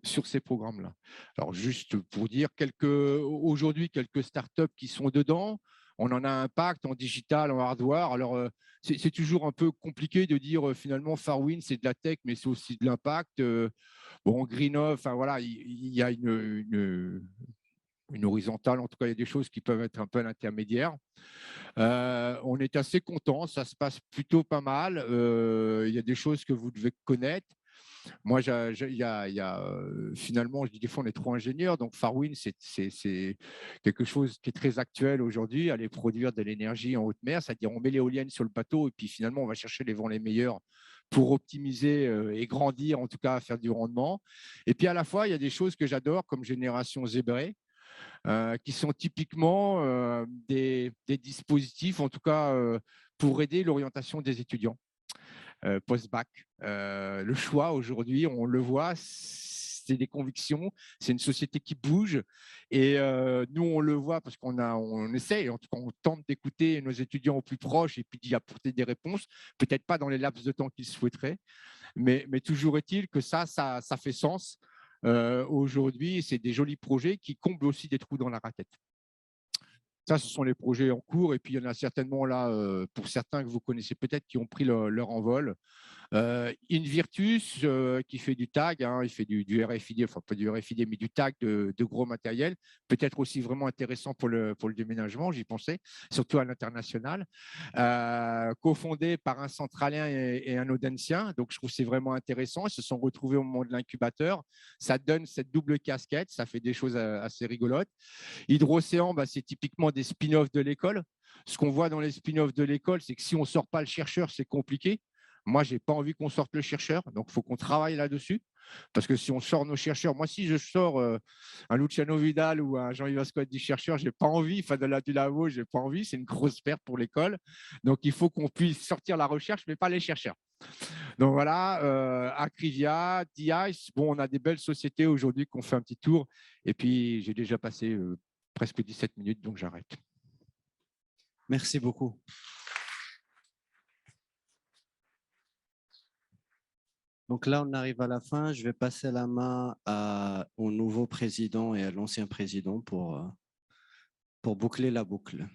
sur ces programmes-là. Alors juste pour dire, aujourd'hui, quelques startups qui sont dedans, on en a un impact en digital, en hardware. Alors c'est toujours un peu compliqué de dire finalement Farwin, c'est de la tech, mais c'est aussi de l'impact. Bon, Greenhoff, enfin voilà, il y a une horizontale, en tout cas, il y a des choses qui peuvent être un peu à l'intermédiaire. On est assez content, ça se passe plutôt pas mal. Il y a des choses que vous devez connaître. Moi, finalement, je dis des fois, on est trop ingénieurs. Donc, Farwin, c'est quelque chose qui est très actuel aujourd'hui, aller produire de l'énergie en haute mer. C'est-à-dire, on met l'éolienne sur le bateau et puis finalement, on va chercher les vents les meilleurs pour optimiser et grandir, en tout cas, faire du rendement. Et puis, à la fois, il y a des choses que j'adore, comme Génération Zébré, qui sont typiquement des dispositifs, en tout cas pour aider l'orientation des étudiants post-bac. Le choix aujourd'hui, on le voit, c'est des convictions, c'est une société qui bouge et nous on le voit parce on essaye, en tout cas on tente d'écouter nos étudiants au plus proche et puis d'y apporter des réponses, peut-être pas dans les laps de temps qu'ils souhaiteraient, mais toujours est-il que ça fait sens. Aujourd'hui, c'est des jolis projets qui comblent aussi des trous dans la raquette. Ça, ce sont les projets en cours. Et puis, il y en a certainement là, pour certains que vous connaissez peut-être, qui ont pris leur envol. Invirtus, qui fait du tag, hein, il fait du RFID, enfin pas du RFID, mais du tag de gros matériel, peut-être aussi vraiment intéressant pour le déménagement, j'y pensais, surtout à l'international. Cofondé par un centralien et un audensien, donc je trouve que c'est vraiment intéressant. Ils se sont retrouvés au moment de l'incubateur. Ça donne cette double casquette, ça fait des choses assez rigolotes. Hydrocéan, c'est typiquement des spin-offs de l'école. Ce qu'on voit dans les spin-offs de l'école, c'est que si on ne sort pas le chercheur, c'est compliqué. Moi, je n'ai pas envie qu'on sorte le chercheur, donc il faut qu'on travaille là-dessus. Parce que si on sort nos chercheurs, moi, si je sors un Luciano Vidal ou un Jean-Yves Ascot du chercheur, je n'ai pas envie, enfin du labo, je n'ai pas envie, c'est une grosse perte pour l'école. Donc, il faut qu'on puisse sortir la recherche, mais pas les chercheurs. Donc voilà, Acrivia, DICE, bon, on a des belles sociétés aujourd'hui qu'on fait un petit tour. Et puis, j'ai déjà passé presque 17 minutes, donc j'arrête.
Merci beaucoup. Donc là, on arrive à la fin. Je vais passer la main au nouveau président et à l'ancien président pour boucler la boucle.